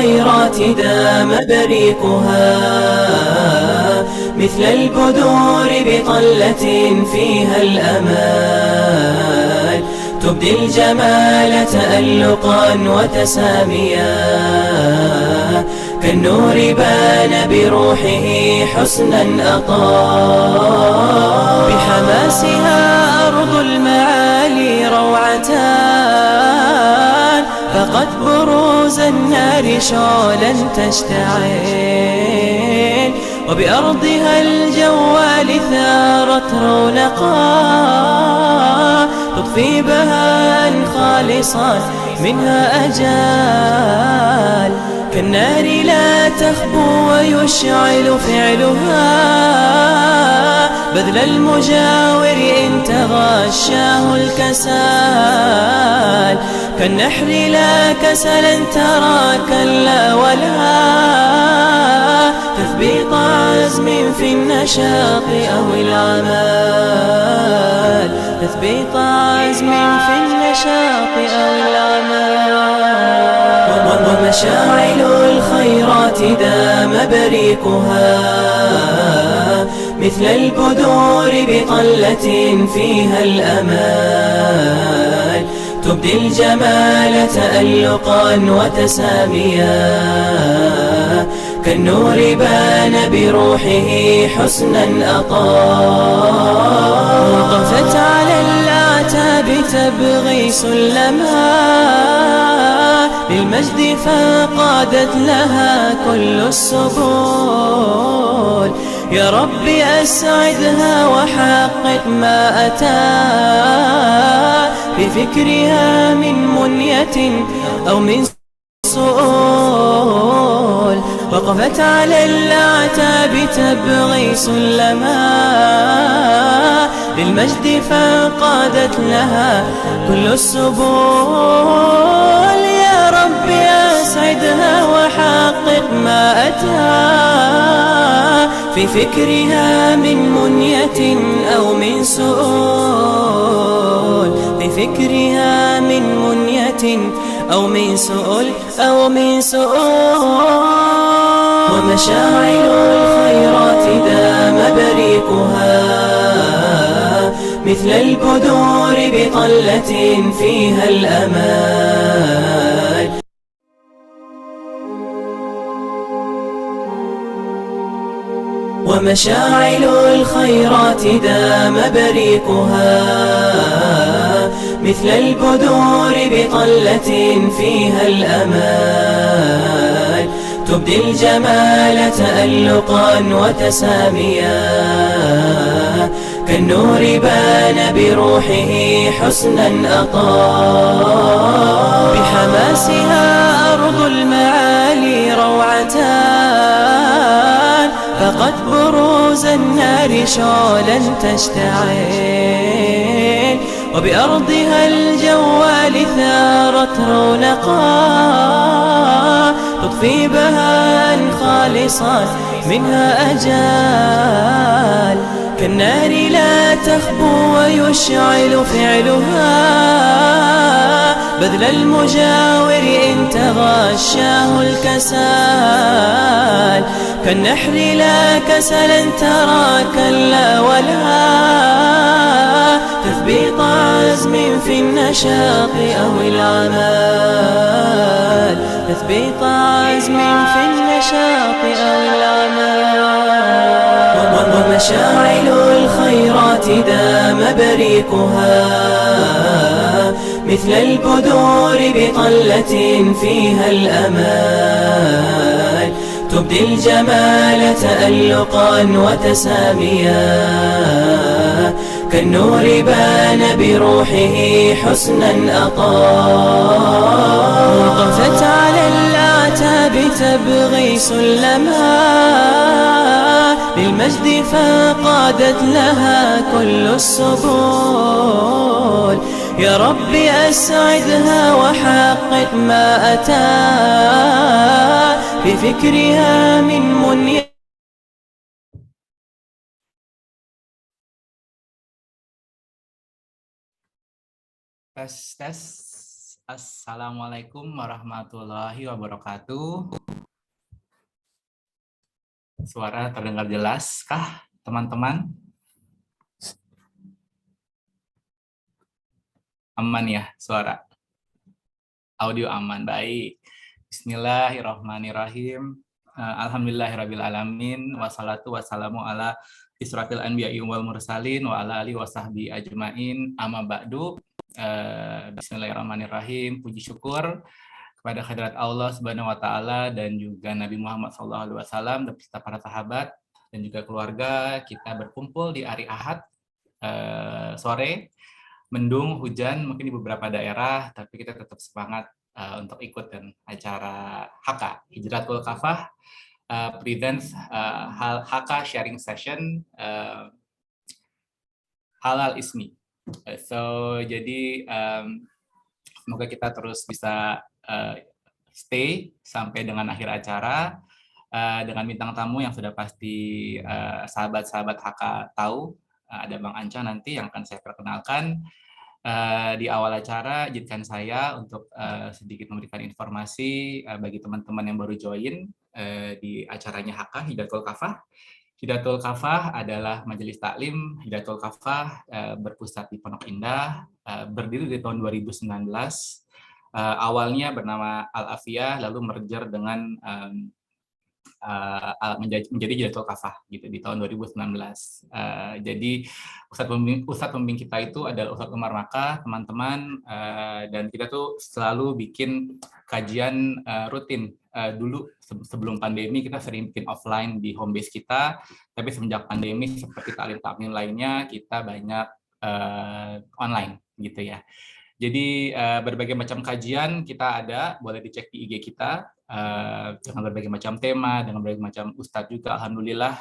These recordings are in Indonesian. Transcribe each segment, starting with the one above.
الخيرات دام بريقها مثل البذور بطلة فيها الأمال، تبدي الجمال تألقا وتساميا، كالنور بان بروحه حسنا أطال، بحماسها أرض المعالي روعتان، فقد بروز النار شعلا تشتعل، وبأرضها الجوال ثارت رونقا، تضفي بهاء خالصا منها أجال، كالنار لا تخبو ويشعل فعلها بذل المجاور إن تغشاه الكسال، كالنحر لا كسلا ترى كلا ولا تثبيط عزم في النشاط أو العمل، تثبيط عزم في النشاط أو العمل. ومشاعل الخيرات دام بريقها مثل البذور بطلة فيها الأمال، تبدي الجمال تألقا وتساميا، كالنور بان بروحه حسنا أطال، وقفت على الأعتاب تبغي سلما للمجد فقادت لها كل السبل، يا رب أسعدها وحقق ما أتى بفكرها من منية أو من سؤال، وقفت على الأعتاب تبغي سلما للمجد فقادت لها كل السبل، يا رب أسعدها وحقق ما أتى في فكرها من منية أو من سؤال، في فكرها من منية أو من سؤال أو من سؤال. ومشاعل الخيرات دام بريقها مثل البذور بطلة فيها الأمال. ومشاعل الخيرات دام بريقها مثل البذور بطلة فيها الأمال، تبدي الجمال تألقا وتساميا، كالنور بان بروحه حسنا أطال، بحماسها أرض المعالي روعتان، فقد بروز النار شعلا تشتعل، وبأرضها الجوال ثارت رونقا، تضفي بهاء خالصا منها أجال، كالنار لا تخبو ويشعل فعلها بذل المجاور إن تغشاه الكسال، كالنحر لا كسلا ترى كلا ولا تثبيط عزم في النشاط أو العمل، تثبيط عزم في النشاط أو العمل. ومشاعل الخيرات دام بريقها مثل البذور بطلة فيها الأمال، تبدي الجمال تألقا وتساميا، كالنور بان بروحه حسنا أطال، وقفت على الأعتاب تبغي سلما للمجد فقادت لها كل السبل، يا رب أسعدها وحقق ما أتى بفكرها من منية. Tes tes. Assalamualaikum warahmatullahi wabarakatuh. Suara terdengar jelas kah, teman-teman? Aman ya suara? Audio aman, baik. Bismillahirrahmanirrahim. Alhamdulillahirrabbilalamin. Wassalatu wassalamu ala israfil anbiya'i wal mursalin wa ala alihi wa sahbihi ajma'in. Amma ba'du. Bismillahirrahmanirrahim. Puji syukur kepada hadirat Allah Subhanahu wa taala dan juga Nabi Muhammad SAW dan beserta para sahabat dan juga keluarga. Kita berkumpul di hari Ahad sore, mendung, hujan mungkin di beberapa daerah, tapi kita tetap semangat untuk ikutan acara HK Hijratul Kafah presents HK sharing session Halal Ismi. Jadi semoga kita terus bisa stay sampai dengan akhir acara dengan bintang tamu yang sudah pasti sahabat-sahabat HK tahu. Ada Bang Anca nanti yang akan saya perkenalkan. Di awal acara, izinkan saya untuk sedikit memberikan informasi bagi teman-teman yang baru join di acaranya HK Hidayatul Kafah. Hidayatul Kafah adalah majelis taklim Hidayatul Kafah berpusat di Pondok Indah, berdiri di tahun 2019. Awalnya bernama Al Afiyah, lalu merger dengan menjadi Hidayatul Kafah gitu di tahun 2019. Jadi Ustadz pembimbing kita itu adalah Ustadz Umar Maka, teman-teman, dan kita tuh selalu bikin kajian rutin. Dulu sebelum pandemi kita sering bikin offline di home base kita, tapi semenjak pandemi seperti taklim-taklim lainnya kita banyak online gitu ya. Jadi berbagai macam kajian kita ada, boleh dicek di IG kita dengan berbagai macam tema, dengan berbagai macam ustadz juga. Alhamdulillah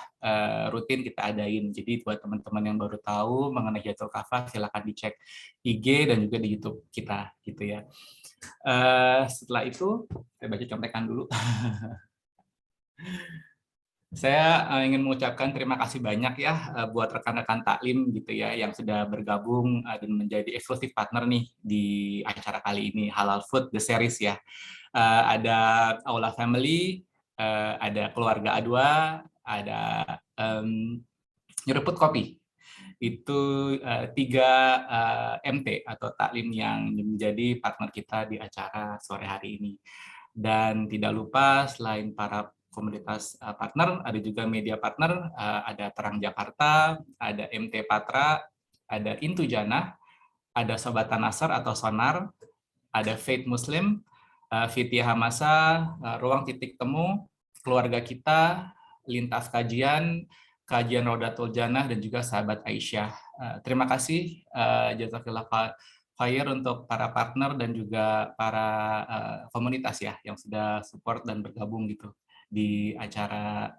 rutin kita adain. Jadi buat teman-teman yang baru tahu mengenai Hidayatul Kafah, silakan dicek IG dan juga di YouTube kita, gitu ya. Setelah itu, saya baca contekan dulu. Saya ingin mengucapkan terima kasih banyak ya buat rekan-rekan taklim gitu ya yang sudah bergabung dan menjadi eksklusif partner nih di acara kali ini, Halal Food The Series ya. Ada Aula Family, ada Keluarga A2, ada Nyeruput Kopi. Itu 3 MT atau taklim yang menjadi partner kita di acara sore hari ini. Dan tidak lupa selain para komunitas partner, ada juga media partner, ada Terang Jakarta, ada MT Patra, ada Intu Jannah, ada Sobat Nasar atau Sonar, ada Faith Muslim, Fitih Hamasa, Ruang Titik Temu, Keluarga Kita, Lintas Kajian, Kajian Rodatul Jannah, dan juga Sahabat Aisyah. Terima kasih, Jazakallah Khair untuk para partner dan juga para komunitas ya yang sudah support dan bergabung gitu di acara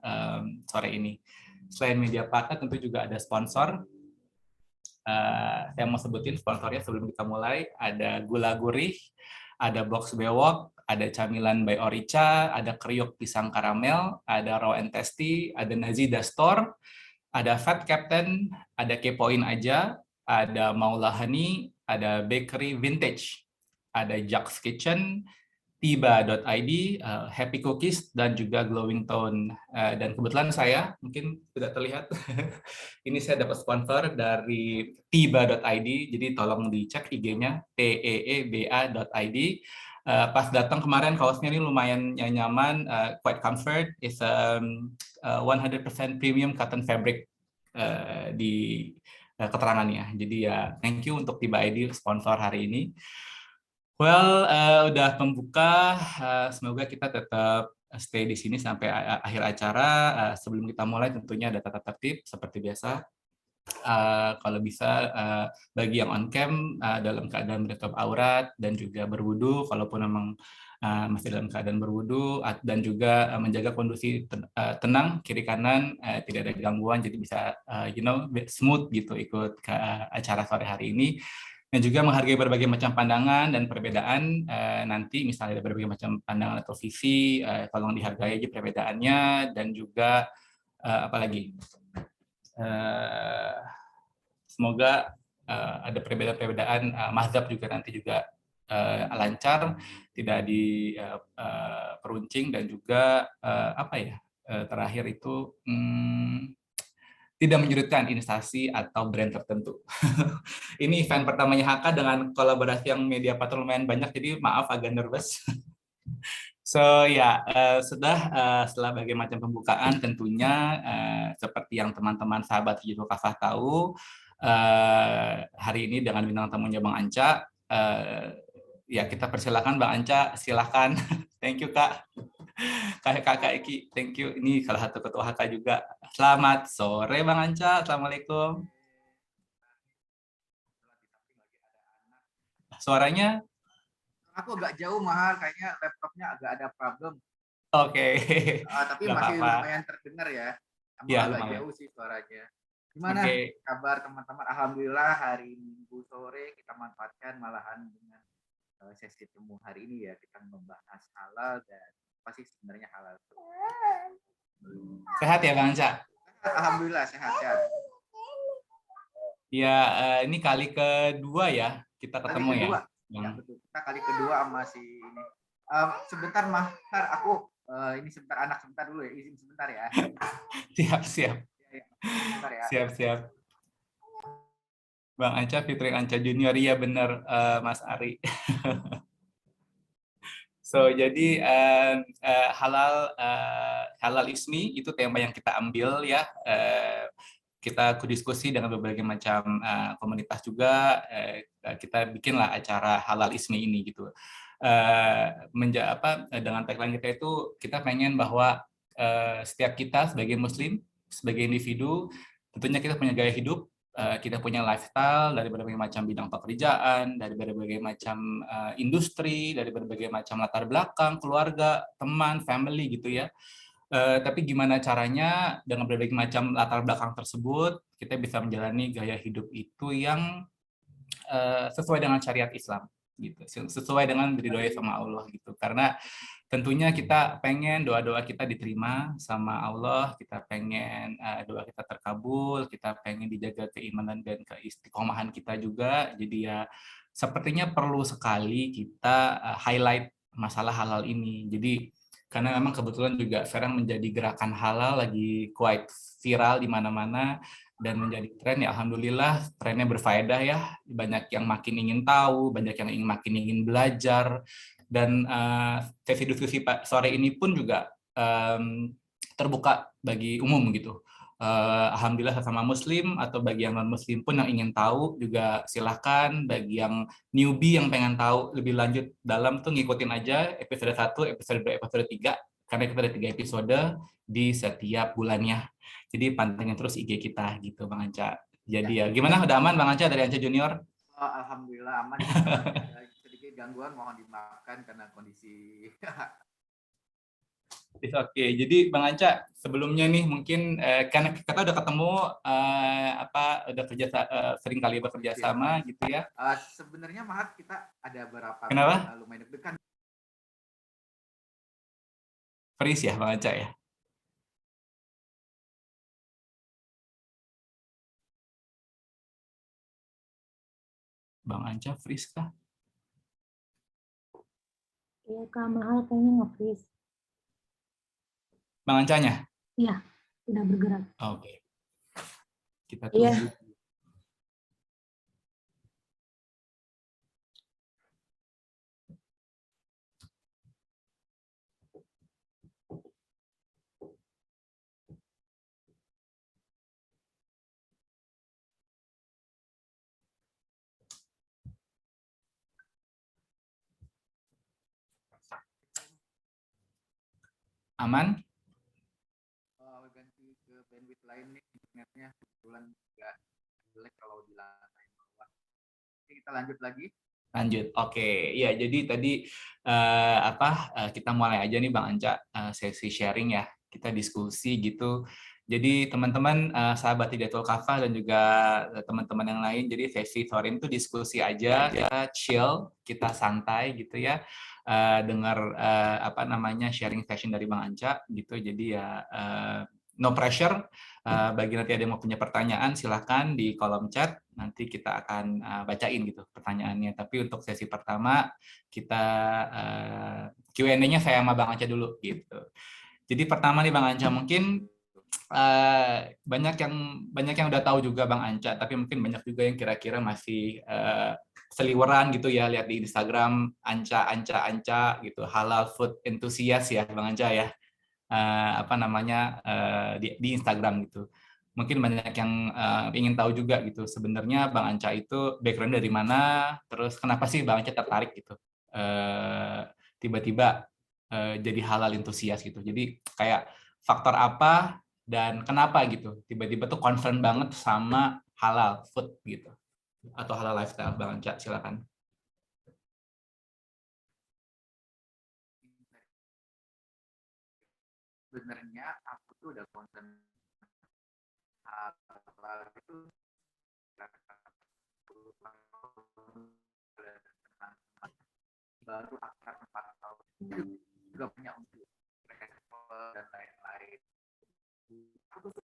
sore ini. Selain media partner tentu juga ada sponsor. Saya mau sebutin sponsornya sebelum kita mulai. Ada Gula Gurih, ada Box Bewok, ada Camilan by Orica, ada Kriuk Pisang Karamel, ada Raw and Tasty, ada Nazida Store, ada Fat Captain, ada Kepoin Aja, ada Maulahani, ada Bakery Vintage, ada Jack's Kitchen, tiba.id, Happy Cookies, dan juga Glowing Tone. Dan kebetulan saya, mungkin tidak terlihat, ini saya dapat sponsor dari tiba.id, jadi tolong dicek IG-nya, teeba.id. Pas datang kemarin, kaosnya ini lumayan nyaman, quite comfort, is 100% premium cotton fabric di keterangannya. Jadi ya, thank you untuk tiba.id sponsor hari ini. Well, udah pembuka, semoga kita tetap stay di sini sampai akhir acara. Sebelum kita mulai tentunya ada tata tertib seperti biasa. Kalau bisa bagi yang on cam dalam keadaan menutup aurat dan juga berwudu, kalaupun memang masih dalam keadaan berwudu, dan juga menjaga kondisi tenang kiri kanan, tidak ada gangguan, jadi bisa smooth gitu ikut ke acara sore hari ini. Dan juga menghargai berbagai macam pandangan dan perbedaan. Nanti misalnya ada berbagai macam pandangan atau visi, tolong dihargai aja perbedaannya. Dan juga apalagi semoga ada perbedaan-perbedaan mazhab juga nanti juga lancar, tidak diperuncing, dan juga apa ya, terakhir itu tidak menyurutkan instansi atau brand tertentu. Ini event pertamanya HK dengan kolaborasi yang media partner lumayan banyak, jadi maaf agak nervous. So ya, setelah berbagai macam pembukaan, tentunya seperti yang teman-teman sahabat Hijrul Kafah tahu, hari ini dengan bintang tamunya Bang Anca, ya kita persilakan Bang Anca, silakan. Thank you Kak. Kakak Eki, thank you. Ini salah satu ketua HK juga. Selamat sore Bang Anca, Assalamualaikum. Suaranya? Aku agak jauh, Mahal, kayaknya laptopnya agak ada problem. Oke. Tapi masih lumayan terdengar ya. Ya, agak lumayan. jauh sih suaranya. Gimana kabar teman-teman? Alhamdulillah hari Minggu sore kita manfaatkan malahan dengan sesi temu hari ini ya, kita membahas halal dan apa sih sebenarnya halal itu. Sehat ya Bang Anca? Alhamdulillah sehat. Ya, ini kali kedua ya kita ketemu ya. Ya betul. Kita kali kedua sama si ini. Sebentar Mahar, aku ini sebentar anak sebentar dulu ya, izin sebentar ya. Siap. Sebentar ya. Siap. Bang Anca, Fitri Anca Junior, ya benar Mas Ari. So jadi halal ismi itu tema yang kita ambil ya. Kita diskusi dengan berbagai macam komunitas juga, kita bikinlah acara halal ismi ini gitu. Dengan tagline kita itu, kita pengen bahwa setiap kita sebagai muslim, sebagai individu, tentunya kita punya gaya hidup, kita punya lifestyle dari berbagai macam bidang pekerjaan, dari berbagai macam industri, dari berbagai macam latar belakang, keluarga, teman, family gitu ya. Tapi gimana caranya dengan berbagai macam latar belakang tersebut kita bisa menjalani gaya hidup itu yang sesuai dengan syariat Islam gitu, sesuai dengan diridhoi sama Allah gitu. Karena tentunya kita pengen doa-doa kita diterima sama Allah, kita pengen doa kita terkabul, kita pengen dijaga keimanan dan keistiqomahan kita juga. Jadi ya sepertinya perlu sekali kita highlight masalah halal ini. Jadi karena memang kebetulan juga sekarang menjadi gerakan halal lagi quite viral di mana-mana dan menjadi tren ya, alhamdulillah trennya berfaedah ya, banyak yang makin ingin tahu, banyak yang makin ingin belajar, dan sesi diskusi sore ini pun juga terbuka bagi umum gitu. Alhamdulillah sesama muslim atau bagi yang non muslim pun yang ingin tahu juga silahkan. Bagi yang newbie yang pengen tahu lebih lanjut dalam tuh ngikutin aja episode 1, episode 2, episode 3, karena kita ada 3 episode di setiap bulannya. Jadi pantengin terus IG kita gitu Bang Anca. Jadi ya gimana, udah aman Bang Anca dari Anca Junior? Alhamdulillah aman. Sedikit gangguan mohon dimaafkan karena kondisi. Oke, jadi Bang Anca sebelumnya nih mungkin karena kita udah ketemu udah sering kali bekerja sama gitu ya. Sebenarnya Mahat kita ada berapa? Kenapa? Lumayan deg-degan. Freeze ya Bang Anca ya. Bang Anca freeze kah? Iya Kak, Mahal kayaknya nge-freeze. Bang Ancanya? Iya, udah bergerak. Oke. Kita tunggu. Iya. Aman? Ganti ke bandwidth lain nih, internetnya kebetulan nggak jelek kalau di lantai bawah. Oke, kita lanjut lagi. Lanjut, oke. Ya, jadi tadi kita mulai aja nih Bang Anca sesi sharing ya, kita diskusi gitu. Jadi teman-teman sahabat Hidayatul Kafah dan juga teman-teman yang lain, jadi sesi sore itu diskusi aja, kita chill, kita santai gitu ya. Dengar sharing session dari Bang Anca gitu. Jadi ya no pressure. Bagi nanti ada yang mau punya pertanyaan, silahkan di kolom chat. Nanti kita akan bacain gitu pertanyaannya. Tapi untuk sesi pertama, kita Q&A-nya saya sama Bang Anca dulu gitu. Jadi pertama nih Bang Anca, mungkin banyak yang udah tahu juga Bang Anca, tapi mungkin banyak juga yang kira-kira masih seliweran gitu ya, lihat di Instagram Anca gitu, halal food enthusiast ya Bang Anca ya. Di Instagram gitu. Mungkin banyak yang ingin tahu juga gitu. Sebenarnya Bang Anca itu background dari mana, terus kenapa sih Bang Anca tertarik gitu tiba-tiba jadi halal entusias gitu. Jadi kayak faktor apa dan kenapa gitu tiba-tiba tuh concern banget sama halal food gitu atau halal lifestyle. Bang Anca, silakan. Sebenarnya aku tuh udah concern halal itu baru akhir 4 tahun juga punya untuk dan lain-lain.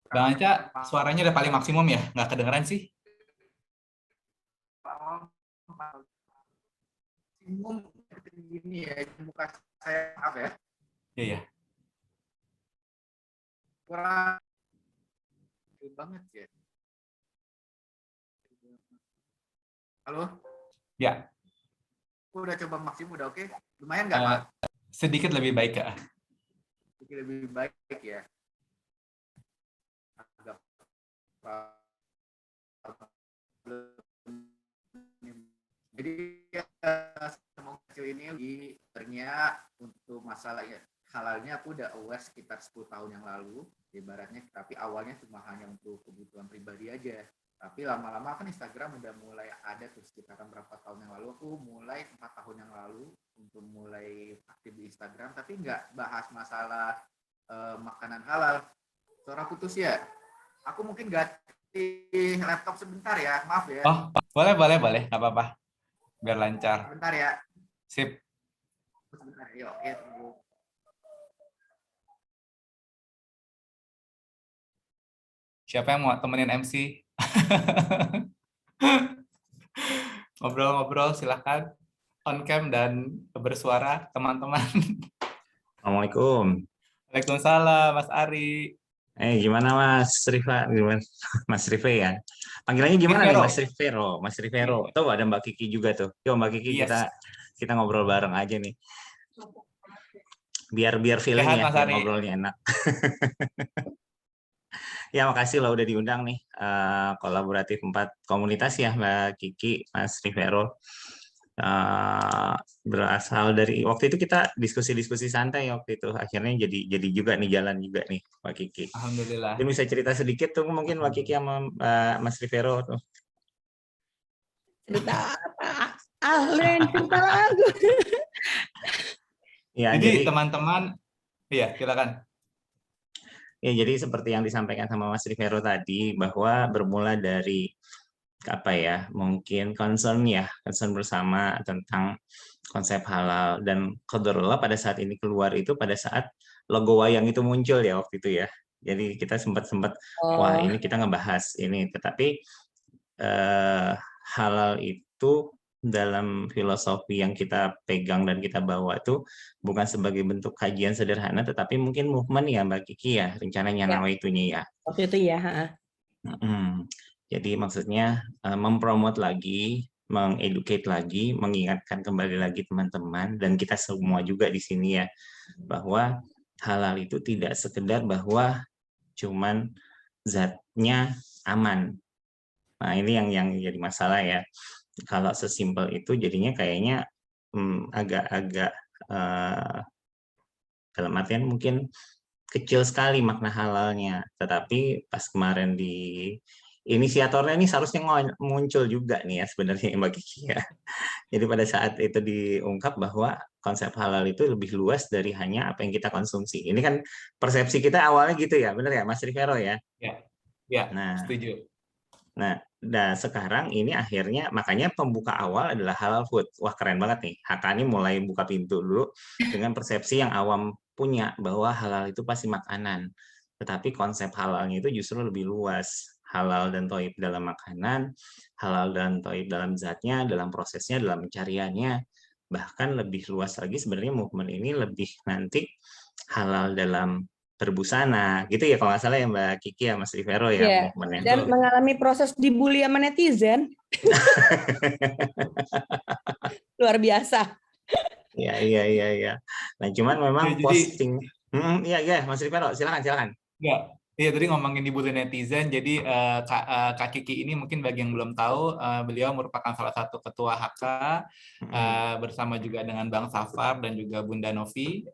Bang Anca, suaranya udah paling maksimum ya? Nggak kedengeran sih? Maksimum gini ya, muka saya apa ya? Iya. Kurang banget ya. Halo? Ya. Aku udah coba maksimum, udah oke? Lumayan nggak, Pak? Sedikit lebih baik, Kak. Sedikit lebih baik ya. Agak jadi semoga kecil ini ternyata untuk masalahnya halalnya aku udah aware sekitar 10 tahun yang lalu ibaratnya, tapi awalnya cuma hanya untuk kebutuhan pribadi aja. Tapi lama-lama kan Instagram udah mulai ada tuh sekitaran berapa tahun yang lalu. Aku mulai 4 tahun yang lalu untuk mulai aktif di Instagram, tapi nggak bahas masalah makanan halal. Suara putus ya. Aku mungkin ganti laptop sebentar ya, maaf ya. Oh, boleh, nggak apa-apa. Biar lancar. Sebentar ya. Sip. Sebentar, yuk, ya tunggu. Siapa yang mau temenin MC? Ngobrol-ngobrol, silakan. On cam dan bersuara, teman-teman. Assalamualaikum. Waalaikumsalam, Mas Ari. Gimana Mas Rifa? Gimana? Mas Rife ya? Panggilannya gimana nih Mas Rivero? Mas Rivero. Tuh ada Mbak Kiki juga tuh. Yuk Mbak Kiki, kita ngobrol bareng aja nih. Biar feeling sehat, ya, Mas biar Ari. ngobrolnya enak. Ya makasih lah udah diundang nih, kolaboratif 4 komunitas ya Mbak Kiki, Mas Rivero. Berasal dari waktu itu kita diskusi santai waktu itu, akhirnya jadi juga nih jalan juga nih Mbak Kiki. Alhamdulillah. Mungkin bisa cerita sedikit tuh mungkin Mbak Kiki sama Mas Rivero tuh. Cerita apa? Cerita lagu. Ya, jadi teman-teman, iya silakan. Ya, jadi seperti yang disampaikan sama Mas Rivero tadi, bahwa bermula dari apa ya, mungkin concern bersama tentang konsep halal, dan qadarullah pada saat ini keluar itu pada saat logo wayang itu muncul ya waktu itu ya. Jadi kita sempat wah ini kita ngebahas ini, tetapi halal itu dalam filosofi yang kita pegang dan kita bawa itu bukan sebagai bentuk kajian sederhana, tetapi mungkin movement ya Mbak Kiki ya, rencananya nawaitunya ya. Waktu itu ya. Jadi maksudnya mempromot lagi, mengeducate lagi, mengingatkan kembali lagi teman-teman dan kita semua juga di sini ya, bahwa halal itu tidak sekedar bahwa cuman zatnya aman. Nah ini yang jadi masalah ya. Kalau sesimpel itu jadinya kayaknya agak-agak dalam artian mungkin kecil sekali makna halalnya. Tetapi pas kemarin di inisiatornya ini seharusnya muncul juga nih ya sebenarnya Mbak Kiki ya. Jadi pada saat itu diungkap bahwa konsep halal itu lebih luas dari hanya apa yang kita konsumsi. Ini kan persepsi kita awalnya gitu ya, benar ya Mas Rivero ya? Ya, setuju. Nah, sekarang ini akhirnya makanya pembuka awal adalah halal food. Wah keren banget nih. Hakani mulai buka pintu dulu dengan persepsi yang awam punya bahwa halal itu pasti makanan. tetapi konsep halalnya itu justru lebih luas. Halal dan thayyib dalam makanan, halal dan thayyib dalam zatnya, dalam prosesnya, dalam pencariannya. Bahkan lebih luas lagi sebenarnya movement ini lebih nanti halal dalam berbusana. Gitu ya kalau nggak salah ya Mbak Kiki ya Mas Rivero ya Iya. movementnya. Dan mengalami proses dibully sama netizen. Luar biasa. Iya. Nah, cuman memang Ya, jadi- posting. Iya, Mas Rivero, silakan. Ya, iya tadi ngomongin dibully netizen. Jadi Kak Kiki ini mungkin bagi yang belum tahu, beliau merupakan salah satu ketua HK bersama juga dengan Bang Safar dan juga Bunda Novi.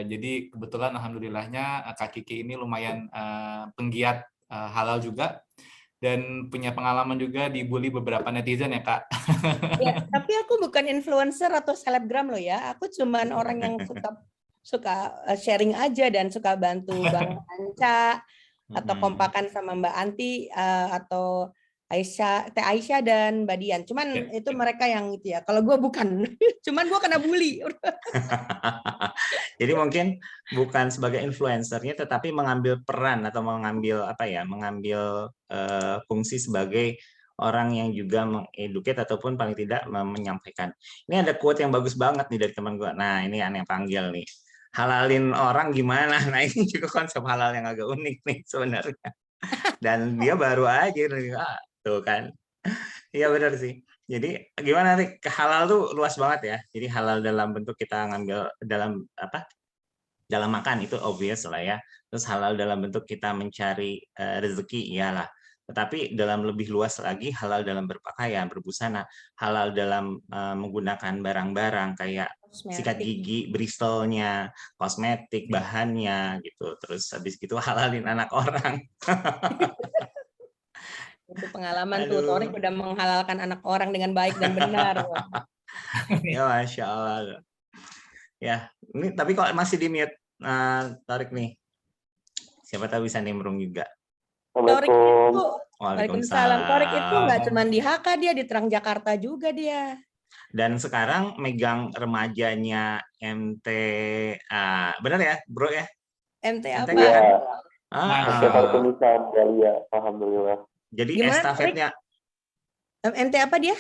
Jadi kebetulan alhamdulillahnya Kak Kiki ini lumayan penggiat halal juga dan punya pengalaman juga dibully beberapa netizen ya Kak. Ya, tapi aku bukan influencer atau selebgram loh ya. Aku cuman orang yang suka sharing aja dan suka bantu Bang Anca atau kompakan sama Mbak Anti atau Teh Aisyah dan Mbak Dian. Cuman itu mereka yang itu ya. Kalau gue bukan. Cuman gue kena bully. Jadi mungkin bukan sebagai influencernya, tetapi mengambil peran atau mengambil fungsi sebagai orang yang juga mengeduket ataupun paling tidak menyampaikan. Ini ada quote yang bagus banget nih dari teman gue. Nah ini aneh panggil nih. Halalin orang gimana? Nah ini juga konsep halal yang agak unik nih sebenarnya. Dan dia baru aja tuh kan. Iya benar sih. Jadi gimana nih, halal tuh luas banget ya. Jadi halal dalam bentuk kita ngambil dalam makan itu obvious lah ya. Terus halal dalam bentuk kita mencari rezeki iyalah. Tetapi dalam lebih luas lagi halal dalam berpakaian, berbusana, halal dalam menggunakan barang-barang kayak sikat gigi, Bristolnya, kosmetik, bahannya gitu. Terus habis gitu halalin anak orang. Itu pengalaman tuh, Torik udah menghalalkan anak orang dengan baik dan benar. Ya Masya Allah. Ya, ini tapi kok masih di mute Torik nih. Siapa tahu bisa nimbrung juga. Torik itu, Waalaikumsalam. Torik itu nggak cuma di HK, dia di Terang Jakarta juga dia. Dan sekarang megang remajanya MT, benar ya, Bro ya? MT apa? Ya. MT Pertulisan Galia, alhamdulillah. Jadi gimana, estafetnya MT apa dia?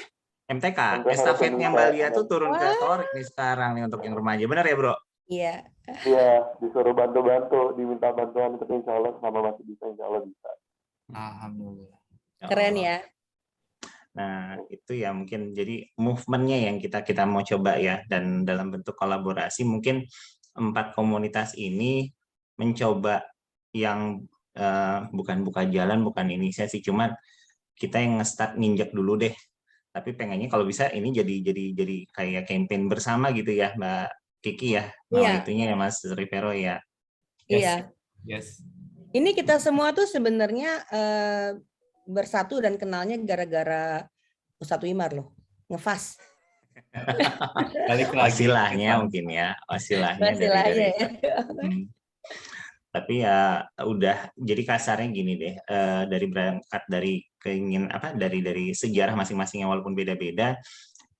MTK, estafetnya Mbak Lia tuh turun ke Torik nih sekarang nih untuk yang remaja. Benar ya, Bro? Iya. Iya, disuruh bantu-bantu, diminta bantuan, tapi insya Allah sama masih bisa, insya Allah bisa. Alhamdulillah. Keren ya. Nah, itu ya mungkin jadi movement-nya yang kita mau coba ya, dan dalam bentuk kolaborasi mungkin 4 komunitas ini mencoba yang bukan buka jalan, bukan inisiasi, cuman kita yang nge-start nginjak dulu deh. Tapi pengennya kalau bisa ini jadi kayak campaign bersama gitu ya, Mbak Kiki ya. Mau itunya ya Mas Rivero ya. Iya. Yes. Ini kita semua tuh sebenarnya bersatu dan kenalnya gara-gara Ustadz Wimar loh. Ngefas. Balik lagi. Wasilahnya mungkin ya. Wasilahnya dari tapi ya udah jadi kasarnya gini deh, dari berangkat dari dari sejarah masing-masingnya walaupun beda-beda,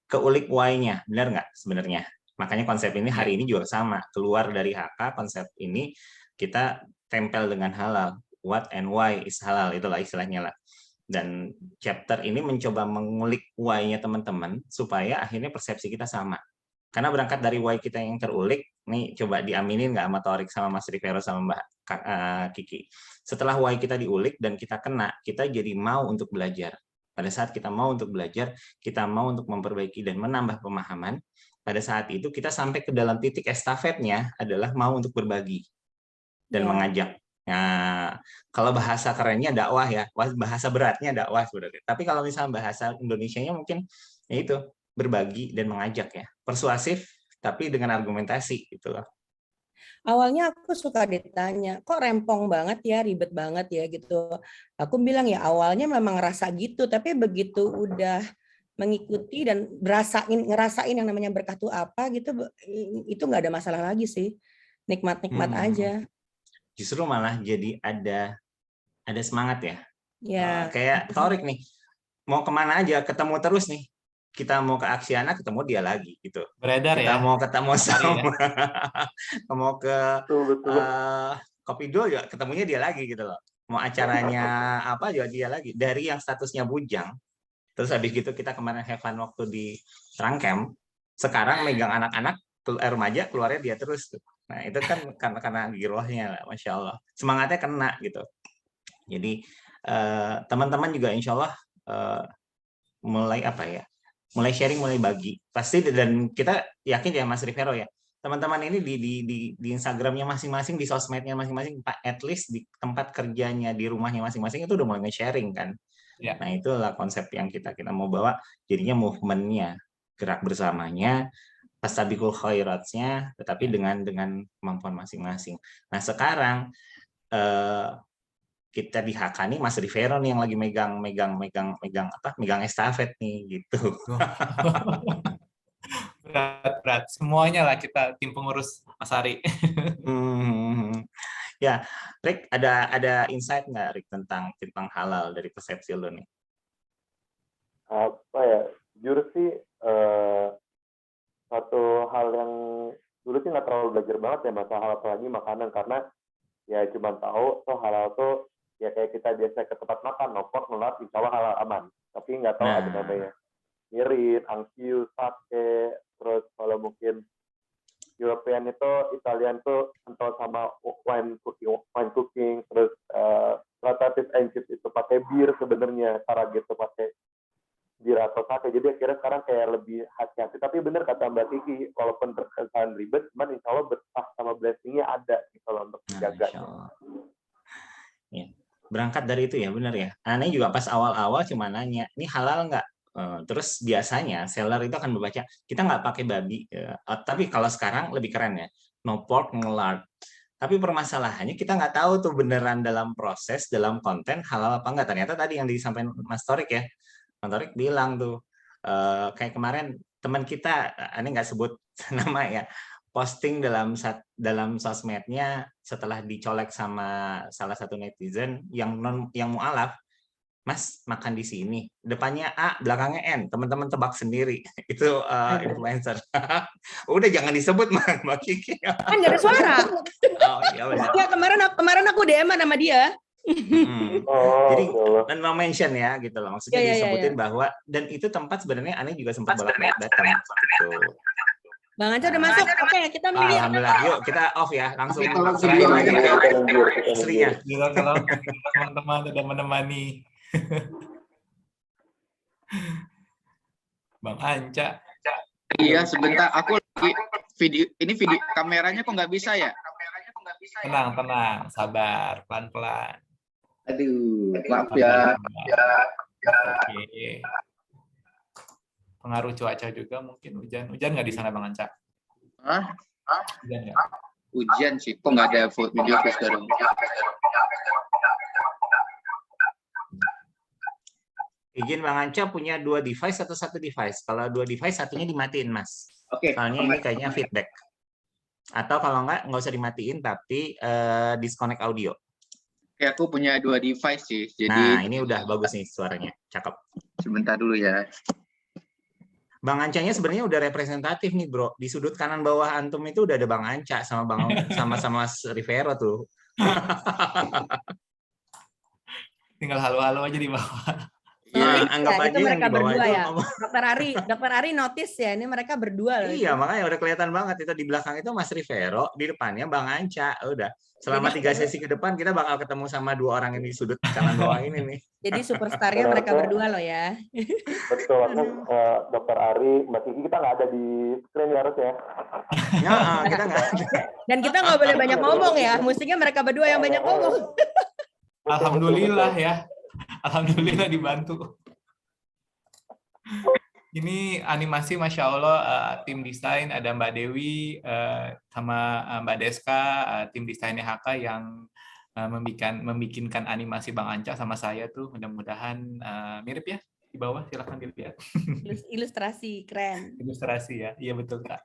keulik why-nya, benar nggak sebenarnya? Makanya konsep ini hari ini juga sama, keluar dari HK konsep ini kita tempel dengan halal, what and why is halal, itulah istilahnya lah. Dan chapter ini mencoba mengulik why-nya teman-teman supaya akhirnya persepsi kita sama. Karena berangkat dari why kita yang terulik, nih coba diaminin nggak sama Torik sama Mas Rivero sama Mbak Kiki. Setelah why kita diulik dan kita kena, kita jadi mau untuk belajar. Pada saat kita mau untuk belajar, kita mau untuk memperbaiki dan menambah pemahaman, pada saat itu kita sampai ke dalam titik estafetnya adalah mau untuk berbagi dan mengajak. Nah, kalau bahasa kerennya dakwah ya, bahasa beratnya dakwah sebenarnya. Tapi kalau misalnya bahasa Indonesianya mungkin ya itu, berbagi dan mengajak ya, persuasif tapi dengan argumentasi gitu loh. Awalnya aku suka ditanya, kok rempong banget ya, ribet banget ya gitu. Aku bilang ya awalnya memang ngerasa gitu, tapi begitu udah mengikuti dan ngerasain yang namanya berkah itu apa gitu, itu nggak ada masalah lagi sih, nikmat-nikmat aja. Justru malah jadi ada semangat ya. Ya. Kayak Torik nih, mau kemana aja ketemu terus nih. Kita mau ke Aksiana ketemu dia lagi gitu. Beredar kita ya. mau ketemu sama mau ke Kopidol juga ketemunya dia lagi gitu loh. Mau acaranya apa juga dia lagi. Dari yang statusnya bujang, terus habis gitu kita kemarin have fun waktu di Trangcamp, sekarang megang anak-anak remaja keluarnya dia terus tuh. Nah itu kan karena girohnya, Masya Allah. Semangatnya kena gitu. Jadi teman-teman juga insya Allah mulai apa ya, mulai sharing, mulai bagi. Pasti dan kita yakin ya Mas Rivero ya, teman-teman ini di Instagramnya masing-masing, di sosmednya masing-masing, at least di tempat kerjanya, di rumahnya masing-masing itu udah mulai nge-sharing kan. Ya. Nah itulah konsep yang kita mau bawa, jadinya movementnya, gerak bersamanya, fastabiqul khairatnya, tetapi dengan kemampuan masing-masing. Nah sekarang kita di HK nih Mas Rivero nih yang lagi megang estafet nih gitu. Berat. Semuanya lah kita tim pengurus Mas Ari. Ya, Rick, ada insight nggak Rick tentang halal dari persepsi lo nih? Apa ya, jujur sih satu hal yang dulu sih nggak terlalu belajar banget ya masalah halal, apalagi makanan, karena ya cuma tahu tuh halal tuh ya kayak kita biasa ke tempat makan, nopok, nolak, insya Allah halal aman, tapi nggak tahu ada namanya mirin, angkiu, sake, terus kalau mungkin European itu, Italian tuh kental sama wine cooking, terus relatif ancient itu pakai bir sebenarnya, cara gitu pakai bir atau sake. Jadi akhirnya sekarang kayak lebih hati-hati. Tapi benar kata Mbak Kiki, walaupun terkesan ribet, cuman insya Allah berkah sama blessing-nya ada gitu loh untuk menjaga. Ya. Berangkat dari itu ya, benar ya. Aneh juga pas awal-awal cuma nanya, ini halal nggak? Terus biasanya seller itu akan membaca, kita nggak pakai babi, tapi kalau sekarang lebih keren ya, no pork, no lard. Tapi permasalahannya kita nggak tahu tuh beneran dalam proses, dalam konten halal apa nggak. Ternyata tadi yang disampaikan Mas Torik ya, Mas Torik bilang tuh, kayak kemarin teman kita, ini nggak sebut nama ya, posting dalam sosmednya setelah dicolek sama salah satu netizen yang mualaf, Mas makan di sini, depannya A, belakangnya N, teman-teman tebak sendiri. Itu influencer. Udah jangan disebut Mbak Kiki. Kan nggak ada suara. Oh iya benar. Ya kemarin aku DM sama dia. Jadi no mention ya gitu loh. Maksudnya disebutin bahwa, dan itu tempat sebenarnya aneh juga sempat bolak-balik datang gitu. Bang Anca udah masuk. Oke, kita milih. Alhamdulillah. Yuk kita off ya, langsung sebelum lagi istrinya. Gila kalau teman-teman udah menemani. Bang Anca. Iya, sebentar. Aku lagi video kameranya kok nggak bisa ya? Tenang, sabar, pelan-pelan. Aduh, maaf ya. Oke. Pengaruh cuaca juga mungkin hujan nggak di sana Bang Anca? Hah? Hujan nggak? Hujan sih, kok nggak ada video sekarang. Izin Bang Anca punya 2 device atau 1 device? Kalau 2 device, satunya dimatiin, Mas. Oke. Soalnya ini kayaknya feedback. Atau kalau nggak usah dimatiin, tapi disconnect audio. Oke, aku punya 2 device sih. Jadi, nah, ini udah bagus nih suaranya. Cakep. Sebentar dulu ya. Bang Ancanya sebenarnya udah representatif nih, Bro. Di sudut kanan bawah antum itu udah ada Bang Anca sama Mas Rivero tuh. Tinggal halo-halo aja di bawah. Ya, anggap aja mereka berdua itu ya. Dokter Ari notice ya, ini mereka berdua loh. Iya, makanya udah kelihatan banget itu di belakang itu Mas Rivero, di depannya Bang Anca. Udah. Selama 3 sesi ke depan kita bakal ketemu sama 2 orang ini di sudut kanan bawah ini nih. Jadi superstarnya mereka berdua loh ya. Betul, Dokter Ari, Mbak Kiki kita nggak ada di screen ya harus ya. Nah, kita nggak. Dan kita nggak boleh banyak ngomong ya. Mestinya mereka berdua yang banyak ngomong. Alhamdulillah ya. Alhamdulillah dibantu. Ini animasi Masya Allah, tim desain ada Mbak Dewi sama Mbak Deska, tim desainnya HK yang membikinkan animasi Bang Anca sama saya tuh. Mudah-mudahan mirip ya di bawah, silahkan dilihat. Ilustrasi keren. Ilustrasi ya, iya betul Kak.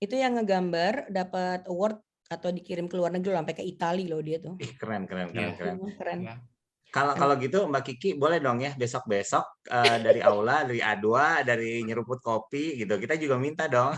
Itu yang ngegambar dapat award atau dikirim ke luar negeri sampai ke Italia loh dia tuh. Keren. Ya. Kalau gitu Mbak Kiki boleh dong ya besok-besok dari aula, dari A2, dari nyeruput kopi gitu. Kita juga minta dong.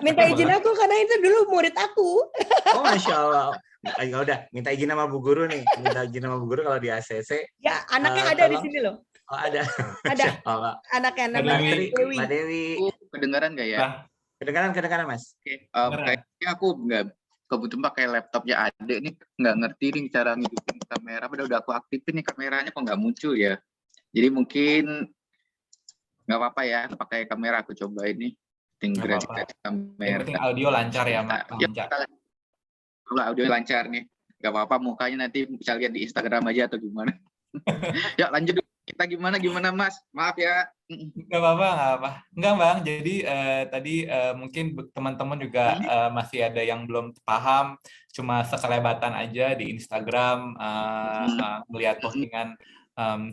Minta izin aku karena itu dulu murid aku. Oh, Masya Allah. Ya udah, minta izin sama Bu Guru nih. Minta izin sama Bu Guru kalau di ACC. Ya, anaknya ada di Tolong. sini loh. Oh, ada. Ada. Masya Allah. Anaknya Mbak namanya Dewi. Dewi. Mbak Dewi. Kedengaran nggak ya? Nah, Kedengaran Mas. Oke, Kedengaran. kayaknya aku nggak kebetulan pakai laptopnya Ade nih, nggak ngerti nih cara ngidupin kamera. Padahal udah aku aktifin nih kameranya kok nggak muncul ya. Jadi mungkin nggak apa-apa ya, pakai kamera aku coba ini. Tinggal Nggak apa-apa. di kamera. Yang penting audio lancar ya, Mas. Ya, kalau audio lancar nih, nggak apa-apa mukanya nanti bisa lihat di Instagram aja atau gimana. Ya lanjut dulu. Kita gimana Mas? Maaf ya. Nggak apa-apa. Enggak, Bang. Jadi tadi mungkin teman-teman juga masih ada yang belum paham, cuma sekelebatan aja di Instagram melihat postingan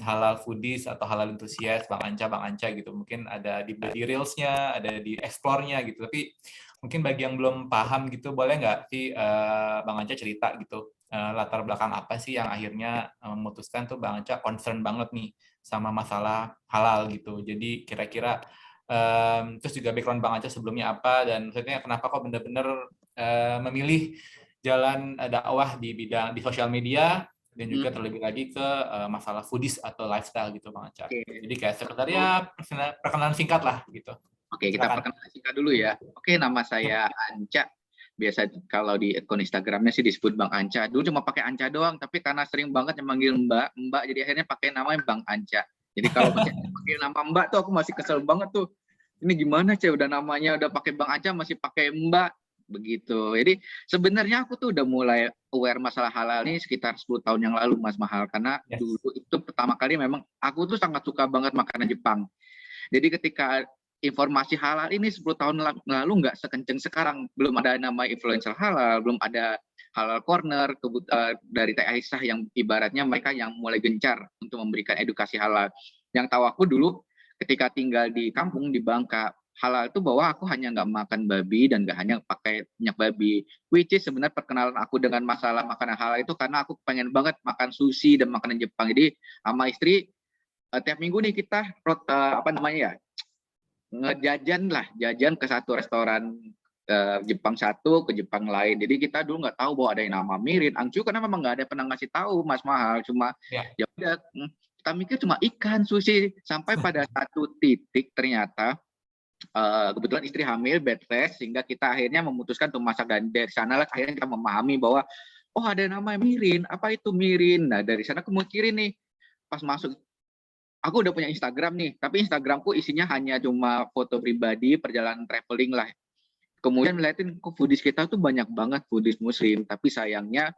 halal foodies atau halal enthusiast Bang Anca gitu. Mungkin ada di Reels-nya, ada di Explore-nya gitu. Tapi mungkin bagi yang belum paham gitu, boleh nggak sih Bang Anca cerita gitu, latar belakang apa sih yang akhirnya memutuskan tuh Bang Anca concern banget nih sama masalah halal gitu. Jadi kira-kira terus juga background Bang Anca sebelumnya apa, dan maksudnya kenapa kok benar-benar memilih jalan dakwah di bidang di sosial media, dan juga terlebih lagi ke masalah foodies atau lifestyle gitu Bang Anca. Jadi kayak sekedar ya perkenalan singkat lah gitu. Oke, kita perkenalan singkat dulu ya. Oke, nama saya Anca. Biasa kalau di akun Instagramnya sih disebut Bang Anca. Dulu cuma pakai Anca doang, tapi karena sering banget yang manggil Mbak, jadi akhirnya pakai namanya Bang Anca. Jadi kalau masih pakai nama Mbak tuh aku masih kesel banget tuh. Ini gimana Cek, udah namanya udah pakai Bang Anca masih pakai Mbak begitu. Jadi sebenarnya aku tuh udah mulai aware masalah halal ini sekitar 10 tahun yang lalu Mas Mahal, karena dulu itu pertama kali memang aku tuh sangat suka banget makanan Jepang. Jadi ketika informasi halal ini 10 tahun lalu nggak sekenceng sekarang, belum ada nama influencer halal, belum ada halal corner dari Teh Aisyah yang ibaratnya mereka yang mulai gencar untuk memberikan edukasi halal. Yang tahu aku dulu ketika tinggal di kampung di Bangka, halal itu bahwa aku hanya nggak makan babi dan nggak hanya pakai minyak babi. Which is sebenarnya perkenalan aku dengan masalah makanan halal itu karena aku pengen banget makan sushi dan makanan Jepang. Jadi sama istri tiap minggu nih kita jajan ke satu restoran Jepang satu ke Jepang lain. Jadi kita dulu nggak tahu bahwa ada yang nama mirin, angcu, karena memang nggak ada pernah ngasih tahu Mas Mahal. Cuma ya udah kita mikir cuma ikan sushi, sampai pada satu titik ternyata kebetulan istri hamil bed rest, sehingga kita akhirnya memutuskan untuk masak, dan dari sana lah akhirnya kita memahami bahwa oh ada nama mirin, apa itu mirin. Nah dari sana aku mikirin nih, pas masuk aku udah punya Instagram nih, tapi Instagramku isinya hanya cuma foto pribadi, perjalanan traveling lah. Kemudian melihatin kok foodies kita tuh banyak banget foodies muslim, tapi sayangnya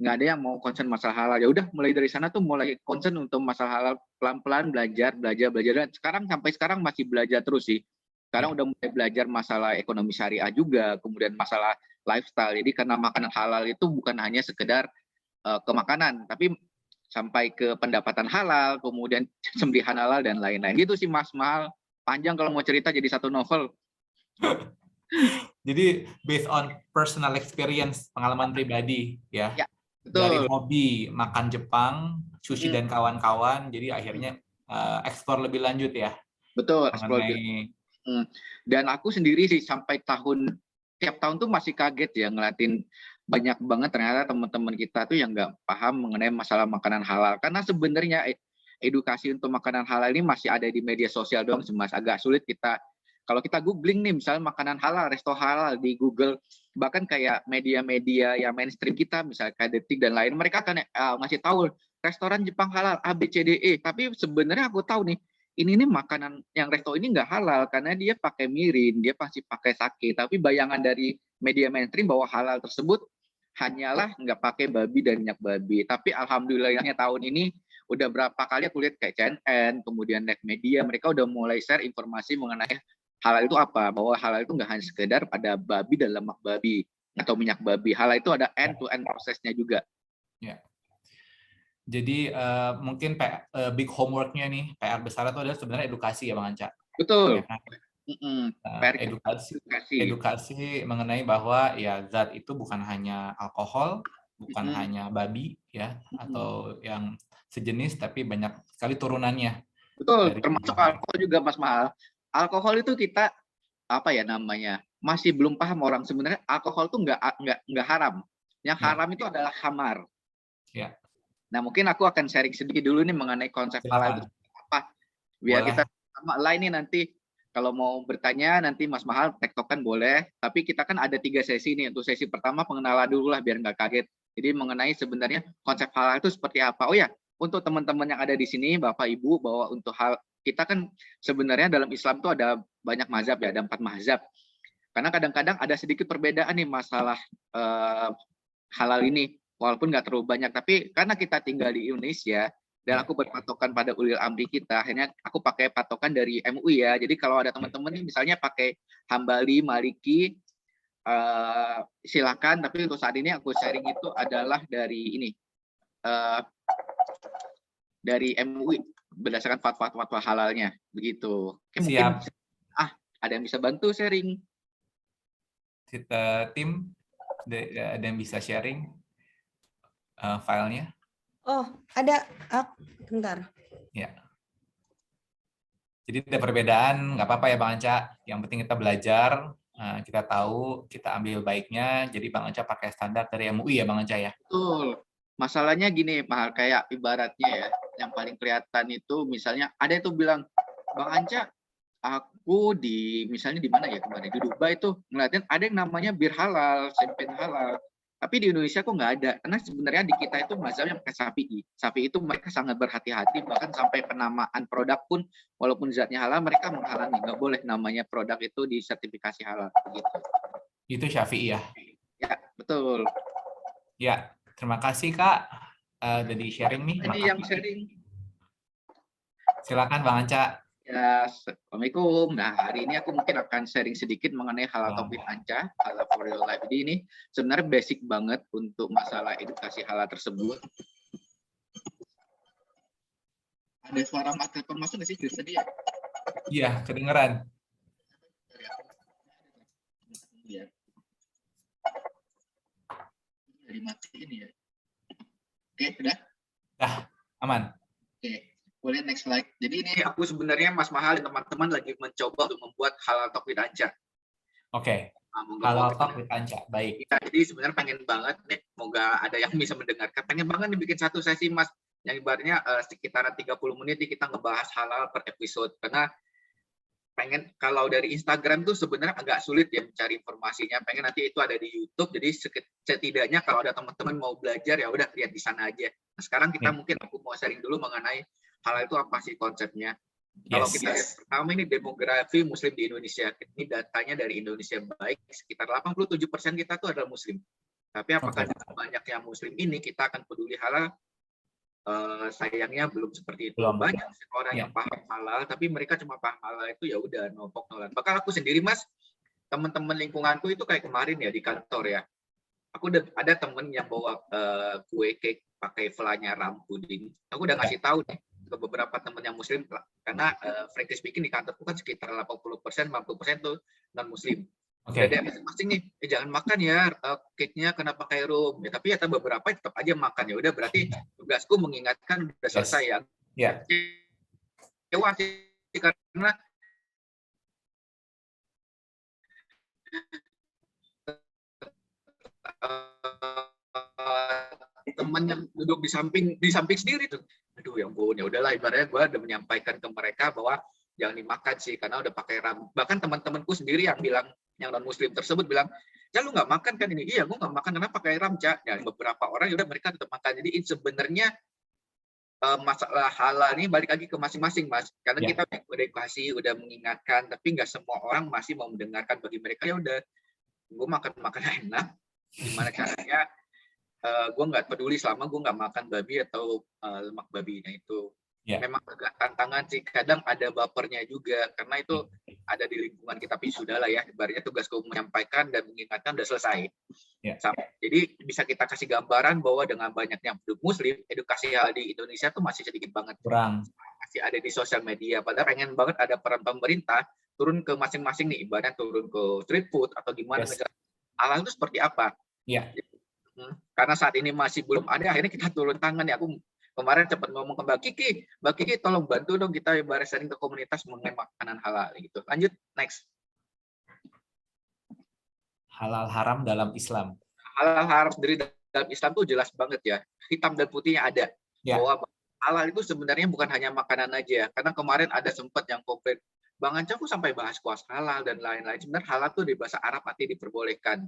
nggak ada yang mau concern masalah halal. Ya udah mulai dari sana tuh mulai concern untuk masalah halal, pelan-pelan belajar, dan sekarang sampai sekarang masih belajar terus sih. Sekarang udah mulai belajar masalah ekonomi syariah juga, kemudian masalah lifestyle. Jadi karena makanan halal itu bukan hanya sekedar kemakanan, tapi sampai ke pendapatan halal, kemudian sembelihan halal dan lain-lain. Gitu sih Mas Mahal. Panjang kalau mau cerita jadi satu novel. Jadi based on personal experience, pengalaman pribadi ya. Betul. Dari hobi makan Jepang, sushi dan kawan-kawan, jadi akhirnya eksplor lebih lanjut ya. Betul, mengenai... Dan aku sendiri sih sampai tiap tahun tuh masih kaget ya ngeliatin banyak banget ternyata teman-teman kita tuh yang nggak paham mengenai masalah makanan halal. Karena sebenarnya edukasi untuk makanan halal ini masih ada di media sosial doang, Mas. Agak sulit kita, kalau kita googling nih misalnya makanan halal, resto halal di Google, bahkan kayak media-media yang mainstream kita, misalnya kayak Detik dan lain, mereka akan ngasih tahu restoran Jepang halal A, B, C, D, E. Tapi sebenarnya aku tahu nih, ini nih makanan yang resto ini nggak halal karena dia pakai mirin, dia pasti pakai sake. Tapi bayangan dari media mainstream bahwa halal tersebut hanyalah nggak pakai babi dan minyak babi. Tapi alhamdulillahnya tahun ini udah berapa kali aku lihat kayak CNN, kemudian Net Media, mereka udah mulai share informasi mengenai halal itu apa, bahwa halal itu nggak hanya sekedar pada babi dan lemak babi atau minyak babi. Halal itu ada end-to-end prosesnya juga. Ya. Jadi mungkin big homework-nya nih, PR besar itu adalah sebenarnya edukasi ya Bang Anca. Betul. Ya, kan? Edukasi mengenai bahwa ya zat itu bukan hanya alkohol, bukan hanya babi ya atau yang sejenis, tapi banyak sekali turunannya. Betul, termasuk alkohol juga Mas Mahal. Alkohol itu kita apa ya namanya, masih belum paham orang sebenarnya alkohol itu nggak haram. Yang haram itu adalah khamar. Ya. Nah mungkin aku akan sharing sedikit dulu nih mengenai konsep halal itu apa. Biar kita sama lain nih nanti kalau mau bertanya nanti Mas Mahal tektokan boleh. Tapi kita kan ada 3 sesi nih. Untuk sesi pertama pengenalan dulu lah biar nggak kaget. Jadi mengenai sebenarnya konsep halal itu seperti apa. Oh ya, untuk teman-teman yang ada di sini, Bapak Ibu, bahwa untuk hal kita kan sebenarnya dalam Islam itu ada banyak mazhab ya, ada 4 mazhab. Karena kadang-kadang ada sedikit perbedaan nih masalah halal ini, walaupun nggak terlalu banyak. Tapi karena kita tinggal di Indonesia dan aku berpatokan pada ulil amri kita, akhirnya aku pakai patokan dari MUI ya. Jadi kalau ada teman-teman nih misalnya pakai Hambali, Maliki, silakan. Tapi untuk saat ini aku sharing itu adalah dari ini. Dari MUI berdasarkan fatwa-fatwa halalnya begitu. Oke, mungkin ada yang bisa bantu sharing. Kita tim ada yang bisa sharing filenya? Oh, ada. Bentar. Ya. Jadi ada perbedaan, nggak apa-apa ya Bang Anca. Yang penting kita belajar, kita tahu, kita ambil baiknya. Jadi Bang Anca pakai standar dari MUI ya Bang Anca ya? Betul. Masalahnya gini, Mahal, kayak ibaratnya ya, yang paling kelihatan itu misalnya ada itu bilang, Bang Anca, aku misalnya di mana ya kemarin, di Dubai itu ngeliatin ada yang namanya bir halal, champagne halal. Tapi di Indonesia kok nggak ada, karena sebenarnya di kita itu mazhab yang pakai Syafi'i. Syafi'i itu mereka sangat berhati-hati, bahkan sampai penamaan produk pun, walaupun zatnya halal, mereka menghalangi, nggak boleh namanya produk itu disertifikasi halal. Gitu. Itu Syafi'i ya? Ya, betul. Ya. Terima kasih Kak, udah di sharing nih. Ini yang sharing. Silakan Bang Anca. Ya, Assalamualaikum. Nah, hari ini aku mungkin akan sharing sedikit mengenai halal topik Anca, halal for real life. Jadi ini sebenarnya basic banget untuk masalah edukasi halal tersebut. Ada suara Mas telepon masuk nggak sih? Tadi ya? Iya, kedengeran. Iya. Dimatiin ya. Oke, udah? Dah, aman. Oke, boleh next slide. Jadi ini aku sebenarnya Mas Mahal dan teman-teman lagi mencoba untuk membuat halal talk with Anca. Oke. Halal talk with Anca, baik. Ya, jadi sebenarnya pengen banget nih, semoga ada yang bisa mendengarkan. Pengen banget nih bikin satu sesi Mas, yang ibaratnya sekitaran 30 menit nih kita ngebahas halal per episode. Karena pengen kalau dari Instagram tuh sebenarnya agak sulit ya mencari informasinya. Pengen nanti itu ada di YouTube. Jadi setidaknya kalau ada teman-teman mau belajar ya udah lihat di sana aja. Nah, sekarang kita mungkin aku mau sharing dulu mengenai halal itu apa sih konsepnya. Kalau kita lihat pertama ini demografi Muslim di Indonesia. Ini datanya dari Indonesia baik sekitar 87% kita tuh adalah Muslim. Tapi apakah banyak yang Muslim ini kita akan peduli halal? Sayangnya belum seperti itu. Banyak orang yang paham halal, tapi mereka cuma paham halal itu ya udah nopok nolan. Bahkan aku sendiri Mas, teman-teman lingkunganku itu kayak kemarin ya di kantor ya. Aku ada temen yang bawa kue cake pakai flanya ram puding. Aku udah ngasih tahu nih ke beberapa teman yang Muslim karena frankly speaking di kantorku kan sekitar 80%, 50% tuh non Muslim. Jadi masing-masing nih, jangan makan ya cake-nya kena pakai rum. Ya, tapi ya beberapa tetap aja makan. Ya udah berarti tugasku mengingatkan udah selesai ya. Ya. Kecewa sih karena teman yang duduk di samping sendiri tuh. Aduh ya ampun, ya udahlah ibaratnya gue udah menyampaikan ke mereka bahwa jangan dimakan sih karena udah pakai ram. Bahkan teman-temanku sendiri yang bilang yang non muslim tersebut bilang, "Ya lu nggak makan kan ini?" "Iya, gue nggak makan karena pakai ram, Cak." Ya beberapa orang ya udah mereka tetap makan. Jadi sebenarnya masalah halal ini balik lagi ke masing-masing, Mas. Karena kita udah edukasi, udah mengingatkan, tapi nggak semua orang masih mau mendengarkan. Bagi mereka ya udah, gue makan enak. Gimana caranya? Gue nggak peduli selama gue nggak makan babi atau lemak babinya itu. Memang agak tantangan sih. Kadang ada bapernya juga karena itu ada di lingkungan kita. Tapi sudahlah ya. Ibaratnya tugasku menyampaikan dan mengingatkan udah selesai. Jadi bisa kita kasih gambaran bahwa dengan banyaknya penduduk Muslim, edukasi halal di Indonesia tuh masih sedikit banget. Kurang. Masih ada di sosial media. Padahal pengen banget ada peran pemerintah turun ke masing-masing nih. Ibaratnya turun ke street food atau gimana. Halal itu seperti apa? Karena saat ini masih belum ada, akhirnya kita turun tangan ya. Aku kemarin cepat ngomong ke Mbak Kiki tolong bantu dong kita ibarat sharing ke komunitas mengenai makanan halal gitu. Lanjut, next. Halal haram dalam Islam. Halal haram dari dalam Islam tuh jelas banget ya, hitam dan putihnya ada. Ya. Bahwa halal itu sebenarnya bukan hanya makanan aja. Karena kemarin ada sempat yang komplain, Bang Anca aku sampai bahas kuas halal dan lain-lain. Sebenarnya halal tuh di bahasa Arab arti diperbolehkan.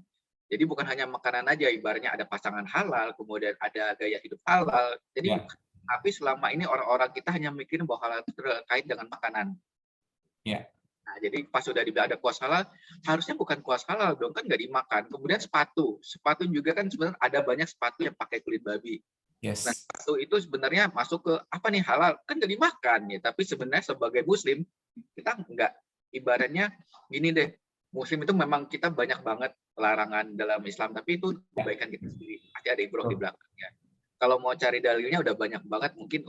Jadi bukan hanya makanan aja, ibaratnya ada pasangan halal, kemudian ada gaya hidup halal. Jadi tapi selama ini orang-orang kita hanya mikirin bahwa halal itu terkait dengan makanan. Ya. Nah, jadi pas sudah ada kuas halal, harusnya bukan kuas halal dong, kan nggak dimakan. Kemudian sepatu juga kan sebenarnya ada banyak sepatu yang pakai kulit babi. Yes. Nah, sepatu itu sebenarnya masuk ke apa nih halal, kan nggak dimakan ya. Tapi sebenarnya sebagai Muslim kita nggak, ibaratnya gini deh. Muslim itu memang kita banyak banget larangan dalam Islam, tapi itu kebaikan kita sendiri. Pasti ada ibroh di belakangnya. Kalau mau cari dalilnya udah banyak banget, mungkin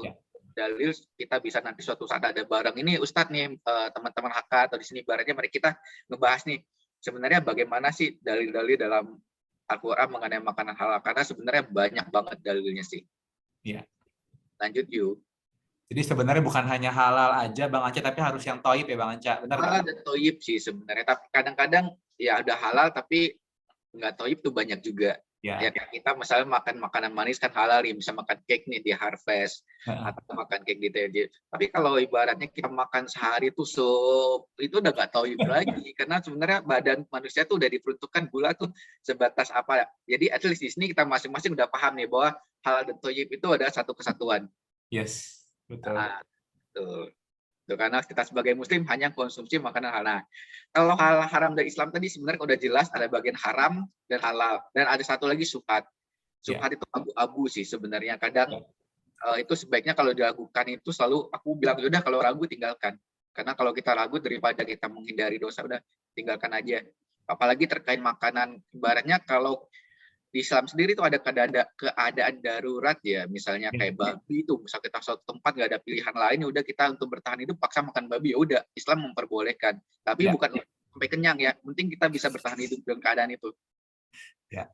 dalil kita bisa nanti suatu saat ada barang ini Ustadz nih, teman-teman HK atau di sini ibaratnya mari kita ngebahas nih sebenarnya bagaimana sih dalil-dalil dalam Al-Quran mengenai makanan halal, karena sebenarnya banyak banget dalilnya sih. Iya. Lanjut yuk. Jadi sebenarnya bukan hanya halal aja Bang Anca, tapi harus yang toib ya Bang Anca, benar halal dan toib sih sebenarnya, tapi kadang-kadang ya ada halal tapi nggak toib tuh banyak juga. Ya kita misalnya makan makanan manis kan halal nih, bisa makan cake nih di Harvest atau makan cake di TJ. Tapi kalau ibaratnya kita makan sehari tuh sup, itu udah nggak toib lagi, karena sebenarnya badan manusia tuh udah diperuntukkan gula tuh sebatas apa. Jadi at least di sini kita masing-masing udah paham nih bahwa halal dan toib itu ada satu kesatuan. Yes. Betul. Nah, tuh. Karena kita sebagai Muslim hanya konsumsi makanan halal. Kalau halal haram dari Islam tadi sebenarnya udah jelas ada bagian haram dan halal, dan ada satu lagi syubhat. Syubhat itu abu-abu sih sebenarnya. Kadang itu sebaiknya kalau dilakukan itu selalu aku bilang udah kalau ragu tinggalkan. Karena kalau kita ragu daripada kita menghindari dosa udah tinggalkan aja. Apalagi terkait makanan, ibaratnya kalau di Islam sendiri itu ada keadaan darurat ya, misalnya kayak babi itu, misal kita suatu tempat nggak ada pilihan lain, udah kita untuk bertahan hidup paksa makan babi, ya udah Islam memperbolehkan, tapi bukan sampai kenyang ya, penting kita bisa bertahan hidup dengan keadaan itu. Ya.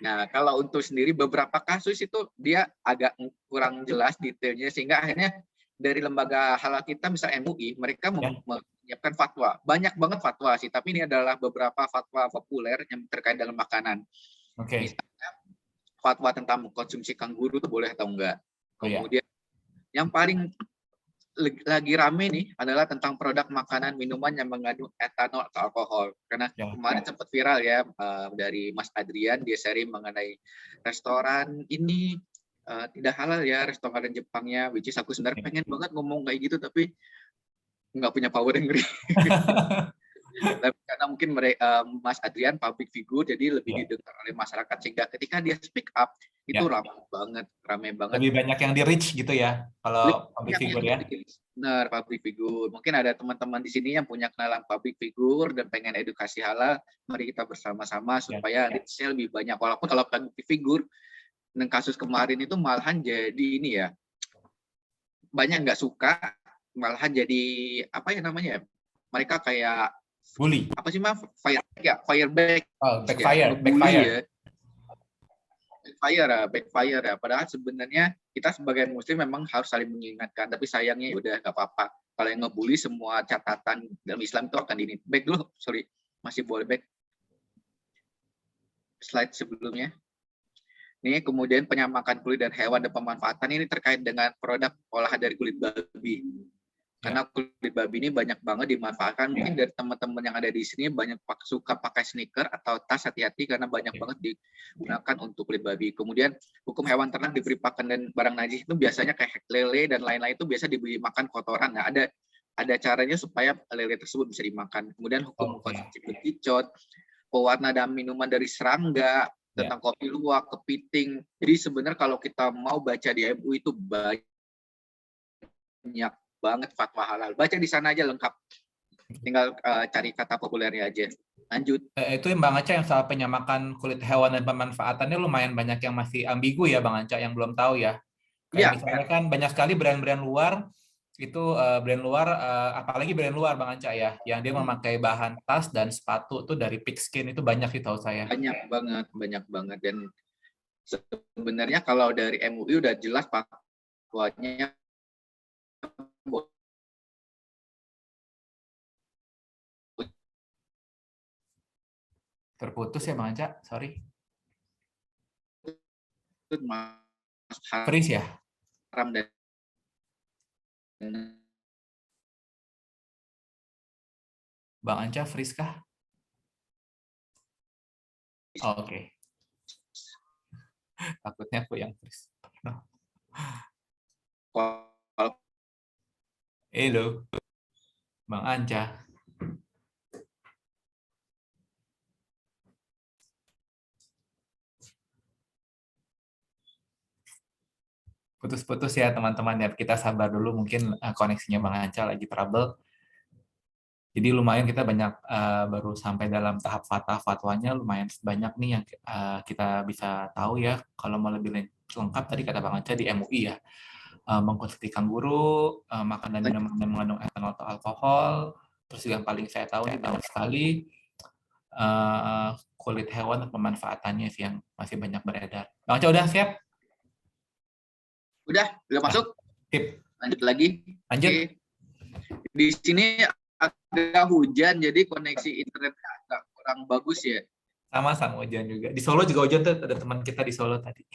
Nah kalau untuk sendiri beberapa kasus itu dia agak kurang jelas detailnya, sehingga akhirnya dari lembaga halal kita, misal MUI, mereka menyiapkan fatwa, banyak banget fatwa sih, tapi ini adalah beberapa fatwa populer yang terkait dengan makanan. Misalnya fatwa tentang mengkonsumsi kanguru itu boleh atau enggak. Kemudian yang paling lagi rame nih adalah tentang produk makanan minuman yang mengandung etanol atau alkohol. Karena kemarin sempat viral ya dari Mas Adrian, dia sharing mengenai restoran ini tidak halal ya, restoran Jepangnya, which is aku sebenarnya pengen banget ngomong kayak gitu tapi nggak punya power yang ngeri. Karena mungkin Mas Adrian public figure, jadi lebih didengar oleh masyarakat, sehingga ketika dia speak up itu ramai banget. Lebih banyak yang di reach gitu ya kalau public figure ya. Benar, public figure. Mungkin ada teman-teman di sini yang punya kenalan public figure dan pengen edukasi halal, mari kita bersama-sama supaya reach-nya lebih banyak. Walaupun kalau public figure dengan kasus kemarin itu malahan jadi ini ya, banyak nggak suka, malahan jadi apa ya namanya, mereka kayak bully. Apa sih, Mas? Fireback. Oh, backfire. Ya. Backfire ya. Padahal sebenarnya kita sebagai Muslim memang harus saling mengingatkan. Tapi sayangnya udah nggak apa-apa. Kalau yang ngebully, semua catatan dalam Islam itu akan ini. Back dulu, sorry. Masih boleh back. Slide sebelumnya. Ini kemudian penyamakan kulit dan hewan dan pemanfaatan ini terkait dengan produk olahan dari kulit babi. Karena kulit babi ini banyak banget dimanfaatkan. Mungkin dari teman-teman yang ada di sini banyak suka pakai sneaker atau tas, hati-hati karena banyak banget digunakan untuk kulit babi. Kemudian hukum hewan ternak diberi pakan dan barang najis itu biasanya kayak lele dan lain-lain itu biasa diberi makan kotoran. Nah, ada caranya supaya lele tersebut bisa dimakan. Kemudian hukum konsumsi bekicot, pewarna dan minuman dari serangga, tentang kopi luwak, kepiting. Jadi sebenarnya kalau kita mau baca di MUI itu banyak banget fatwa halal. Baca di sana aja lengkap. Tinggal cari kata populernya aja. Lanjut. Itu yang Bang Anca yang soal penyamakan kulit hewan dan pemanfaatannya lumayan banyak yang masih ambigu ya Bang Anca, yang belum tahu ya. Kayak misalnya kan banyak sekali brand-brand luar itu apalagi brand luar Bang Anca ya, yang dia memakai bahan tas dan sepatu tuh dari pigskin, itu banyak sih tahu saya. Banyak banget dan Sebenarnya kalau dari MUI udah jelas fatwanya Terputus ya Bang Anca, sorry. masuk Freeze ya? haram dan Bang Anca freeze kah? Oh, oke. Takutnya aku yang freeze. Halo, Bang Anca. Putus-putus ya teman-teman ya, kita sabar dulu, mungkin koneksinya Bang Anca lagi trouble. Jadi lumayan kita banyak baru sampai dalam tahap fatwanya lumayan banyak nih yang kita bisa tahu ya. Kalau mau lebih lengkap tadi kata Bang Anca di MUI ya, mengkonsumsi kanguru, makan dan minuman yang mengandung etanol atau alkohol, terus yang paling saya tahu ini banyak sekali kulit hewan dan pemanfaatannya sih yang masih banyak beredar. Bang Anca udah siap? Udah masuk. Tip. Lanjut lagi. Lanjut. Oke. Di sini agak hujan, jadi koneksi internetnya agak kurang bagus ya. Sama-sama hujan juga. Di Solo juga hujan tuh, ada teman kita di Solo tadi.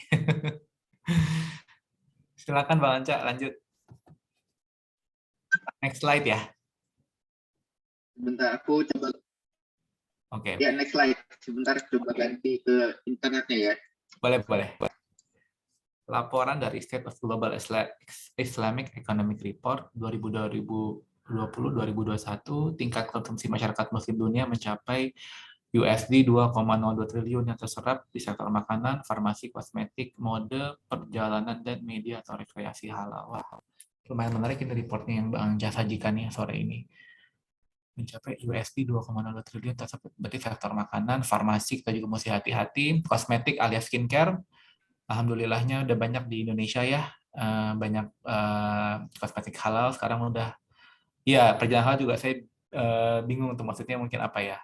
Silakan Bang Anca, lanjut. Next slide ya. Sebentar, aku coba. Oke. Ya, next slide. Sebentar, coba ganti ke internetnya ya. Boleh. Laporan dari State of Global Islamic Economic Report 2020-2021, tingkat konsumsi masyarakat muslim dunia mencapai USD 2,02 triliun yang terserap di sektor makanan, farmasi, kosmetik, mode, perjalanan, dan media atau rekreasi halal. Wah, lumayan menarik ini reportnya yang Bang Anca sajikan ya sore ini. Mencapai USD 2,02 triliun tersebut, berarti sektor makanan, farmasi kita juga mesti hati-hati, kosmetik alias skincare, alhamdulillahnya udah banyak di Indonesia ya, banyak kosmetik halal sekarang udah. Ya, perjalanan halal juga saya bingung tuh maksudnya mungkin apa ya.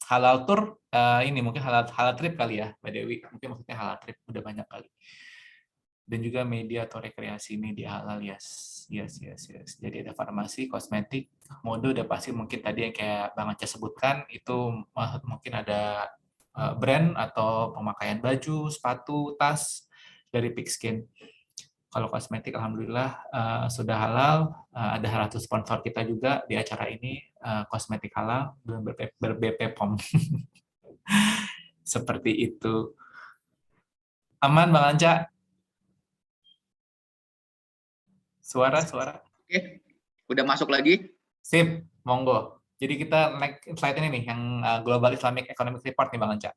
Halal tour ini mungkin halal trip kali ya, Mbak Dewi. Mungkin maksudnya halal trip udah banyak kali. Dan juga media atau rekreasi media halal, yes. Jadi ada farmasi, kosmetik, mode udah pasti mungkin tadi yang kayak Bang Anca sebutkan itu mungkin ada brand atau pemakaian baju, sepatu, tas dari Pigskin. Kalau kosmetik alhamdulillah sudah halal, ada salah satu sponsor kita juga di acara ini kosmetik halal ber-BP POM. Seperti itu. Aman Bang Anca? Suara. Oke. Udah masuk lagi? Sip, monggo. Jadi kita next slide ini nih yang Global Islamic Economic Report nih Bang Anca.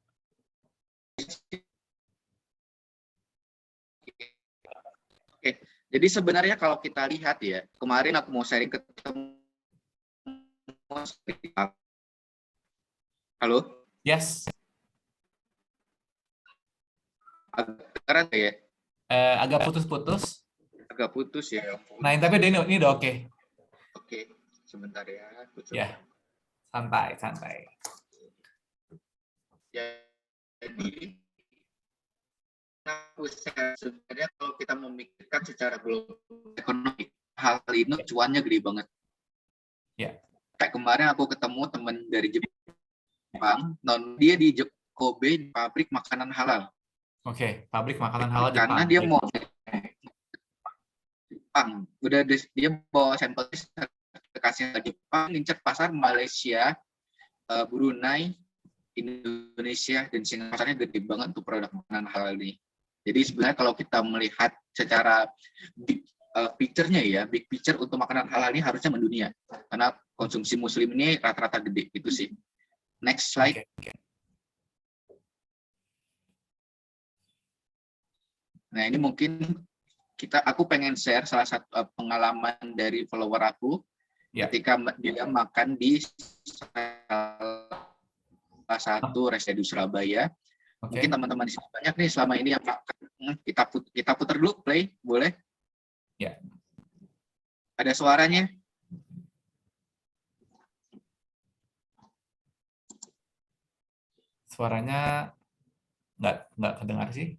Oke. Jadi sebenarnya kalau kita lihat ya, kemarin aku mau sharing ke teman. Halo? Yes. Agak ya? Agak putus-putus. Agak putus ya. Nah, tapi ini udah oke. Oke, sebentar ya. Ya, santai. Jadi, sebenarnya kalau kita memikirkan secara global ekonomi, hal ini cuannya gede banget. Ya. Kayak kemarin aku ketemu teman dari Jepang, dia di Kobe pabrik makanan halal. Oke, pabrik makanan halal Jepang. Karena dia mau Jepang, dia bawa sampel sertifikasinya ke Jepang, ngincer pasar Malaysia, Brunei, Indonesia, dan Singapura. Pasarnya gede banget untuk produk makanan halal ini. Jadi sebenarnya kalau kita melihat secara big picture-nya ya, big picture untuk makanan halal ini harusnya mendunia. Karena konsumsi muslim ini rata-rata gede, itu sih. Next slide. Okay. Nah ini mungkin aku pengen share salah satu pengalaman dari follower aku ketika dia makan di salah satu restoran di Surabaya. Mungkin teman-teman di sini banyak nih selama ini yang makan. Kita putar dulu, play, boleh? Ya. Ada suaranya? Suaranya nggak kedengar sih.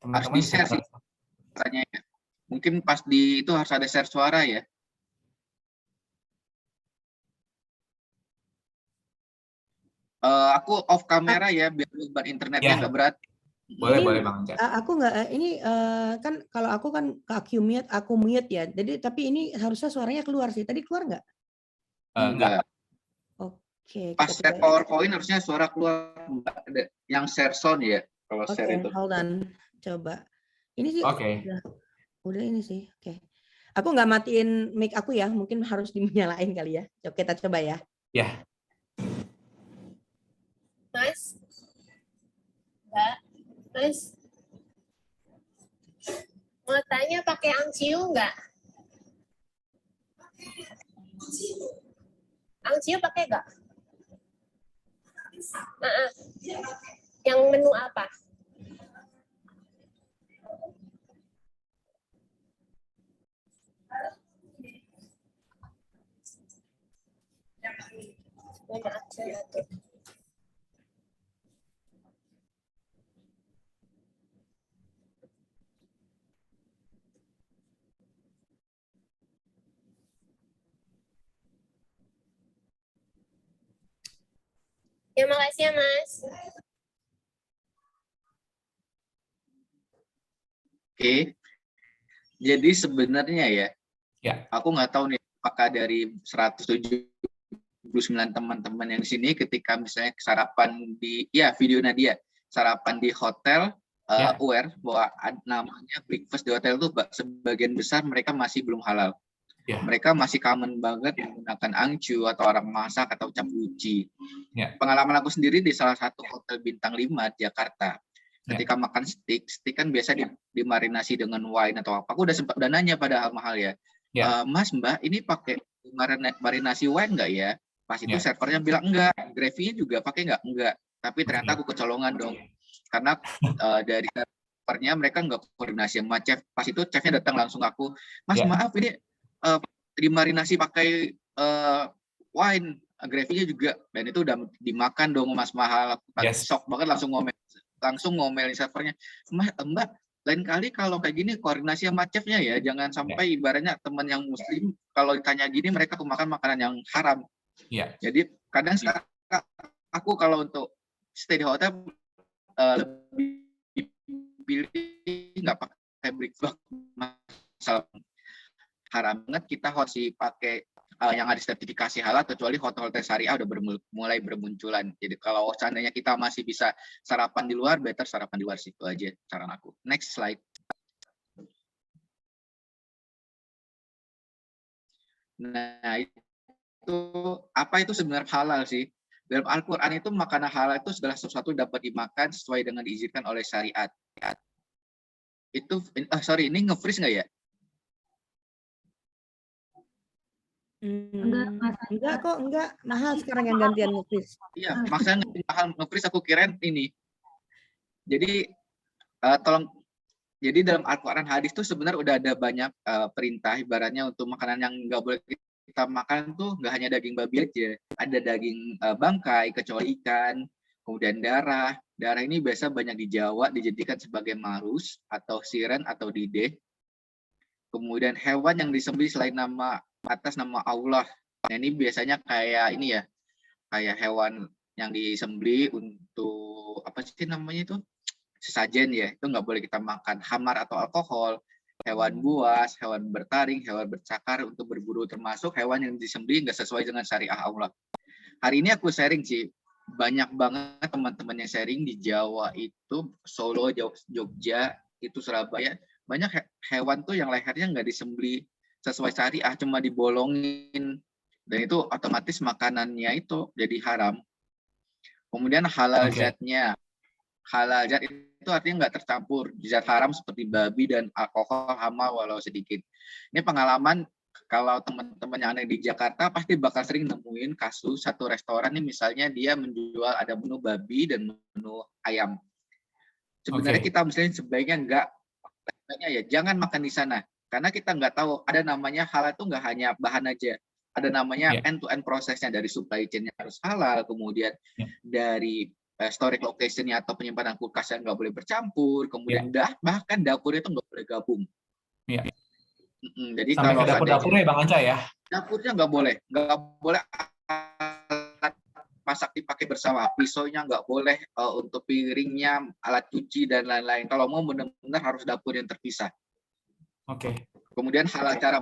Harus Teman-teman di-share sih caranya ya. Mungkin pas di itu harus ada share suara ya. Aku off kamera ya biar beban internetnya Ya. nggak berat. Boleh, Ini, boleh Bang Anca. Aku nggak ini kan kalau aku kan aku mute ya. Jadi tapi ini harusnya suaranya keluar sih. Tadi keluar nggak? Enggak. Oke. Pas kita share coba. PowerPoint harusnya suara keluar, ada yang share sound ya kalau Oke, share itu. hold on. Coba. Ini sih Oke. udah ini sih. Oke. Aku nggak matiin mic aku ya. Mungkin harus dinyalain kali ya. Oke, kita coba ya. Ya. Mas, Mbak, Mas, mau tanya pakai angciu nggak? Angciu pakai nggak? Yang menu apa? Ya, makasih ya, Mas. Oke. Jadi sebenarnya ya, aku nggak tahu nih apakah dari 179 teman-teman yang di sini ketika misalnya sarapan di video Nadia sarapan di hotel aware bahwa namanya breakfast di hotel itu sebagian besar mereka masih belum halal. Mereka masih common banget menggunakan angcu atau orang masak atau cap uci. Pengalaman aku sendiri di salah satu hotel bintang 5 di Jakarta. Ketika makan steak kan biasa dimarinasi dengan wine atau apa. Aku udah nanya padahal mahal ya. Mas, Mbak, ini pakai marinasi wine nggak ya? Pas itu servernya bilang enggak, gravy-nya juga pakai enggak. Tapi ternyata aku kecolongan dong. Karena dari servernya mereka nggak koordinasi sama chef. Pas itu chefnya datang langsung aku, Mas, maaf ini dimarinasi pakai wine, gravy-nya juga. Dan itu udah dimakan dong Mas Mahal. Shock banget langsung ngomelin servernya. Mbak, lain kali kalau kayak gini koordinasi sama chefnya ya, jangan sampai ibaratnya teman yang muslim kalau ditanya gini mereka makan makanan yang haram. Jadi kadang sekarang aku kalau untuk stay di hotel lebih pilih nggak pakai breakfast, masalah haram banget kita harus pakai yang ada sertifikasi halal, kecuali hotel-hotel syariah udah mulai bermunculan. Jadi kalau seandainya kita masih bisa sarapan di luar, better sarapan di luar sih. Itu aja saran aku. Next slide. Nah, apa itu sebenarnya halal sih? Dalam Al-Quran itu makanan halal itu segala sesuatu dapat dimakan sesuai dengan diizinkan oleh syariat. Itu, ini nge-freeze nggak ya? Enggak kok, mahal sekarang yang gantian nge-freeze. Iya, maksudnya mahal nge-freeze aku kirain ini. Jadi jadi dalam Al-Quran hadis tuh sebenarnya udah ada banyak perintah ibaratnya untuk makanan yang nggak boleh kita makan tuh nggak hanya daging babi aja, ada daging bangkai kecuali ikan, kemudian darah. Darah ini biasa banyak di Jawa dijadikan sebagai marus atau siren atau dideh. Kemudian hewan yang disembelih selain atas nama Allah. Nah, ini biasanya kayak ini ya, kayak hewan yang disembelih untuk apa sih namanya itu? Sesajen ya, itu nggak boleh kita makan. Hamar atau alkohol, hewan buas, hewan bertaring, hewan bercakar untuk berburu, termasuk hewan yang disembelih nggak sesuai dengan syariah Allah. Hari ini aku sharing sih, banyak banget teman-teman yang sharing di Jawa itu, Solo, Jogja, itu Surabaya, banyak hewan tuh yang lehernya nggak disembelih sesuai syariah, cuma dibolongin, dan itu otomatis makanannya itu jadi haram. Kemudian halal zatnya, halal zat itu artinya nggak tercampur zat haram seperti babi dan alkohol, hama walau sedikit. Ini pengalaman kalau teman-teman yang ada di Jakarta pasti bakal sering nemuin kasus satu restoran nih misalnya dia menjual ada menu babi dan menu ayam. Sebenarnya kita misalnya sebaiknya ya jangan makan di sana. Karena kita nggak tahu, ada namanya halal itu nggak hanya bahan aja. Ada namanya end-to-end prosesnya, dari supply chain-nya harus halal, kemudian dari storage location-nya atau penyimpanan kulkasnya nggak boleh bercampur, kemudian bahkan dapurnya itu nggak boleh gabung. Iya. Jadi sampai kalau ke dapur-dapurnya ya Bang Anca ya? Dapurnya nggak boleh alat masak dipakai bersama, pisaunya nggak boleh, untuk piringnya, alat cuci dan lain-lain. Kalau mau benar-benar harus dapur yang terpisah. Oke. Kemudian hal cara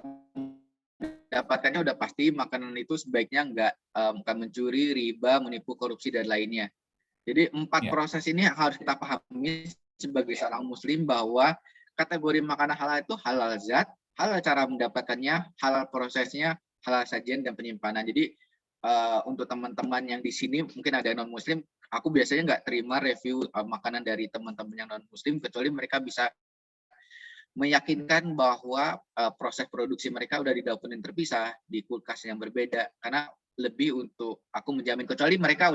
dapatkannya udah pasti makanan itu sebaiknya nggak mencuri, riba, menipu, korupsi dan lainnya. Jadi 4 proses ini yang harus kita pahami sebagai seorang muslim, bahwa kategori makanan halal itu halal zat, halal cara mendapatkannya, halal prosesnya, halal sajian dan penyimpanan. Jadi untuk teman-teman yang di sini mungkin ada yang non muslim, aku biasanya nggak terima review makanan dari teman-teman yang non muslim kecuali mereka bisa meyakinkan bahwa proses produksi mereka udah di dapur yang terpisah, di kulkas yang berbeda, karena lebih untuk aku menjamin, kecuali mereka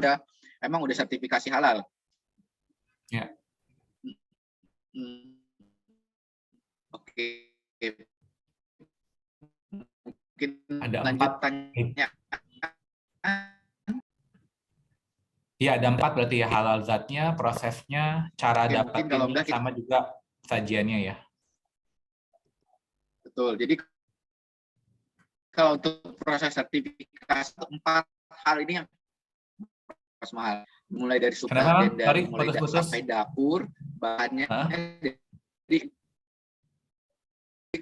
emang udah sertifikasi halal. Ya. Oke. Mungkin ada 4. lanjutannya. Iya, ada 4 berarti ya, halal zatnya, prosesnya, cara dapatinnya, sama juga sajiannya ya. Betul. Jadi kalau untuk proses sertifikasi 4 hal ini yang mahal, mulai dari supply dan mulai sampai dapur, bahannya. Jadi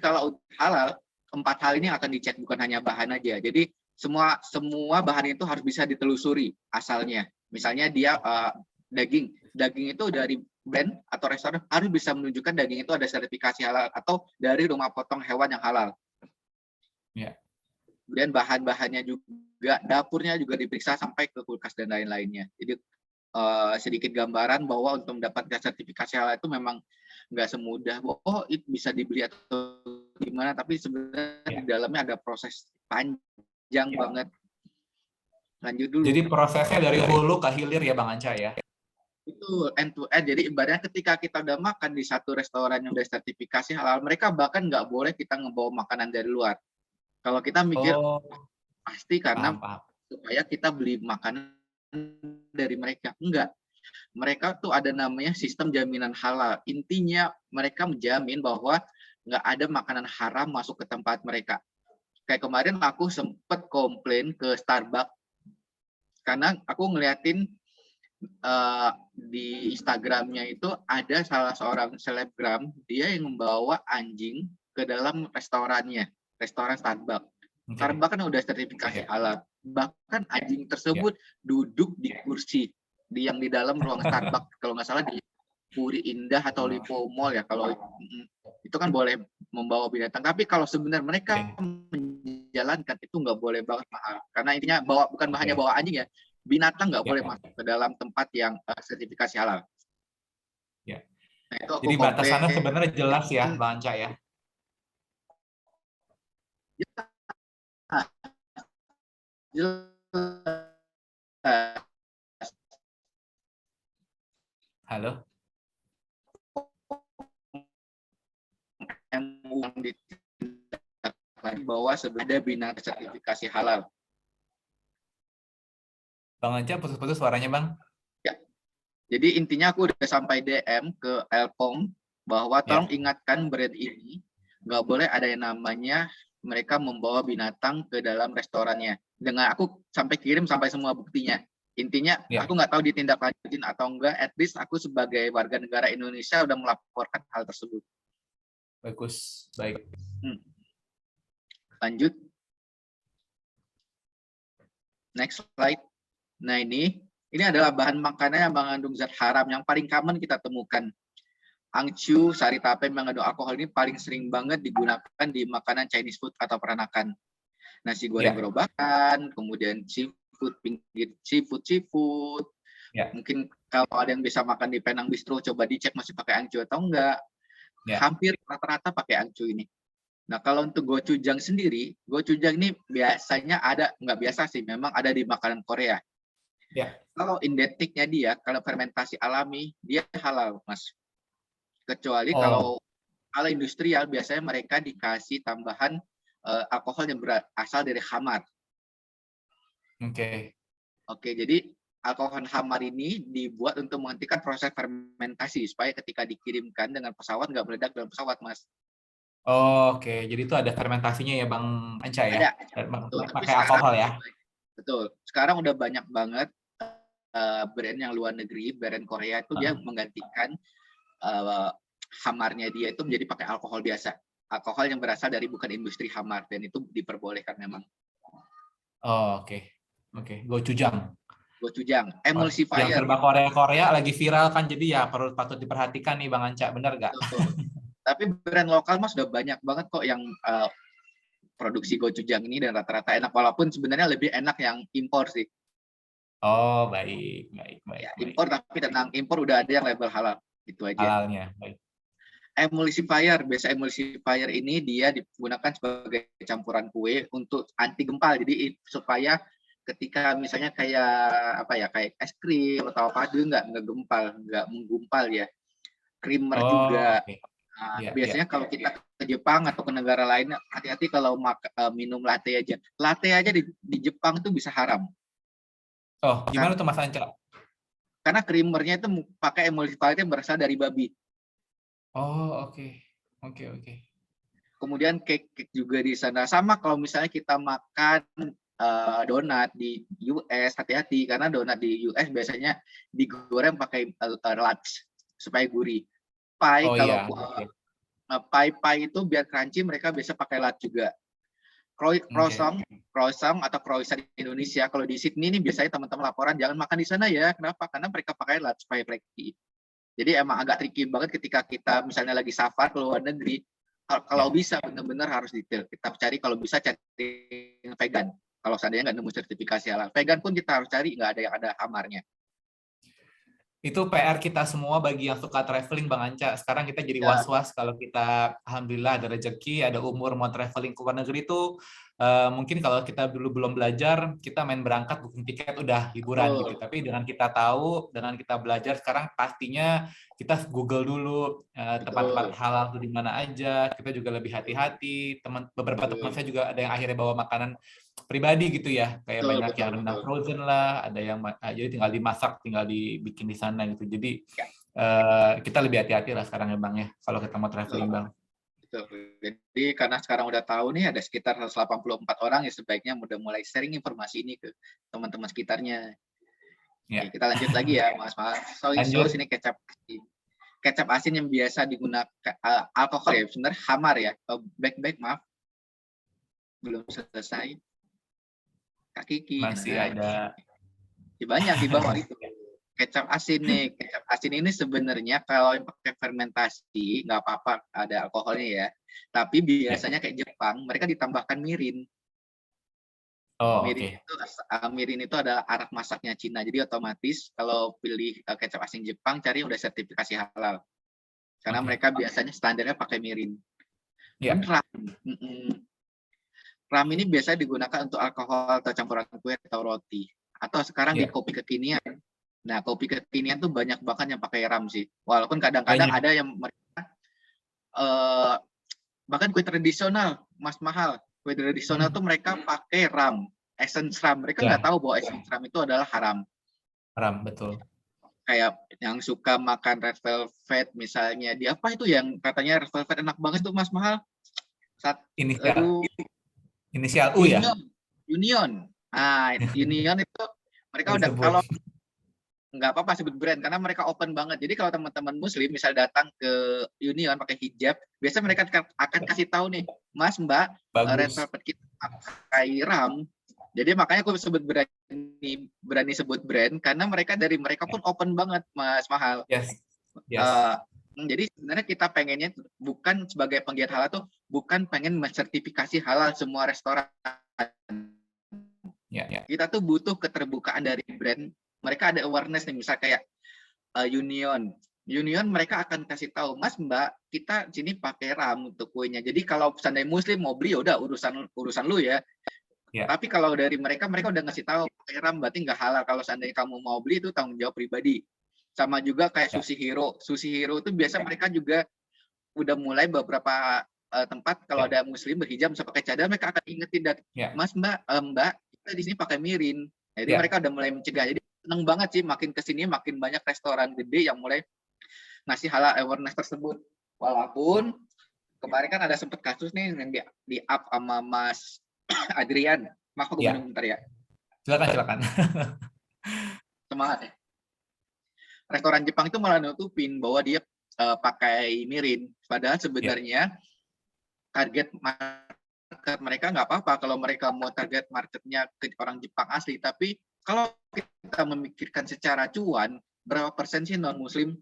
kalau halal, 4 hal ini akan dicek, bukan hanya bahan aja. Jadi semua bahan itu harus bisa ditelusuri asalnya. Misalnya dia daging itu dari brand atau restoran harus bisa menunjukkan daging itu ada sertifikasi halal atau dari rumah potong hewan yang halal. Ya. Kemudian bahan-bahannya juga, dapurnya juga diperiksa sampai ke kulkas dan lain-lainnya. Jadi sedikit gambaran bahwa untuk mendapatkan sertifikasi halal itu memang nggak semudah. Itu bisa dibeli atau gimana, tapi sebenarnya di dalamnya ada proses panjang banget. Lanjut dulu. Jadi prosesnya dari hulu ke hilir ya Bang Anca ya? Itu end to end. Jadi ibaratnya ketika kita udah makan di satu restoran yang udah sertifikasi halal, mereka bahkan nggak boleh kita ngebawa makanan dari luar. Kalau kita mikir pasti karena supaya kita beli makanan dari mereka, enggak. Mereka tuh ada namanya sistem jaminan halal. Intinya mereka menjamin bahwa nggak ada makanan haram masuk ke tempat mereka. Kayak kemarin aku sempet komplain ke Starbucks karena aku ngeliatin di Instagramnya itu ada salah seorang selebgram, dia yang membawa anjing ke dalam restorannya, restoran Starbucks. Starbucks kan udah sertifikasi halal. Bahkan anjing tersebut duduk di kursi yang di dalam ruang Starbucks. Kalau nggak salah di Puri Indah atau Lipo Mall ya. Kalau itu kan boleh membawa binatang. Tapi kalau sebenarnya mereka menjalankan itu nggak boleh banget mahal. Karena intinya bukan hanya bawa anjing ya. Binatang nggak boleh masuk ke dalam tempat yang sertifikasi halal. Ya. Nah, itu jadi batasannya sebenarnya jelas ya, Bang Anca ya. Halo. Yang bahwa sebenarnya binatang sertifikasi halal. Bang Anca putus-putus suaranya Bang. Ya. Jadi intinya aku udah sampai DM ke Elpom bahwa tolong ingatkan brand ini nggak boleh ada yang namanya mereka membawa binatang ke dalam restorannya. Dengan aku sampai kirim sampai semua buktinya. Intinya aku nggak tahu ditindaklanjutin atau enggak. At least aku sebagai warga negara Indonesia udah melaporkan hal tersebut. Bagus, baik. Lanjut. Next slide. Nah ini adalah bahan makanan yang mengandung zat haram yang paling common kita temukan. Angcu, sari tape mengandung alkohol ini paling sering banget digunakan di makanan Chinese food atau peranakan. Nasi goreng gerobakan, kemudian seafood, pinggir seafood. Mungkin kalau ada yang bisa makan di Penang Bistro, coba dicek masih pakai angcu atau enggak. Hampir rata-rata pakai angcu ini. Nah kalau untuk gochujang sendiri, gochujang ini biasanya ada, nggak biasa sih, memang ada di makanan Korea. Kalau indetiknya dia, kalau fermentasi alami, dia halal, Mas. Kecuali kalau industrial, biasanya mereka dikasih tambahan alkohol yang berasal dari khamar. Oke, jadi alkohol hamar ini dibuat untuk menghentikan proses fermentasi supaya ketika dikirimkan dengan pesawat nggak meledak dalam pesawat, Mas. Oke, jadi itu ada fermentasinya ya Bang Anca ya? Ada. Pakai alkohol ya? Betul. Sekarang udah banyak banget brand yang luar negeri, brand Korea itu dia menggantikan hamarnya dia itu menjadi pakai alkohol biasa. Alkohol yang berasal dari bukan industri hamar, dan itu diperbolehkan memang. Oh, oke. Gochujang. Emulsifier. Yang serba Korea lagi viral kan, jadi ya patut diperhatikan nih Bang Anca, bener nggak? Tapi brand lokal Mas sudah banyak banget kok yang produksi gochujang ini, dan rata-rata enak, walaupun sebenarnya lebih enak yang impor sih. Oh, baik. Ya, impor, tapi tentang impor udah ada yang label halal, itu aja. Halalnya, baik. Emulsifier, biasa emulsifier ini dia digunakan sebagai campuran kue untuk anti gempal, jadi supaya ketika misalnya kayak es krim atau apa itu nggak menggumpal ya. Creamer juga. Okay. Biasanya kalau kita ke Jepang atau ke negara lain, hati-hati kalau minum latte aja. Latte aja di Jepang itu bisa haram. Oh, gimana tuh Mas Anca? Karena creamernya itu pakai emulsifier yang berasal dari babi. Oh, oke. Kemudian cake juga di sana. Sama kalau misalnya kita makan donat di US, hati-hati karena donat di US biasanya digoreng pakai lard supaya gurih. Pie pie itu biar crunchy mereka biasa pakai lard juga. Croissant atau croissant di Indonesia, kalau di Sydney ini biasanya teman-teman laporan jangan makan di sana ya. Kenapa? Karena mereka pakai lard supaya flaky. Jadi emang agak tricky banget ketika kita misalnya lagi safar ke luar negeri. Kalau bisa benar-benar harus detail. Kita cari kalau bisa cari yang vegan. Kalau seandainya nggak nemu sertifikasi halal. Vegan pun kita harus cari nggak ada yang ada hamarnya. Itu PR kita semua bagi yang suka traveling Bang Anca. Sekarang kita jadi was-was kalau kita alhamdulillah ada rezeki, ada umur mau traveling ke luar negeri itu mungkin kalau kita dulu belum belajar, kita main berangkat booking tiket udah liburan gitu. Tapi dengan kita tahu, dengan kita belajar sekarang pastinya kita Google dulu tempat-tempat halal itu di mana aja. Kita juga lebih hati-hati. Beberapa teman saya juga ada yang akhirnya bawa makanan pribadi gitu ya, kayak banyak yang rendang frozen lah, ada yang jadi tinggal dimasak, tinggal dibikin di sana gitu. Jadi kita lebih hati-hati lah sekarang ya Bang ya, kalau kita mau traveling Bang. Jadi karena sekarang udah tahu nih ada sekitar 184 orang ya, sebaiknya udah mulai sharing informasi ini ke teman-teman sekitarnya. Ya. Kita lanjut lagi ya Mas. Soy sauce ini kecap asin yang biasa digunakan alkohol ya, sebenarnya hamar ya. Baik maaf. Belum selesai. Kaki masih ada banyak di bawah itu. Kecap asin nih, kecap asin ini sebenarnya kalau yang pakai fermentasi nggak apa-apa ada alkoholnya ya. Tapi biasanya kayak Jepang mereka ditambahkan mirin. Mirin itu adalah arak masaknya Cina. Jadi otomatis kalau pilih kecap asin Jepang cari udah sertifikasi halal. Karena mereka biasanya standarnya pakai mirin. Ram ini biasanya digunakan untuk alkohol atau campuran kue atau roti. Atau sekarang di kopi kekinian. Nah, kopi kekinian tuh banyak banget yang pakai ram sih. Walaupun kadang-kadang ada yang mereka bahkan kue tradisional, Mas Mahal. Kue tradisional tuh mereka pakai ram, essence ram. Mereka nggak tahu bahwa essence ram itu adalah haram. Haram, betul. Kayak yang suka makan red velvet misalnya. Di apa itu yang katanya red velvet enak banget tuh Mas Mahal? Inisial U ya? Union. Nah, Union itu mereka udah kalau nggak apa-apa sebut brand karena mereka open banget. Jadi kalau teman-teman Muslim misal datang ke Union pakai hijab, biasanya mereka akan kasih tahu nih, Mas Mbak, red velvet kita pakai ram. Jadi makanya aku sebut berani sebut brand karena mereka pun open banget, Mas Mahal. Jadi sebenarnya kita pengennya bukan sebagai penggiat halal tuh bukan pengen mensertifikasi halal semua restoran. Kita tuh butuh keterbukaan dari brand. Mereka ada awareness nih, misal kayak Union mereka akan kasih tahu, Mas Mbak, kita sini pakai ram untuk kuenya. Jadi kalau seandainya Muslim mau beli, udah urusan lu ya. Tapi kalau dari mereka udah ngasih tahu pakai ram berarti nggak halal. Kalau seandainya kamu mau beli itu tanggung jawab pribadi. Sama juga kayak Sushi Hero itu biasa mereka juga udah mulai beberapa tempat kalau ada Muslim berhijab misalnya pakai cadar mereka akan ingetin Mas Mbak kita di sini pakai mirin. Jadi mereka udah mulai mencegah. Jadi seneng banget sih makin kesini makin banyak restoran gede yang mulai ngasih halal awareness tersebut. Walaupun kemarin kan ada sempet kasus nih yang di up sama Mas Adrian. Maaf aku minum bentar ya. Silakan. Semangat ya. Restoran Jepang itu malah nutupin bahwa dia pakai mirin. Padahal sebenarnya target market mereka nggak apa-apa kalau mereka mau target marketnya ke orang Jepang asli. Tapi kalau kita memikirkan secara cuan, berapa persen sih non-muslim?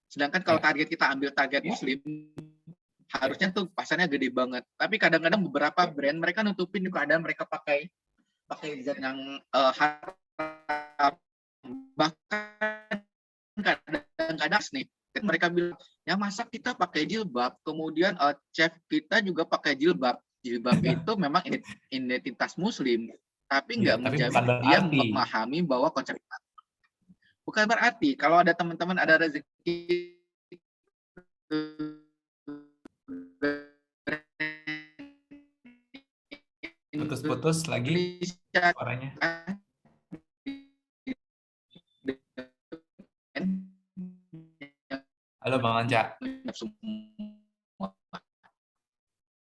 Sedangkan kalau target kita ambil target muslim, harusnya tuh pasarnya gede banget. Tapi kadang-kadang beberapa brand mereka nutupin keadaan mereka pakai zat yang haram. Bahkan kadang-kadang nih mereka bilang, ya masa kita pakai jilbab, kemudian chef kita juga pakai jilbab. Jilbab itu memang identitas muslim, tapi nggak menjamin dia memahami bahwa konsep bukan berarti kalau ada teman-teman ada rezeki putus-putus lagi suaranya. Halo Bang Anca.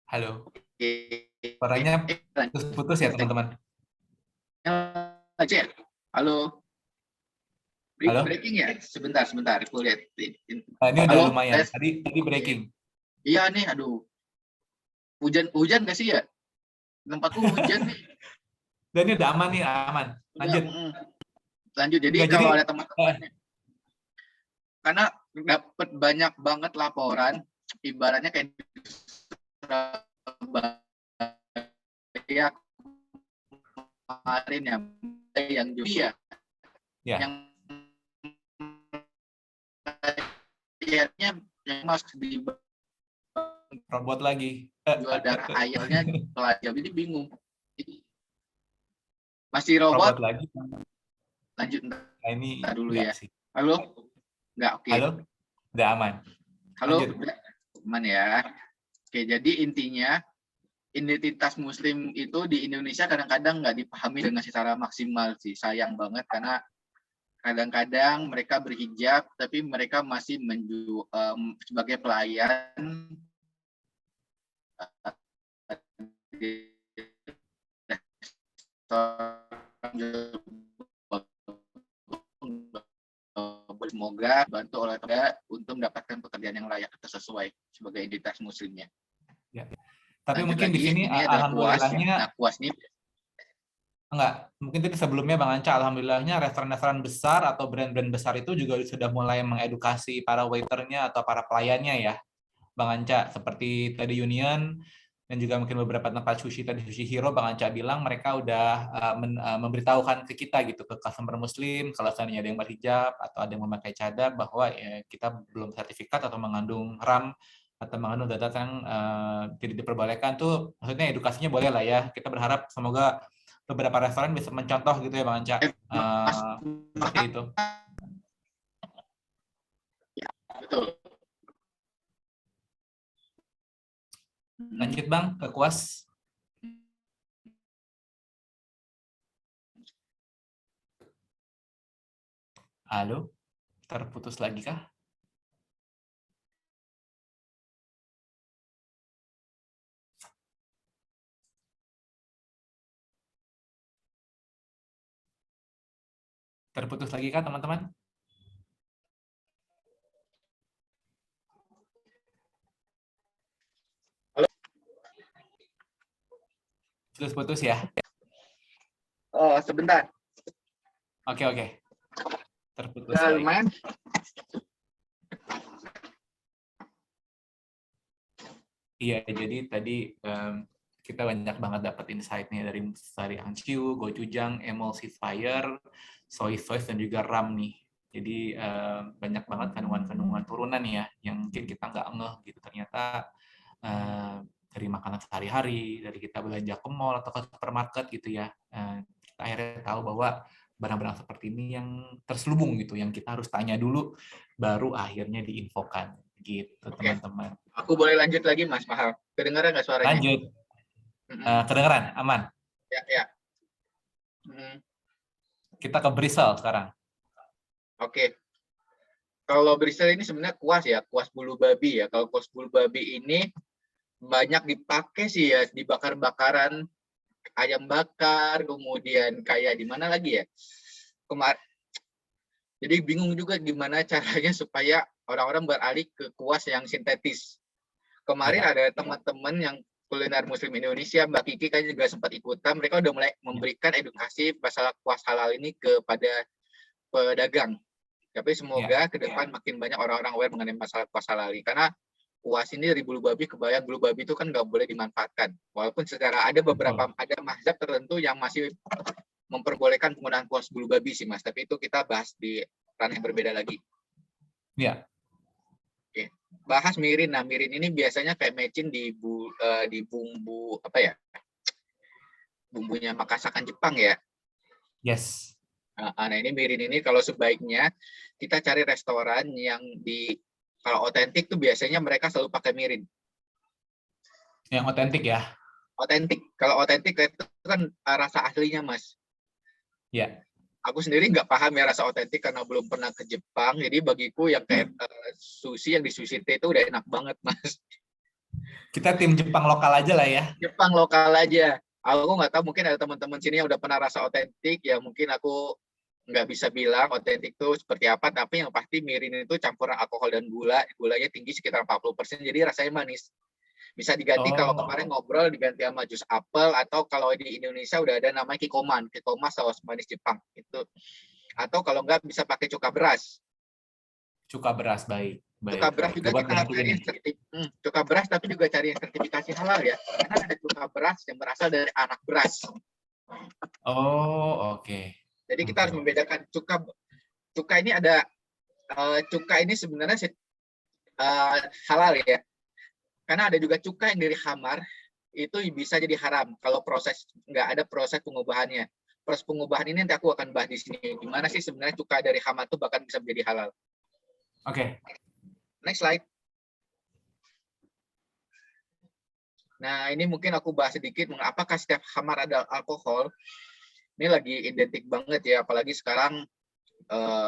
Halo. Suaranya putus-putus ya teman-teman. Halo. Halo. Breaking ya? Sebentar. Aku lihat. Ini udah lumayan. Tadi breaking. Iya nih, aduh. Hujan nggak sih ya? Tempatku hujan nih. Dan ini udah aman nih, aman. Lanjut. Jadi kalau ada teman-teman, karena dapat banyak banget laporan, ibaratnya kayak Surabaya kemarin yang juga yang akhirnya yang masuk di robot lagi. Jual darah ayamnya pelajar, jadi bingung. Masih robot lagi. Lanjut. Nah, ini dulu ya. Sih. Halo? Enggak, oke. Halo? Udah aman. Halo? Aman ya. Oke, jadi intinya identitas muslim itu di Indonesia kadang-kadang nggak dipahami dengan secara maksimal sih. Sayang banget karena kadang-kadang mereka berhijab tapi mereka masih sebagai pelayan semoga bantu olahraga untuk mendapatkan pekerjaan yang layak atau sesuai sebagai identitas muslimnya. Ya. Tapi lanjut mungkin lagi, di sini alhamdulillahnya kuas nih. Enggak, mungkin tadi sebelumnya Bang Anca, alhamdulillahnya restoran-restoran besar atau brand-brand besar itu juga sudah mulai mengedukasi para waiternya atau para pelayannya ya, Bang Anca, seperti tadi Union dan juga mungkin beberapa tempat sushi tadi, Sushi Hero, Bang Anca bilang mereka udah memberitahukan ke kita gitu, ke customer muslim, kalau seandainya ada yang berhijab atau ada yang memakai cadar bahwa ya, kita belum sertifikat atau mengandung RAM atau mengandung data yang tidak diperbolehkan tuh, maksudnya edukasinya boleh lah ya. Kita berharap semoga beberapa restoran bisa mencontoh gitu ya Bang Anca, seperti itu. Ya, betul. Lanjut Bang, ke kuas. Halo, terputus lagi kah? Terputus lagi kah teman-teman? Putus ya? Oh, sebentar. Oke. Terputus. Lumayan. Iya, jadi tadi kita banyak banget dapat insight-nya dari Angciu, Gochujang, Emulsifier, Soy Sauce, dan juga RAM nih. Jadi banyak banget kandungan-kandungan turunan ya, yang mungkin kita nggak ngeh gitu. Ternyata dari makanan sehari-hari, dari kita belanja ke mall atau ke supermarket gitu ya, kita akhirnya tahu bahwa barang-barang seperti ini yang terselubung gitu, yang kita harus tanya dulu, baru akhirnya diinfokan gitu teman-teman. Aku boleh lanjut lagi Mas Mahal? Kedengaran nggak suaranya? Lanjut. Kedengaran, aman? Ya. Kita ke Brisel sekarang. Oke. Kalau Brisel ini sebenarnya kuas ya, kuas bulu babi ya. Kalau kuas bulu babi ini banyak dipakai sih ya, di bakar-bakaran ayam bakar, kemudian kayak di mana lagi ya? Jadi bingung juga gimana caranya supaya orang-orang beralih ke kuas yang sintetis. Kemarin ada teman-teman yang kuliner Muslim Indonesia, Mbak Kiki kan juga sempat ikutan, mereka udah mulai memberikan edukasi masalah kuas halal ini kepada pedagang. Tapi semoga ke depan makin banyak orang-orang aware mengenai masalah kuas halal ini. Karena kuas ini dari bulu babi, kebayang bulu babi itu kan nggak boleh dimanfaatkan. Walaupun secara ada beberapa ada mazhab tertentu yang masih memperbolehkan penggunaan kuas bulu babi sih Mas. Tapi itu kita bahas di ranah yang berbeda lagi. Ya. Oke. Bahas mirin. Nah mirin ini biasanya kayak mecin di bumbu apa ya? Bumbunya masakan Jepang ya. Yes. Nah ini mirin ini kalau sebaiknya kita cari restoran yang kalau otentik tuh biasanya mereka selalu pakai mirin. Yang otentik ya? Otentik. Kalau otentik itu kan rasa aslinya Mas. Ya. Aku sendiri nggak paham ya rasa otentik karena belum pernah ke Jepang. Jadi bagiku yang kayak sushi yang di Sushi Tei itu udah enak banget Mas. Kita tim Jepang lokal aja lah ya. Jepang lokal aja. Aku nggak tahu, mungkin ada teman-teman sini yang udah pernah rasa otentik, ya mungkin aku nggak bisa bilang otentik itu seperti apa, tapi yang pasti mirin itu campuran alkohol dan gulanya tinggi sekitar 40%, jadi rasanya manis. Bisa diganti kalau kemarin ngobrol diganti sama jus apel, atau kalau di Indonesia udah ada namanya kikoman saus manis Jepang itu. Atau kalau nggak bisa pakai cuka beras. Cuka beras baik. Cuka beras juga kita harus cari cuka beras, tapi juga cari yang sertifikasi halal ya. Karena ada cuka beras yang berasal dari anak beras. Oh, oke. Jadi kita harus membedakan cuka ini ada cuka ini sebenarnya halal ya. Karena ada juga cuka yang dari khamar itu bisa jadi haram kalau nggak ada proses pengubahannya. Proses pengubahan ini nanti aku akan bahas di sini. Gimana sih sebenarnya cuka dari khamar itu bahkan bisa menjadi halal. Oke. Next slide. Nah, ini mungkin aku bahas sedikit apakah setiap khamar ada alkohol. Ini lagi identik banget ya, apalagi sekarang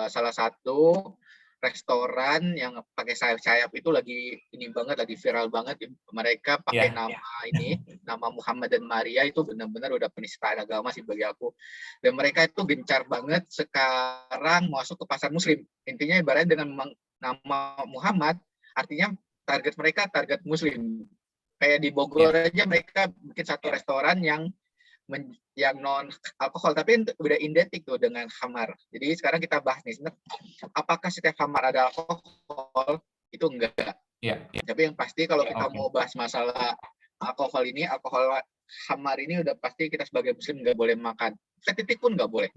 salah satu restoran yang pakai sayap-sayap itu lagi viral banget. Mereka pakai nama Muhammad dan Maria, itu benar-benar udah penistaan agama sih bagi aku. Dan mereka itu gencar banget sekarang masuk ke pasar muslim. Intinya ibaratnya dengan nama Muhammad, artinya target mereka target muslim. Kayak di Bogor aja mereka bikin satu restoran yang non alkohol, tapi udah identik tuh dengan khamar. Jadi sekarang kita bahas nih, apakah setiap khamar ada alkohol? Itu enggak. Tapi yang pasti kalau kita mau bahas masalah alkohol khamar ini udah pasti kita sebagai muslim nggak boleh makan. Setitik pun nggak boleh.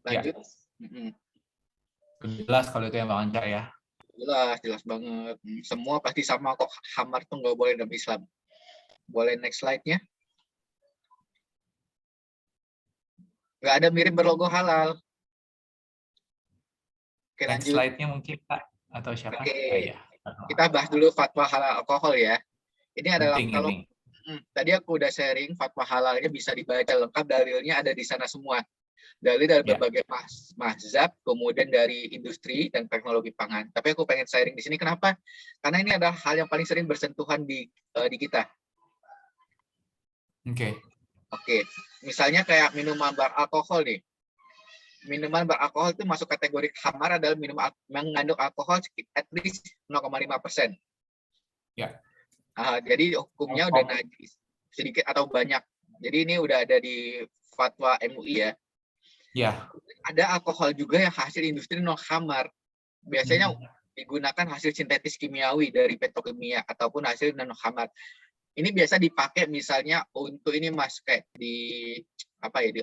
Lanjut. Jelas kalau itu yang Bang Anca ya. Jelas banget. Semua pasti sama kok. Khamar tuh nggak boleh dalam Islam. Boleh next slide-nya. Nggak ada mirin berlogo halal. Oke, next lanjut. Slide-nya mungkin Pak atau siapa? Oke. Kita bahas dulu fatwa halal alkohol ya. Ini adalah tadi aku udah sharing fatwa halalnya bisa dibaca lengkap, dalilnya ada di sana semua. Dalil dari berbagai mazhab, kemudian dari industri dan teknologi pangan. Tapi aku pengen sharing di sini kenapa? Karena ini adalah hal yang paling sering bersentuhan di kita. Oke. Misalnya kayak minuman beralkohol nih. Minuman beralkohol itu masuk kategori khamar adalah minuman mengandung alkohol at least 0,5%. Jadi hukumnya udah najis, sedikit atau banyak. Jadi ini udah ada di fatwa MUI ya. Ada alkohol juga yang hasil industri non khamar. Biasanya digunakan hasil sintetis kimiawi dari petrokimia ataupun hasil non khamar. Ini biasa dipakai misalnya untuk ini Mas, kayak di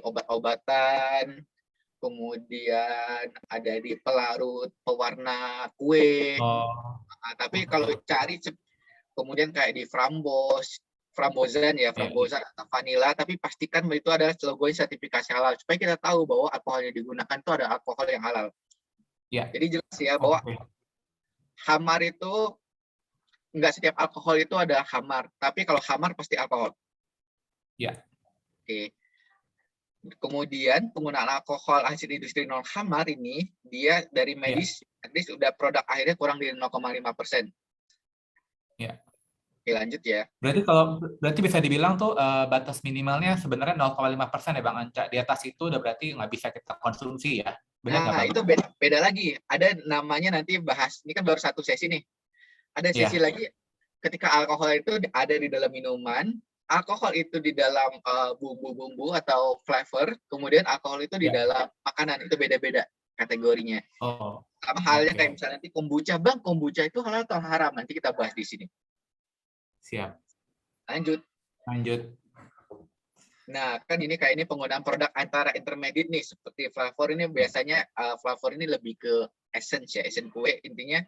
obat-obatan, kemudian ada di pelarut pewarna kue. Tapi kalau cari kemudian kayak di frambozen atau vanila, tapi pastikan itu adalah logo sertifikasi halal supaya kita tahu bahwa alkohol yang digunakan itu ada alkohol yang halal. Jadi jelas ya bahwa khamar itu enggak setiap alkohol itu ada khamar, tapi kalau khamar pasti alkohol. Oke. Kemudian penggunaan alkohol hasil industri non khamar ini dia dari medis, at least udah produk akhirnya kurang dari 0,5%. Ya. Oke, lanjut ya. Berarti bisa dibilang tuh batas minimalnya sebenarnya 0,5% ya Bang Anca. Di atas itu udah berarti nggak bisa kita konsumsi ya. Benar nggak Nah, Bang? itu beda lagi. Ada namanya nanti bahas. Ini kan baru satu sesi nih. Ada sesi lagi ketika alkohol itu ada di dalam minuman, alkohol itu di dalam bumbu-bumbu atau flavor, kemudian alkohol itu di dalam makanan. Itu beda-beda kategorinya. Oh. Sama halnya kayak misalnya nanti kombucha. Bang, kombucha itu halal atau haram? Nanti kita bahas di sini. Siap. Lanjut. Nah, kan ini kayak ini penggunaan produk antara intermediate nih, seperti flavor ini biasanya flavor ini lebih ke essence ya, essence kue. Intinya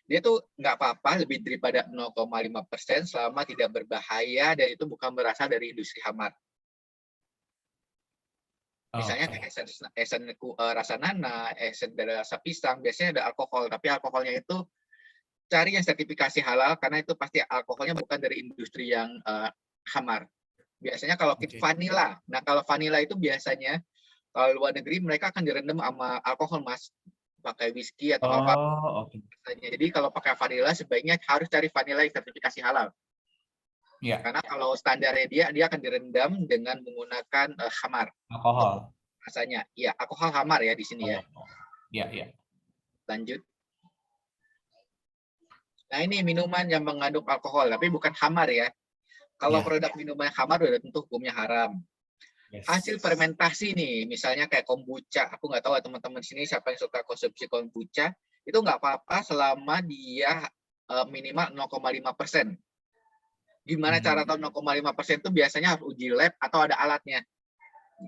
dia tuh nggak apa-apa lebih daripada 0,5% selama tidak berbahaya dan itu bukan berasal dari industri khamar. Misalnya kayak essence rasa nana, essence dari rasa pisang, biasanya ada alkohol, tapi alkoholnya itu cari yang sertifikasi halal karena itu pasti alkoholnya bukan dari industri yang khamar. Biasanya kalau vanilla, nah kalau vanilla itu biasanya kalau luar negeri mereka akan direndam sama alkohol Mas, pakai whisky atau apa. Jadi kalau pakai vanilla sebaiknya harus cari vanilla yang sertifikasi halal. Ya. Karena kalau standarnya dia akan direndam dengan menggunakan khamar. Alkohol. Rasanya, ya alkohol khamar ya di sini ya. Iya. Lanjut. Nah ini minuman yang mengandung alkohol, tapi bukan khamar ya. Kalau produk minuman khamar udah tentu hukumnya haram. Hasil fermentasi nih, misalnya kayak kombucha. Aku nggak tahu teman-teman di sini siapa yang suka konsumsi kombucha. Itu nggak apa-apa selama dia minimal 0,5%. Gimana cara tahu 0,5% itu biasanya harus uji lab atau ada alatnya.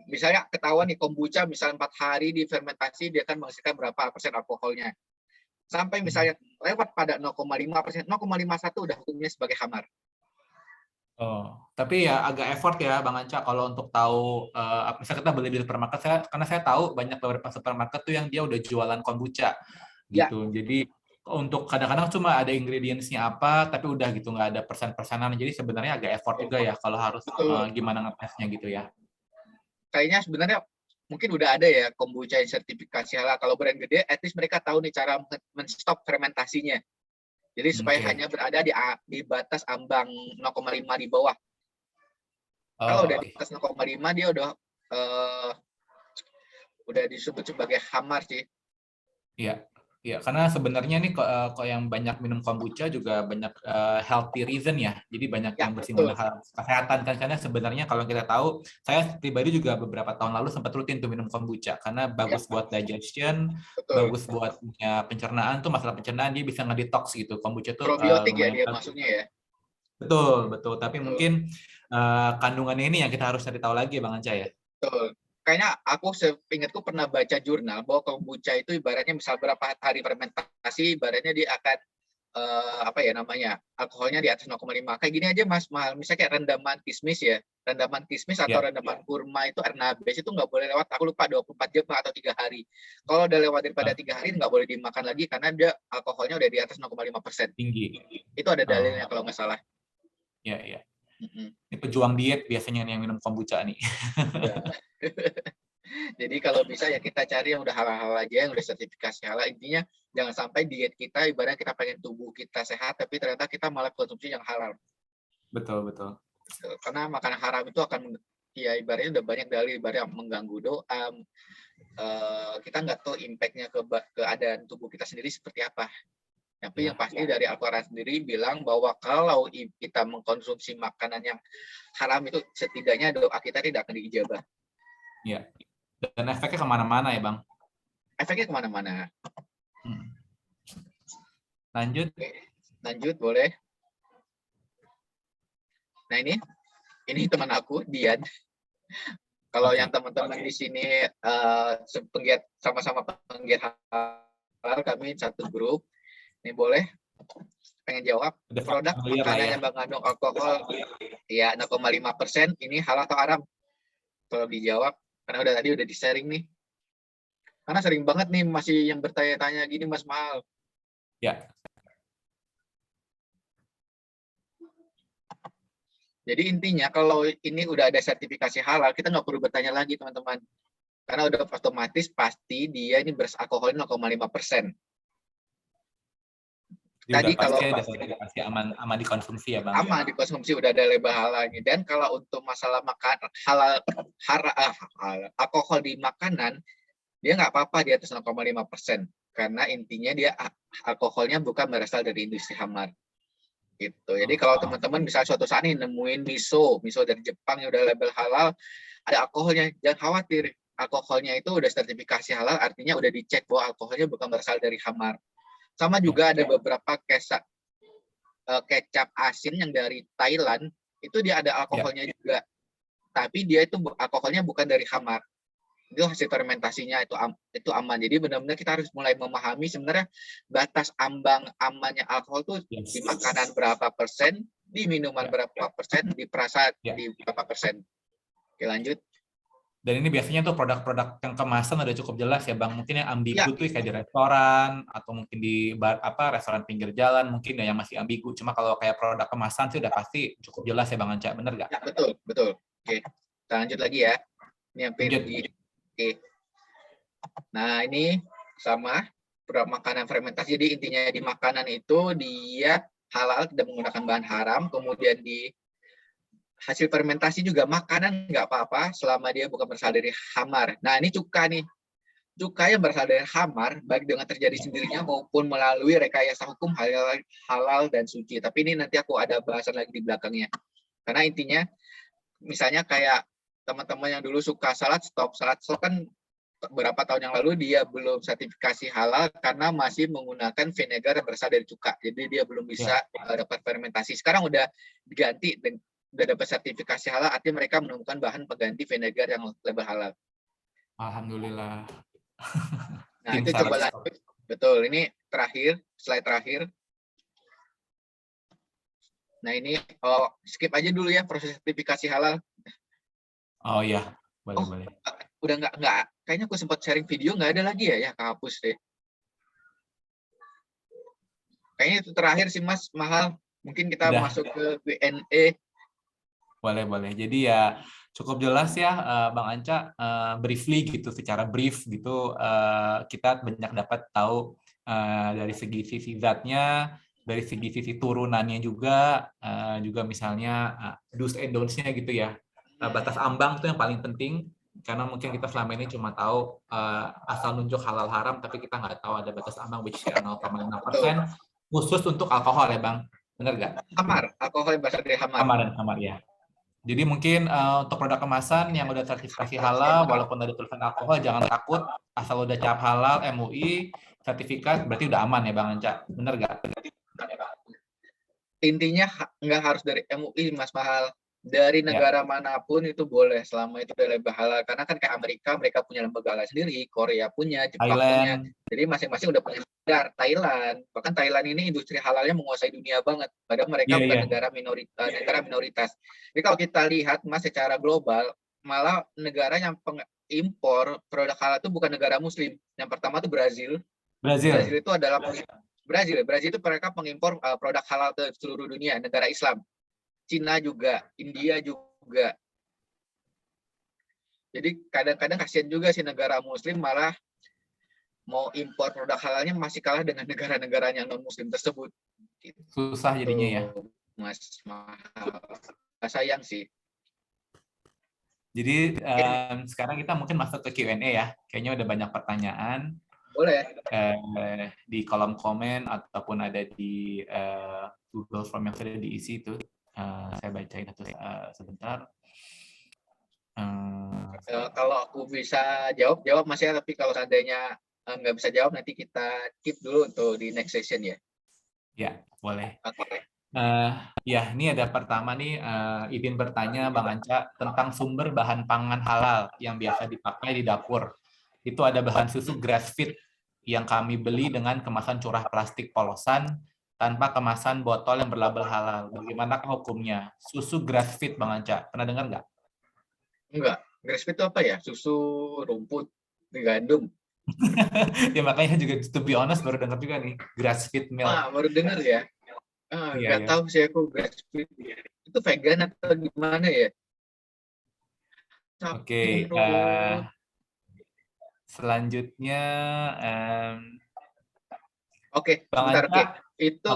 Misalnya ketahuan nih kombucha, misalnya 4 hari difermentasi, dia akan menghasilkan berapa persen alkoholnya. Sampai misalnya lewat pada 0,5%, 0,51 udah hukumnya sebagai khamar. Oh, tapi ya agak effort ya Bang Anca kalau untuk tahu misalnya kita beli di supermarket, karena saya tahu banyak beberapa supermarket tuh yang dia udah jualan kombucha gitu. Jadi untuk kadang-kadang cuma ada ingredients-nya apa, tapi udah gitu nggak ada persen-persenan. Jadi sebenarnya agak effort juga ya kalau harus gimana ngetesnya gitu ya. Kayaknya sebenarnya mungkin udah ada ya kombucha yang sertifikasi halal. Kalau brand gede, at least mereka tahu nih cara men-stop fermentasinya. Jadi supaya hanya berada di batas ambang 0,5 di bawah. Kalau udah di atas 0,5 dia udah disebut sebagai khamar sih. Iya, karena sebenarnya nih kok yang banyak minum kombucha juga banyak healthy reason ya. Jadi banyak yang bersinggungan hal kesehatan kan, karena sebenarnya kalau kita tahu, saya pribadi juga beberapa tahun lalu sempat rutin tuh minum kombucha karena bagus buat digestion, bagus buat pencernaan tuh, masalah pencernaan dia bisa ngedetox gitu. Kombucha tuh probiotik ya dia maksudnya ya. Betul. Tapi mungkin kandungannya ini yang kita harus cari tahu lagi Bang Anca ya. Betul. Kayaknya aku seingatku pernah baca jurnal bahwa kombucha itu ibaratnya misal berapa hari fermentasi, ibaratnya dia akan alkoholnya di atas 0,5. Kayak gini aja Mas Mahal, misalnya kayak rendaman kismis ya, rendaman kismis atau rendaman kurma itu Ernabes itu nggak boleh lewat, aku lupa 24 jam atau 3 hari. Kalau udah lewat daripada 3 hari nggak boleh dimakan lagi karena dia alkoholnya udah di atas 0,5%. Tinggi. Itu ada dalilnya kalau nggak salah. Iya. Ini pejuang diet biasanya yang minum kombucha nih. Jadi kalau bisa ya kita cari yang udah halal aja, yang udah sertifikasi halal. Intinya jangan sampai diet kita ibaratnya kita pengen tubuh kita sehat, tapi ternyata kita malah konsumsi yang halal. Betul. Karena makanan haram itu akan ya ibaratnya udah banyak dalil ibaratnya mengganggu doa. Kita nggak tahu impact-nya ke keadaan tubuh kita sendiri seperti apa. Tapi yang pasti dari Al-Quran sendiri bilang bahwa kalau kita mengkonsumsi makanan yang haram itu setidaknya doa kita tidak akan diijabah. Iya. Dan efeknya kemana-mana ya Bang? Efeknya kemana-mana. Lanjut. Lanjut boleh. Nah ini teman aku Dian. Kalau yang teman-teman di sini sama-sama penggiat halal, kami satu grup. Ini boleh pengen jawab produk makanan yang mengandung alkohol ya 0,5% ini halal atau haram? Kalau dijawab karena tadi udah di-sharing nih. Karena sering banget nih masih yang bertanya-tanya gini Mas Mahal. Ya. Jadi intinya kalau ini udah ada sertifikasi halal, kita nggak perlu bertanya lagi teman-teman. Karena udah otomatis pasti dia ini beralkohol 0,5%. Tadi kalau ada sertifikasi aman dikonsumsi ya Bang. Aman dikonsumsi, udah ada label halalnya. Dan kalau untuk masalah makan alkohol di makanan, dia nggak apa-apa di atas 0,5%. Karena intinya dia alkoholnya bukan berasal dari industri khamar. Gitu. Jadi kalau teman-teman bisa suatu saat ini nemuin miso dari Jepang yang udah label halal, ada alkoholnya, jangan khawatir. Alkoholnya itu udah sertifikasi halal, artinya udah dicek bahwa alkoholnya bukan berasal dari khamar. Sama juga ada beberapa kecap asin yang dari Thailand, itu dia ada alkoholnya juga. Tapi dia itu alkoholnya bukan dari khamar. Itu hasil fermentasinya itu aman. Jadi benar-benar kita harus mulai memahami sebenarnya batas ambang amannya alkohol tuh di makanan berapa persen, di minuman berapa persen, di perasa di berapa persen. Oke, lanjut. Dan ini biasanya tuh produk-produk yang kemasan udah cukup jelas ya Bang. Mungkin yang ambigu tuh kayak di restoran atau mungkin di restoran pinggir jalan mungkin yang masih ambigu. Cuma kalau kayak produk kemasan sih udah pasti cukup jelas ya Bang Anca, bener nggak? Ya, betul. Oke, kita lanjut lagi ya. Ini hampir Oke. Nah, ini sama produk makanan fermentasi. Jadi intinya di makanan itu dia halal, tidak menggunakan bahan haram. Kemudian di hasil fermentasi juga makanan nggak apa-apa selama dia bukan berasal dari khamar. Nah, ini cuka nih. Cuka yang berasal dari khamar, baik dengan terjadi sendirinya maupun melalui rekayasa hukum halal dan suci. Tapi ini nanti aku ada bahasan lagi di belakangnya. Karena intinya, misalnya kayak teman-teman yang dulu suka salad stop kan beberapa tahun yang lalu dia belum sertifikasi halal karena masih menggunakan vinegar yang berasal dari cuka. Jadi dia belum bisa dapat fermentasi. Sekarang udah diganti dan udah dapat sertifikasi halal, artinya mereka menemukan bahan pengganti vinegar yang label halal. Alhamdulillah. Nah, itu coba lanjut. Betul, ini slide terakhir. Nah, ini skip aja dulu ya proses sertifikasi halal. Oh iya, boleh. Udah nggak, kayaknya aku sempat sharing video, nggak ada lagi ya, kehapus deh. Kayaknya itu terakhir sih Mas Mahal. Mungkin kita masuk ke Q&A. Boleh. Jadi ya cukup jelas ya Bang Anca, briefly gitu, secara brief gitu kita banyak dapat tahu dari sisi zatnya, dari sisi turunannya juga misalnya do's and don'ts-nya gitu ya. Batas ambang itu yang paling penting, karena mungkin kita selama ini cuma tahu asal nunjuk halal haram, tapi kita nggak tahu ada batas ambang which is 0,5% khusus untuk alkohol ya Bang, benar nggak? Alkohol yang berasal dari Khamar ya. Jadi mungkin untuk produk kemasan yang udah sertifikasi halal, walaupun ada tulisan alkohol, jangan takut, asal udah cap halal, MUI, sertifikat, berarti udah aman ya Bang Anca, benar nggak? Intinya nggak harus dari MUI Mas Mahal. Dari negara manapun itu boleh selama itu dari label halal, karena kan kayak mereka punya lembaga halal sendiri, Korea punya, Jepang punya, jadi masing-masing udah punya standar. Thailand, bahkan Thailand ini industri halalnya menguasai dunia banget, padahal mereka bukan negara minoritas. Jadi kalau kita lihat Mas secara global, malah negara yang pengimpor produk halal itu bukan negara Muslim. Yang pertama itu Brazil itu adalah Brazil itu mereka pengimpor produk halal ke seluruh dunia, negara Islam. Cina juga, India juga. Jadi kadang-kadang kasihan juga sih negara Muslim malah mau impor produk halalnya masih kalah dengan negara-negara yang non-Muslim tersebut. Gitu. Susah jadinya ya. Mas Mahal. Sayang sih. Jadi sekarang kita mungkin masuk ke Q&A ya. Kayaknya udah banyak pertanyaan. Boleh. Di kolom komen ataupun ada di Google Form yang sudah diisi itu. Saya bacain sebentar. Kalau aku bisa jawab Mas ya, tapi kalau seandainya nggak bisa jawab nanti kita keep dulu untuk di next session ya. Ya, boleh. Okay. Ya, ini ada pertama nih, izin bertanya Bang Anca tentang sumber bahan pangan halal yang biasa dipakai di dapur. Itu ada bahan susu grass-fed yang kami beli dengan kemasan curah plastik polosan tanpa kemasan botol yang berlabel halal. Bagaimana hukumnya? Susu grass-fed, Bang Anca. Pernah dengar nggak? Enggak. Grass-fed itu apa ya? Susu rumput, gandum. Ya makanya juga, to be honest, baru dengar juga nih. Grass-fed milk. Baru dengar ya. Nggak tahu sih aku grass-fed. Itu vegan atau gimana ya? Oke, selanjutnya Oke, Bang sebentar. Anca. Itu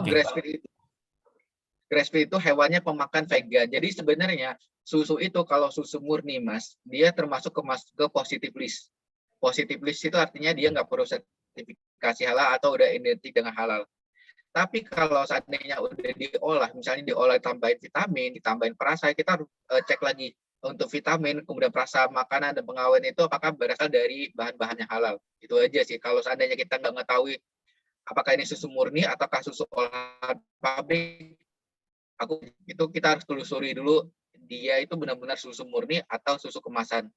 grass-fed itu hewannya pemakan vegan. Jadi sebenarnya susu itu kalau susu murni, Mas, dia termasuk ke positive list. Positive list itu artinya dia nggak perlu sertifikasi halal atau udah identik dengan halal. Tapi kalau seandainya udah diolah, misalnya diolah tambahin vitamin, ditambahin perasa, kita harus cek lagi untuk vitamin, kemudian perasa makanan dan pengawet itu apakah berasal dari bahan-bahan yang halal. Itu aja sih. Kalau seandainya kita nggak mengetahui apakah ini susu murni ataukah susu olahan pabrik, itu kita harus telusuri dulu dia itu benar-benar susu murni atau susu kemasan.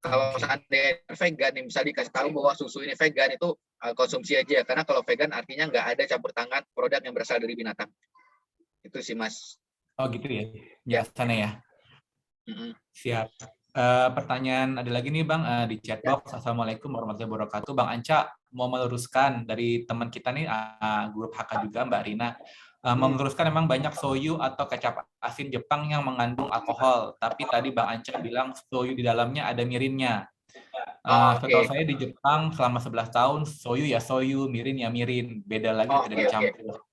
Kalau seandainya vegan, bisa dikasih tahu bahwa susu ini vegan, itu konsumsi aja. Karena kalau vegan artinya nggak ada campur tangan produk yang berasal dari binatang. Itu sih, Mas. Oh gitu ya, biasanya ya. Siap. Pertanyaan ada lagi nih Bang di chat box. Assalamualaikum warahmatullahi wabarakatuh. Bang Anca mau meluruskan dari teman kita nih, grup HK juga Mbak Rina. Meluruskan memang banyak soyu atau kecap asin Jepang yang mengandung alkohol. Tapi tadi Bang Anca bilang soyu di dalamnya ada mirinnya. Setahu saya di Jepang selama 11 tahun soyu ya soyu, mirin ya mirin. Beda lagi tidak dicampur.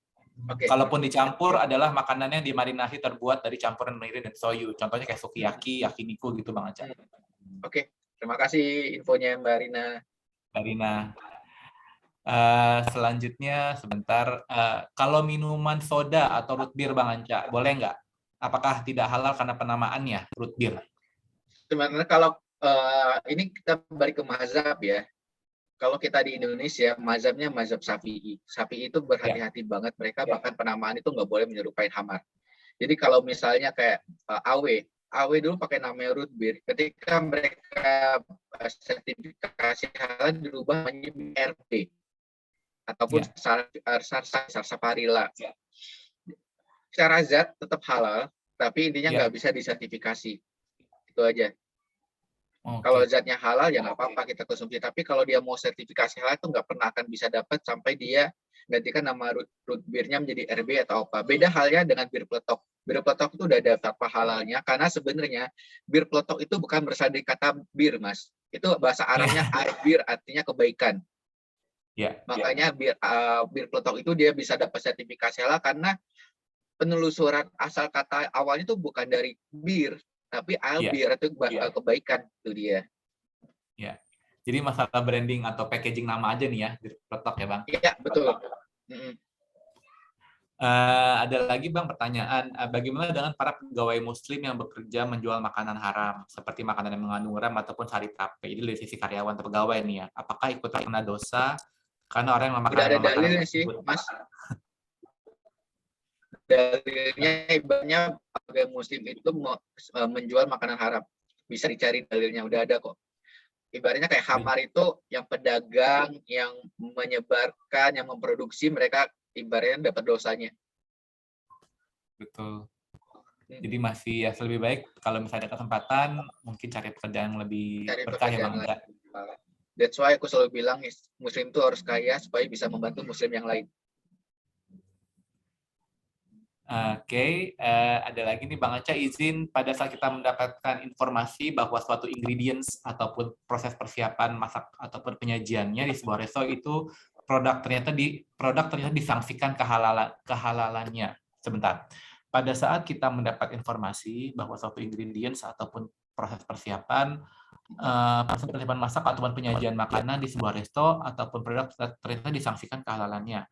Kalaupun dicampur adalah makanannya dimarinasi terbuat dari campuran mirin dan soyu. Contohnya kayak sukiyaki, yakiniku gitu Bang Anca. Oke, terima kasih infonya Mbak Rina. Mbak Rina. Selanjutnya sebentar, kalau minuman soda atau root beer Bang Anca, boleh nggak? Apakah tidak halal karena penamaannya root beer? Sebenarnya kalau ini kita balik ke mazhab ya. Kalau kita di Indonesia, mazhabnya mazhab Syafi'i. Syafi'i itu berhati-hati banget. Mereka bahkan penamaan itu nggak boleh menyerupai khamar. Jadi kalau misalnya kayak AW dulu pakai namanya root beer. Ketika mereka sertifikasi halal dirubah menjadi RP ataupun sarsaparilla. Secara zat tetap halal, tapi intinya nggak bisa disertifikasi. Itu aja. Kalau zatnya halal ya nggak apa-apa kita konsumsi, tapi kalau dia mau sertifikasi halal itu nggak pernah akan bisa dapat sampai dia gantikan nama root beer-nya menjadi RB atau apa. Beda halnya dengan bir peletok. Bir peletok itu udah ada fatwa halalnya, karena sebenarnya bir peletok itu bukan berasal dari kata bir, Mas. Itu bahasa Arabnya bir, artinya kebaikan. Makanya bir peletok itu dia bisa dapat sertifikasi halal karena penelusuran asal kata awalnya itu bukan dari bir, tapi albir itu kebaikan itu dia. Ya. Jadi masalah branding atau packaging nama aja nih ya, bir peletok ya Bang. Iya, betul. Ada lagi Bang pertanyaan, bagaimana dengan para pegawai muslim yang bekerja menjual makanan haram, seperti makanan yang mengandung ram ataupun sari tape, jadi dari sisi karyawan atau pegawai nih ya, apakah ikut terkena dosa karena orang yang memakan udah ada dalilnya sih, Mas. Dalilnya ibaratnya pegawai muslim itu menjual makanan haram, bisa dicari dalilnya, udah ada kok. Ibaratnya kayak khamar itu yang pedagang, yang menyebarkan, yang memproduksi, mereka ibaratnya dapat dosanya. Betul. Jadi masih ya lebih baik kalau misalnya ada kesempatan mungkin cari pekerjaan yang lebih berkah ya Bang. That's why aku selalu bilang muslim itu harus kaya supaya bisa membantu muslim yang lain. Oke, ada lagi nih Bang Anca, izin pada saat kita mendapatkan informasi bahwa suatu ingredients ataupun proses persiapan masak ataupun penyajiannya di sebuah resto itu produk ternyata disangsikan kehalalannya. Sebentar. Pada saat kita mendapat informasi bahwa suatu ingredients ataupun proses persiapan masak ataupun penyajian makanan di sebuah resto ataupun produk ternyata disangsikan kehalalannya.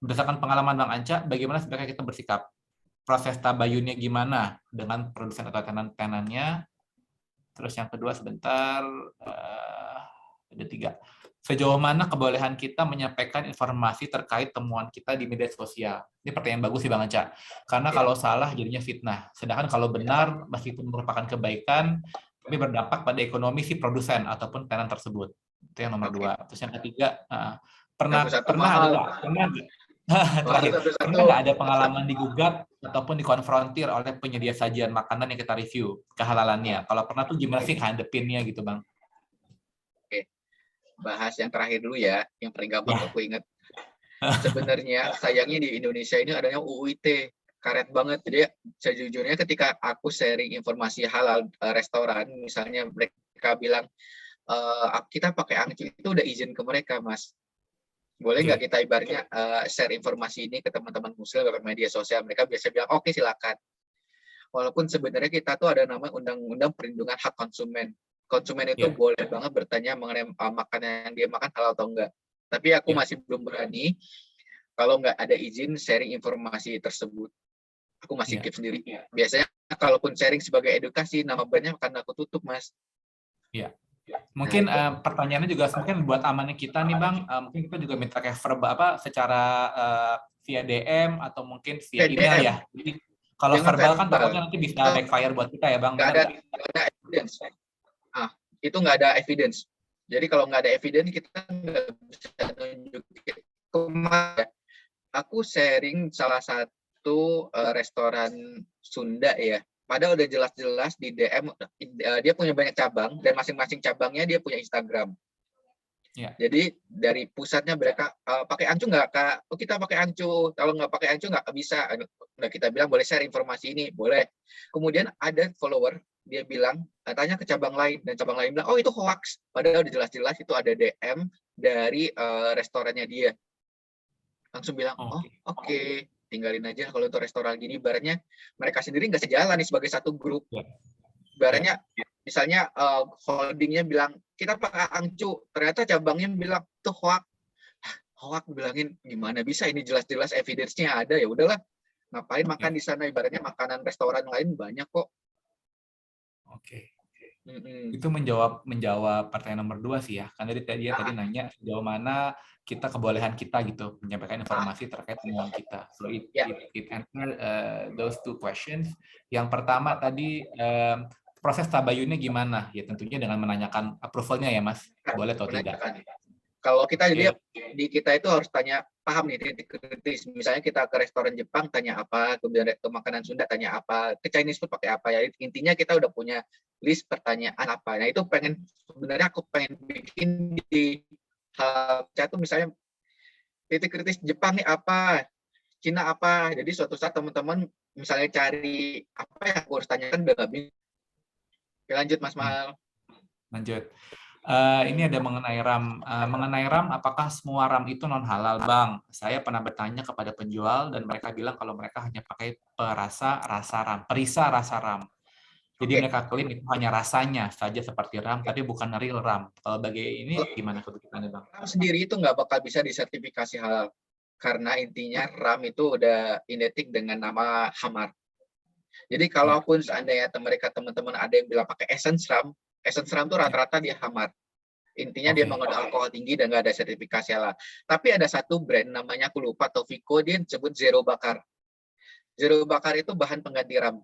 Berdasarkan pengalaman Bang Anca, bagaimana sebenarnya kita bersikap? Proses tabayunnya gimana dengan produsen atau tenannya? Terus yang kedua sebentar, ada 3. Sejauh mana kebolehan kita menyampaikan informasi terkait temuan kita di media sosial? Ini pertanyaan bagus sih Bang Anca. Karena kalau salah jadinya fitnah. Sedangkan kalau benar, meskipun merupakan kebaikan, tapi berdampak pada ekonomi si produsen ataupun tenan tersebut. Itu yang nomor 2. Terus yang ketiga, pernah nggak ada pengalaman digugat ataupun dikonfrontir oleh penyedia sajian makanan yang kita review kehalalannya? Kalau pernah tuh gimana sih hadepinnya gitu Bang? Oke, bahas yang terakhir dulu ya, yang paling gampang aku ingat. Sebenarnya sayangnya di Indonesia ini adanya UU ITE, karet banget. Jadi sejujurnya ketika aku sharing informasi halal restoran, misalnya mereka bilang kita pakai angcu, itu udah izin ke mereka, Mas. Boleh nggak kita ibaratnya share informasi ini ke teman-teman muslim lewat media sosial? Mereka biasa bilang oke, silakan. Walaupun sebenarnya kita tuh ada namanya Undang-Undang Perlindungan Hak Konsumen. Konsumen itu boleh banget bertanya mengenai makanan yang dia makan halal atau enggak. Tapi aku masih belum berani kalau nggak ada izin sharing informasi tersebut. Aku masih keep sendiri. Biasanya kalaupun sharing sebagai edukasi, nama brandnya akan aku tutup, Mas. Iya. Mungkin pertanyaannya juga mungkin buat amannya kita nih, Bang. Mungkin kita juga minta kayak verbal secara via DM atau mungkin via email ya. Jadi kalau verbal kan takutnya nanti bisa backfire buat kita ya, Bang. Nggak ada evidence. Itu nggak ada evidence. Jadi kalau nggak ada evidence, kita nggak bisa tunjukin. Kemarin aku sharing salah satu restoran Sunda ya. Padahal udah jelas-jelas di DM, dia punya banyak cabang, dan masing-masing cabangnya dia punya Instagram. Jadi dari pusatnya mereka pakai ancu nggak, Kak? Oh, kita pakai ancu. Kalau nggak pakai ancu nggak bisa. Nah, kita bilang boleh share informasi ini, boleh. Kemudian ada follower, dia bilang, tanya ke cabang lain, dan cabang lain bilang, oh itu hoax. Padahal udah jelas-jelas itu ada DM dari restorannya dia. Langsung bilang, oh oke, tinggalin aja kalau untuk restoran gini. Ibaratnya mereka sendiri nggak sejalan nih sebagai satu grup. Ibaratnya misalnya holdingnya bilang kita pakai angcu, ternyata cabangnya bilang tuh hoax. Hoax, bilangin gimana bisa, ini jelas-jelas evidence-nya ada, ya udahlah. Ngapain makan di sana, ibaratnya makanan restoran lain banyak kok. Oke. Itu menjawab pertanyaan nomor 2 sih ya. Kan tadi tadi nanya sejauh mana kebolehan kita gitu menyampaikan informasi terkait temuan kita. So it answer those two questions. Yang pertama tadi proses tabayunnya gimana? Ya tentunya dengan menanyakan approval-nya ya, Mas. Boleh atau tidak? Kalau kita jadi di kita itu harus tanya, paham nih titik kritis. Misalnya kita ke restoran Jepang tanya apa, kemudian ke makanan Sunda tanya apa, ke Chinese food pakai apa ya. Intinya kita udah punya list pertanyaan apa. Nah, itu sebenarnya aku pengen bikin di chat tuh, misalnya titik kritis Jepang nih apa, Cina apa. Jadi suatu saat teman-teman misalnya cari apa yang aku harus tanyakan udah nggak bisa. Lanjut, Mas Mal. Lanjut. Ini ada mengenai RAM. Apakah semua RAM itu non halal, Bang? Saya pernah bertanya kepada penjual dan mereka bilang kalau mereka hanya pakai perisa rasa RAM. Jadi mereka klaim itu hanya rasanya saja seperti RAM, tapi bukan real RAM. Kalau bagi ini gimana kebutuhannya, Bang? RAM sendiri itu nggak bakal bisa disertifikasi halal karena intinya RAM itu udah identik dengan nama Hamar. Jadi kalaupun seandainya mereka teman-teman ada yang bilang pakai essence RAM itu rata-rata dia Hamar. Intinya dia mengandung alkohol tinggi dan nggak ada sertifikasi halal. Tapi ada satu brand namanya aku lupa, Tofiko, dia disebut Zero Bakar. Zero Bakar itu bahan pengganti RAM.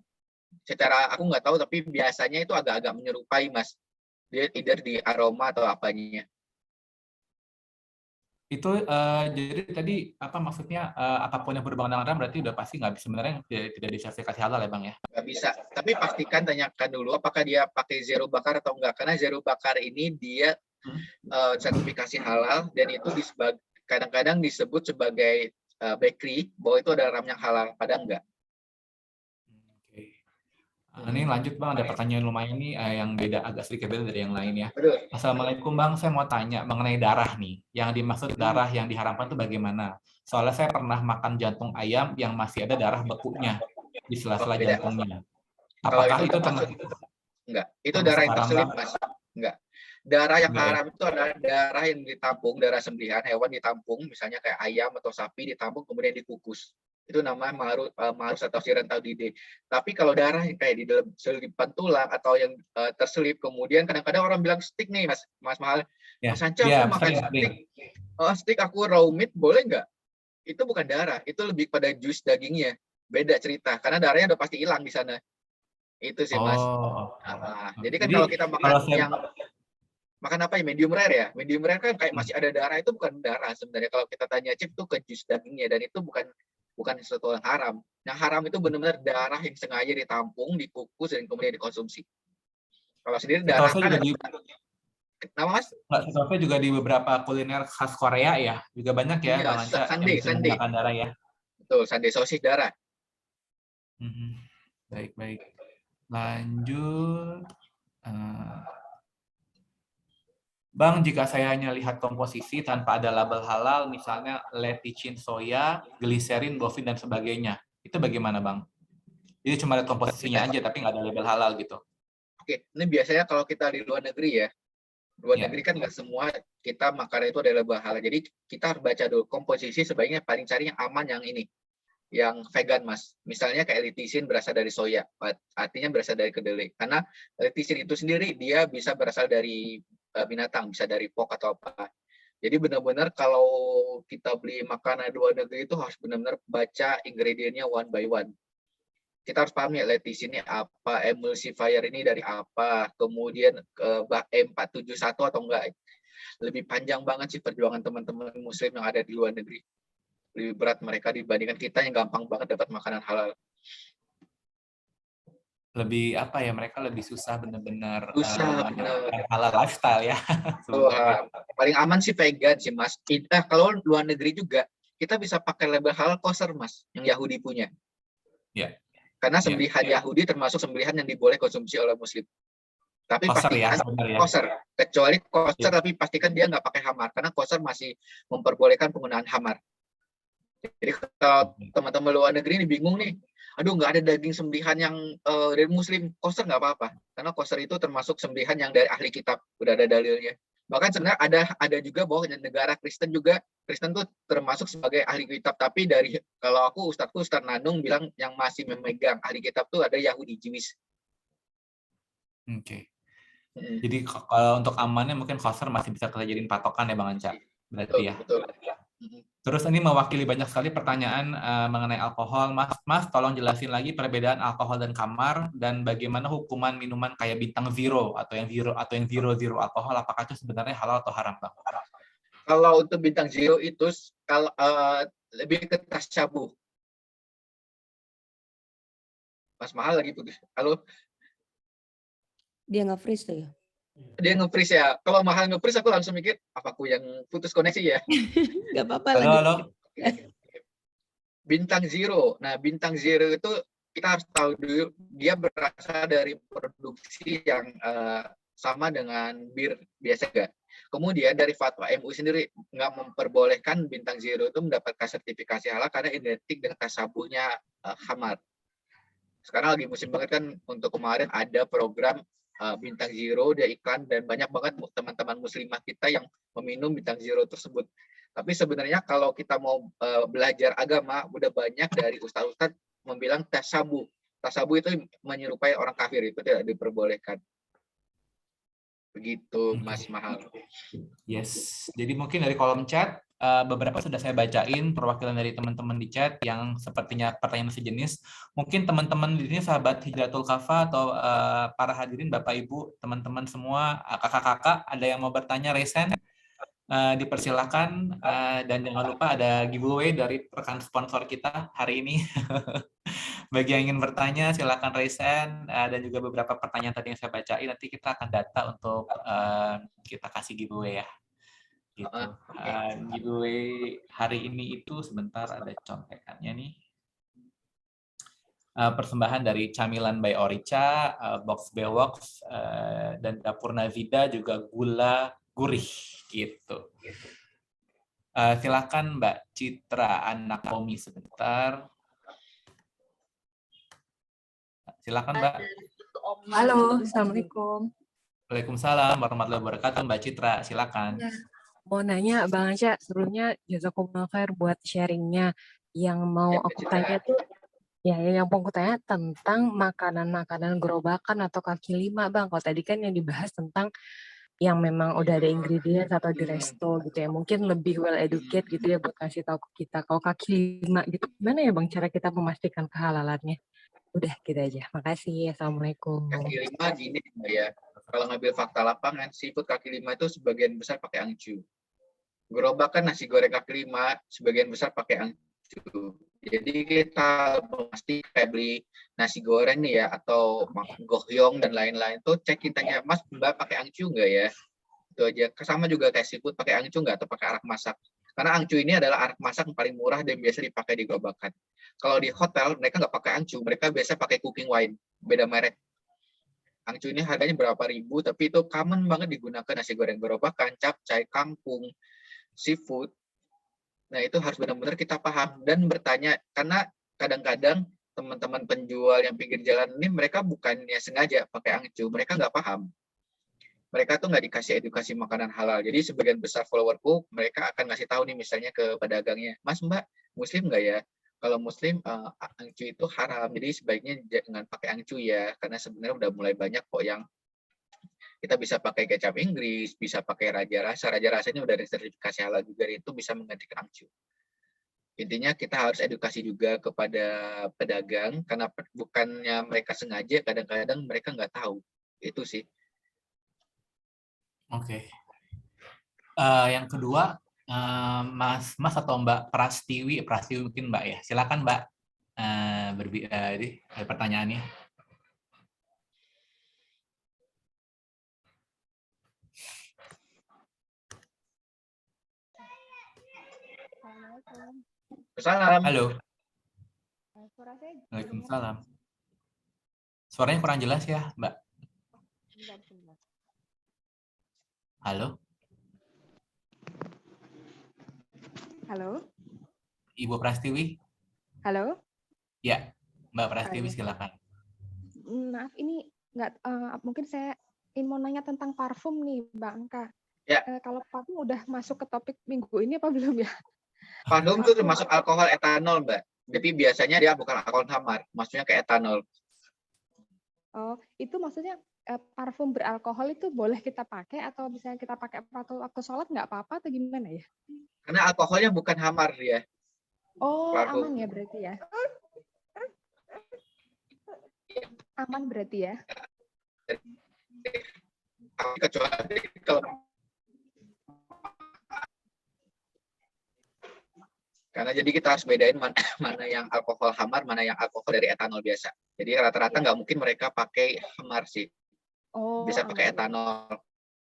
Secara aku nggak tahu, tapi biasanya itu agak-agak menyerupai, Mas. Dia either di aroma atau apanya. Itu jadi tadi apa maksudnya apapun yang berhubungan dengan RAM berarti udah pasti nggak bisa, sebenarnya tidak disertifikasi halal ya, Bang ya? Nggak bisa, tapi pastikan tanyakan dulu apakah dia pakai Zero Bakar atau enggak, karena Zero Bakar ini dia sertifikasi halal dan itu kadang-kadang disebut sebagai bakery bahwa itu ada RAM yang halal, padahal enggak. Ini lanjut, Bang, ada pertanyaan lumayan nih yang agak sedikit beda dari yang lain ya. Betul. Assalamualaikum, Bang, saya mau tanya mengenai darah nih. Yang dimaksud darah yang diharamkan itu bagaimana? Soalnya saya pernah makan jantung ayam yang masih ada darah bekunya di sela-sela jantungnya. Apakah itu termasuk? Enggak, itu darah yang terselip, Mas. Enggak. Darah yang haram itu adalah darah yang ditampung, darah sembelihan hewan ditampung, misalnya kayak ayam atau sapi ditampung kemudian dikukus. Itu namanya marus atau sirentaudide. Tapi kalau darah yang kayak di dalam selipan tulang atau yang terselip, kemudian kadang-kadang orang bilang stick nih, Mas Mahal. Mas Anca, aku makan stick. Stick aku raw meat, boleh nggak? Itu bukan darah, itu lebih pada jus dagingnya. Beda cerita, karena darahnya udah pasti hilang di sana. Itu sih, Mas. Jadi kan kalau kita makan apa ya, medium rare ya. Medium rare kan kayak masih ada darah, itu bukan darah sebenarnya. Kalau kita tanya cek itu ke jus dagingnya, dan itu bukan sesuatu yang haram. Yang haram itu benar-benar darah yang sengaja ditampung, dikukus, dan kemudian dikonsumsi. Kalau sendiri darah kan Nama Mas? Bakso sofe juga di beberapa kuliner khas Korea ya, juga banyak ya Iya, Bang Anca yang bisa menggunakan darah ya. Betul, sundae sosis darah. Baik. Lanjut. Bang, jika saya hanya lihat komposisi tanpa ada label halal, misalnya lecithin soya, gliserin, bovin, dan sebagainya, itu bagaimana Bang? Jadi cuma lihat komposisinya aja, tapi nggak ada label halal gitu. Oke, ini biasanya kalau kita di luar negeri ya, negeri kan nggak semua kita makan itu ada label halal. Jadi kita harus baca dulu komposisi, sebaiknya paling cari yang aman yang ini, yang vegan Mas. Misalnya kayak lecithin berasal dari soya, artinya berasal dari kedelai. Karena lecithin itu sendiri dia bisa berasal dari binatang, bisa dari pork atau apa. Jadi benar-benar kalau kita beli makanan di luar negeri itu harus benar-benar baca ingredientnya one by one. Kita harus paham ya lecithin ini apa, emulsifier ini dari apa, kemudian E471 atau enggak. Lebih panjang banget sih perjuangan teman-teman muslim yang ada di luar negeri. Lebih berat mereka dibandingkan kita yang gampang banget dapat makanan halal. Lebih apa ya, mereka lebih susah benar-benar halal lifestyle ya. Paling aman sih vegan sih Mas. Kalau luar negeri juga kita bisa pakai label halal kosher Mas, yang Yahudi punya. Ya. Karena sembelihan Yahudi termasuk sembelihan yang diboleh konsumsi oleh Muslim. Tapi kosher pastikan ya, kosher, kecuali kosher tapi pastikan dia nggak pakai hamar, karena kosher masih memperbolehkan penggunaan hamar. Jadi kalau teman-teman luar negeri ini bingung nih, aduh nggak ada daging sembelihan yang dari Muslim, kosher nggak apa-apa, karena kosher itu termasuk sembelihan yang dari ahli kitab, udah ada dalilnya. Bahkan sebenarnya ada juga bahwa negara Kristen juga, Kristen tuh termasuk sebagai ahli kitab, tapi dari kalau aku Ustaz Nanung bilang yang masih memegang ahli kitab tuh ada Yahudi, Jewish. Oke. Jadi kalau untuk amannya mungkin kosher masih bisa kita jadiin patokan ya Bang Anca, berarti ya. Betul. Terus ini mewakili banyak sekali pertanyaan mengenai alkohol. Mas, tolong jelasin lagi perbedaan alkohol dan kamar, dan bagaimana hukuman minuman kayak bintang zero atau yang zero alkohol, apakah itu sebenarnya halal atau haram, Bang? Kalau untuk bintang zero itu kalau lebih ke tasyabuh. Mas Mahal lagi putus. Halo. Dia nge-freeze tuh ya? Dia nge-freeze ya. Kalau Mahal nge-freeze aku langsung mikir, apa aku yang putus koneksi ya? Nggak apa-apa. Halo. Bintang zero. Nah, bintang zero itu kita harus tahu dulu dia berasal dari produksi yang sama dengan bir biasa enggak. Kemudian dari fatwa MUI sendiri nggak memperbolehkan bintang zero itu mendapatkan sertifikasi halal karena identik dengan tasabuhnya khamar. Sekarang lagi musim banget kan, untuk kemarin ada program bintang zero, dia iklan, dan banyak banget teman-teman muslimah kita yang meminum bintang zero tersebut. Tapi sebenarnya kalau kita mau belajar agama, udah banyak dari ustadz-ustadz membilang tasabuh. Tasabuh itu menyerupai orang kafir, itu tidak diperbolehkan. Begitu Mas Mahal. Yes. Jadi mungkin dari kolom chat beberapa sudah saya bacain perwakilan dari teman-teman di chat yang sepertinya pertanyaan sejenis. Mungkin teman-teman di sini sahabat Hidratul Kafa atau para hadirin Bapak Ibu, teman-teman semua, kakak-kakak, ada yang mau bertanya, resen, dipersilakan, dan jangan lupa ada giveaway dari rekan sponsor kita hari ini. Bagi yang ingin bertanya silakan resen, dan juga beberapa pertanyaan tadi yang saya bacain nanti kita akan data untuk kita kasih giveaway ya. Gitu. Giveaway hari ini itu sebentar ada contekannya nih. Persembahan dari Camilan by Orica, Box Bewox, dan Dapur Nazida, juga gula gurih gitu. Silakan Mbak Citra Anak Omi sebentar. Silakan Mbak. Halo, assalamualaikum. Waalaikumsalam warahmatullahi wabarakatuh. Mbak Citra, silakan. Mau nanya Bang Anca, sebelumnya jazakumullah khair buat sharingnya. Yang mau aku tanya tuh, yang mau aku tanya tentang makanan-makanan gerobakan atau kaki lima Bang. Kalau tadi kan yang dibahas tentang yang memang udah ada ingredients atau di resto gitu ya. Mungkin lebih well educate gitu ya buat kasih tahu ke kita. Kalau kaki lima gitu, gimana ya Bang cara kita memastikan kehalalannya? Udah gitu aja. Makasih. Assalamualaikum. Kaki lima gini ya. Kalau ngambil fakta lapangan, seafood kaki lima itu sebagian besar pakai angcu. Gerobakan nasi goreng kaki lima sebagian besar pakai angcu. Jadi kita pasti kayak beli nasi goreng nih ya, atau gohyong dan lain-lain tuh cek kitanya, Mas Mbak pakai angcu nggak ya? Itu aja. Sama juga kayak seafood, pakai angcu nggak atau pakai arak masak. Karena angcu ini adalah arak masak yang paling murah dan biasa dipakai di gerobakan. Kalau di hotel mereka nggak pakai angcu, mereka biasa pakai cooking wine, beda merek. Angcu ini harganya berapa ribu, tapi itu common banget digunakan nasi goreng gerobakan, capcay, kangkung, seafood. Nah itu harus benar-benar kita paham dan bertanya, karena kadang-kadang teman-teman penjual yang pinggir jalan ini mereka bukannya sengaja pakai angcu, mereka nggak paham. Mereka tuh nggak dikasih edukasi makanan halal. Jadi sebagian besar followerku, mereka akan ngasih tahu nih misalnya ke pedagangnya, Mas Mbak, Muslim nggak ya? Kalau Muslim, angcu itu haram. Jadi sebaiknya jangan pakai angcu ya, karena sebenarnya udah mulai banyak kok yang kita bisa pakai kecap Inggris, bisa pakai raja rasa. Raja rasanya udah ada sertifikasi halal juga, itu bisa menggantikan angcu. Intinya kita harus edukasi juga kepada pedagang, karena bukannya mereka sengaja, kadang-kadang mereka nggak tahu. Itu sih. Oke. Yang kedua, Mas atau Mbak Prastiwi mungkin Mbak ya. Silakan Mbak, pertanyaannya. Salam. Halo. Suara saya Waalaikumsalam. Suaranya kurang jelas ya, Mbak. Halo. Halo. Ibu Prastiwi. Halo. Ya, Mbak Prastiwi silakan. Maaf, ini nggak mungkin saya ingin mau nanya tentang parfum nih, Mbak Angka. Ya. Kalau parfum udah masuk ke topik minggu ini apa belum ya? Parfum itu termasuk alkohol etanol, Mbak. Tapi biasanya dia bukan alkohol hamar, maksudnya ke etanol. Oh, itu maksudnya parfum beralkohol itu boleh kita pakai atau misalnya kita pakai waktu sholat nggak apa-apa atau gimana ya? Karena alkoholnya bukan hamar dia. Oh, parfum. aman ya berarti ya? Aman berarti ya? Kecuali kalau karena jadi kita harus bedain mana yang alkohol hamar, mana yang alkohol dari etanol biasa. Jadi rata-rata nggak mungkin mereka pakai hamar sih. Oh, bisa pakai etanol.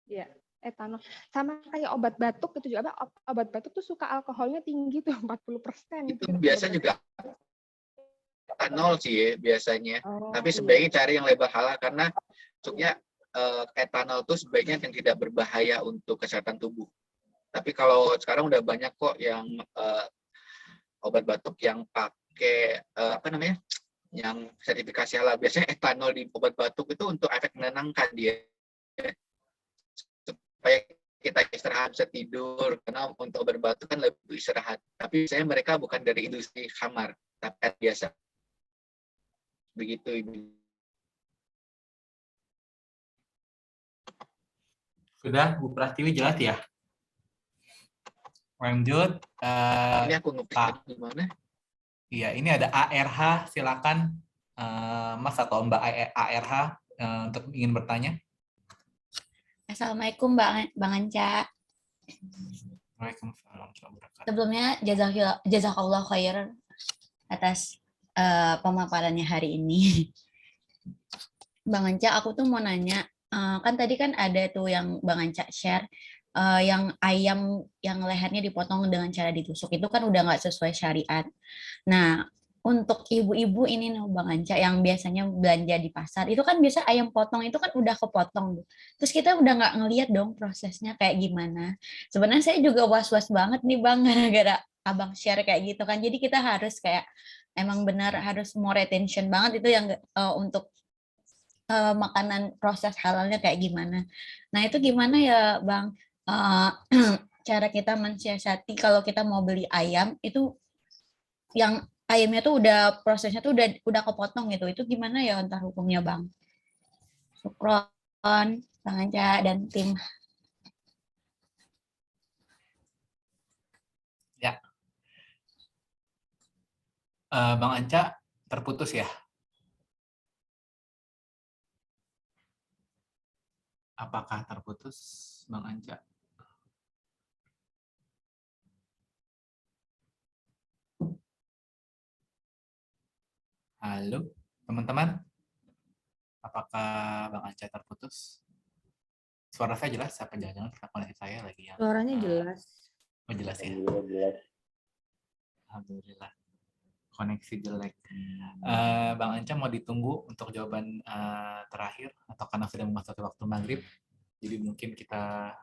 Iya, etanol. Sama kayak obat batuk itu juga, obat batuk tuh suka alkoholnya tinggi tuh 40%. Itu biasa juga etanol sih biasanya. Oh, tapi sebaiknya cari yang label halal karena maksudnya etanol tuh sebaiknya yang tidak berbahaya untuk kesehatan tubuh. Tapi kalau sekarang udah banyak kok yang obat batuk yang pakai yang sertifikasi halal. Biasanya etanol di obat batuk itu untuk efek menenangkan dia, supaya kita istirahat bisa tidur. Karena untuk obat batuk kan lebih istirahat. Tapi biasanya mereka bukan dari industri kamar, tapi biasa. Begitu Ibu. Sudah, Bu Prastiwi jelas ya? Lanjut. Ini aku ngetik gimana? Iya, ini ada ARH, silakan Mas atau Mbak ARH untuk ingin bertanya. Assalamualaikum Bang Anca. Waalaikumsalam. Sebelumnya jazakallah khair atas pemaparannya hari ini. Bang Anca, aku tuh mau nanya, kan tadi kan ada tuh yang Bang Anca share, yang ayam yang lehernya dipotong dengan cara ditusuk itu kan udah nggak sesuai syariat. Nah, untuk ibu-ibu ini nih Bang Anca yang biasanya belanja di pasar, itu kan biasa ayam potong itu kan udah kepotong. Terus kita udah nggak ngeliat dong prosesnya kayak gimana. Sebenarnya saya juga was-was banget nih Bang, gara-gara Abang share kayak gitu kan. Jadi kita harus kayak emang benar harus more attention banget itu yang untuk makanan proses halalnya kayak gimana. Nah itu gimana ya Bang? Cara kita mensiasati kalau kita mau beli ayam itu yang ayamnya tuh udah prosesnya tuh udah kepotong gitu. Itu gimana ya entar hukumnya Bang? Syukron, Bang Anca dan tim. Ya. Bang Anca terputus ya? Apakah terputus Bang Anca? Halo, teman-teman. Apakah Bang Anca terputus? Suara saya jelas? Apa jangan-jangan koneksi saya lagi yang Suaranya jelas. oh, jelas ya? Jelas. Alhamdulillah. Koneksi jelek. Bang Anca mau ditunggu untuk jawaban terakhir atau karena sudah memasuki waktu maghrib, jadi mungkin kita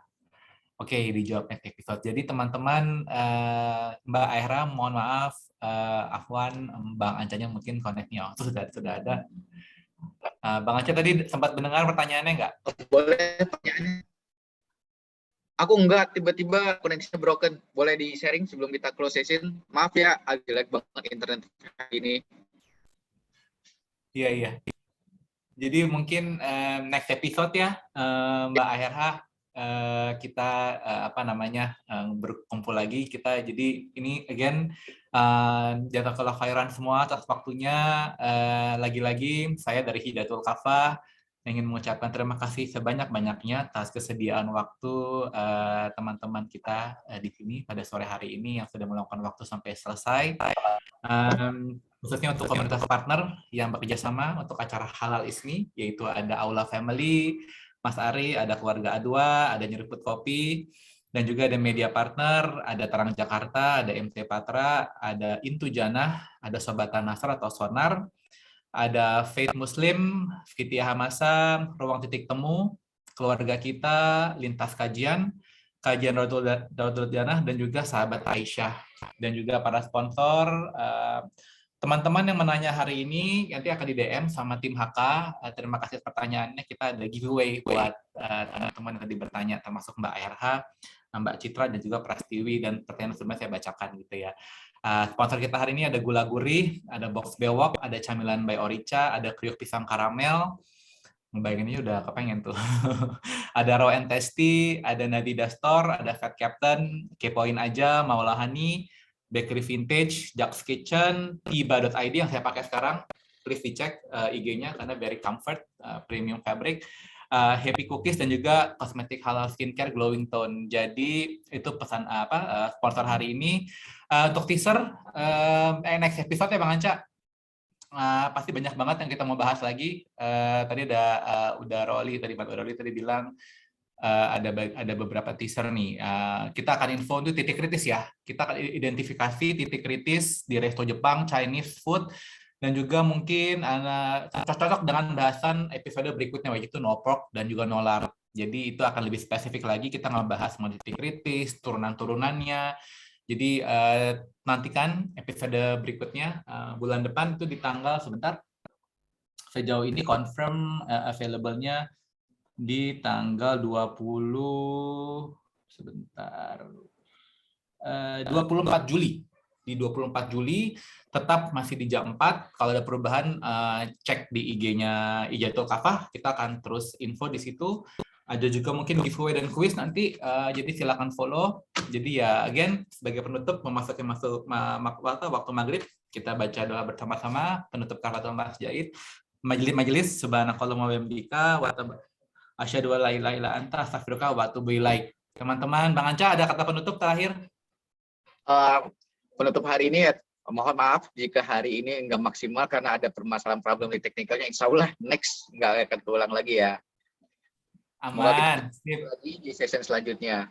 dijawab next episode. Jadi teman-teman, Mbak Aira mohon maaf, Afwan, Bang Ancanya mungkin koneknya sudah ada. Bang Anca tadi sempat mendengar pertanyaannya nggak? Boleh pertanyaannya? Aku enggak, tiba-tiba koneksinya broken. Boleh di-sharing sebelum kita close session? Maaf ya, agak jelek banget internet ini. Iya. Jadi mungkin next episode ya, Mbak Aira, kita berkumpul lagi. Kita jadi ini again, jazakallah khairan semua atas waktunya. Lagi-lagi saya dari Hidayatul Kafah ingin mengucapkan terima kasih sebanyak-banyaknya atas kesediaan waktu teman-teman kita di sini pada sore hari ini yang sudah meluangkan waktu sampai selesai. Khususnya untuk komunitas partner yang bekerja sama untuk acara Halal Ismi, yaitu ada Aula Family, Mas Ari, ada Keluarga A2, ada Nyeruput Kopi, dan juga ada media partner, ada Terang Jakarta, ada MT Patra, ada Intu Janah, ada Sobat Nasr atau Sonar, ada Faith Muslim, Fitiyah Hamasa, Ruang Titik Temu, Keluarga Kita, Lintas Kajian Raudhatul Janah, dan juga Sahabat Aisyah. Dan juga para sponsor, teman-teman yang menanya hari ini nanti akan di DM sama tim HK. Terima kasih pertanyaannya. Kita ada giveaway buat teman-teman yang tadi bertanya, termasuk Mbak RH, Mbak Citra, dan juga Prastiwi, dan pertanyaan sebelumnya saya bacakan gitu ya. Sponsor kita hari ini ada Gula Gurih, ada Box Bewok, ada Camilan by Orica, ada Kriuk Pisang Karamel. Ngebayangin ini udah kepengen tuh. Ada Raw and Tasty, ada Nadida Store, ada Fat Captain, Kepoin Aja, Maulahani, Bakery Vintage, Jack's Kitchen, Tiba.id yang saya pakai sekarang. Please dicek IG-nya karena very comfort, premium fabric. Happy Cookies, dan juga kosmetik halal skincare Glowing Tone. Jadi itu pesan sponsor hari ini. Untuk teaser next episode ya Bang Anca, pasti banyak banget yang kita mau bahas lagi. Tadi udah Rolly tadi bilang ada beberapa teaser nih. Kita akan info itu titik kritis ya. Kita akan identifikasi titik kritis di resto Jepang, Chinese food, dan juga mungkin cocok dengan bahasan episode berikutnya, yaitu no pork dan juga no lard. Jadi itu akan lebih spesifik lagi, kita ngebahas titik kritis, turunan-turunannya. Jadi nantikan episode berikutnya bulan depan itu di tanggal sebentar. Sejauh ini confirm available-nya di tanggal 24 Juli. Di 24 Juli tetap masih di jam 4. Kalau ada perubahan cek di IG-nya Hidayatul Kafah, kita akan terus info di situ. Ada juga mungkin giveaway dan quiz nanti, jadi silakan follow. Jadi ya again, sebagai penutup memasuki waktu maghrib, kita baca doa bersama-sama penutup kafaratul masjid. Majelis subhanakallahumma wa bihamdika wa asyhadu an la ilaha illa anta astaghfiruka wa atubu ilaik. Teman-teman, Bang Anca ada kata penutup terakhir? Penutup hari ini, mohon maaf jika hari ini nggak maksimal karena ada permasalahan problem di teknikalnya. Insya Allah next nggak akan keulang lagi ya. Aman. Lagi di session selanjutnya.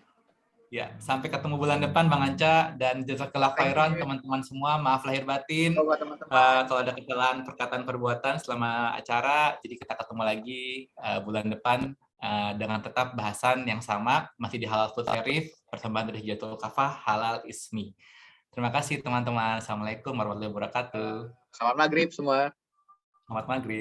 Ya, sampai ketemu bulan depan Bang Anca, dan jazakallah khairan teman-teman semua. Maaf lahir batin kalau ada kesalahan perkataan perbuatan selama acara. Jadi kita ketemu lagi bulan depan dengan tetap bahasan yang sama, masih di Halal Food Series, persembahan dari Hidayatul Kafah Halal Ismi. Terima kasih teman-teman. Assalamualaikum warahmatullahi wabarakatuh. Selamat maghrib semua. Selamat maghrib.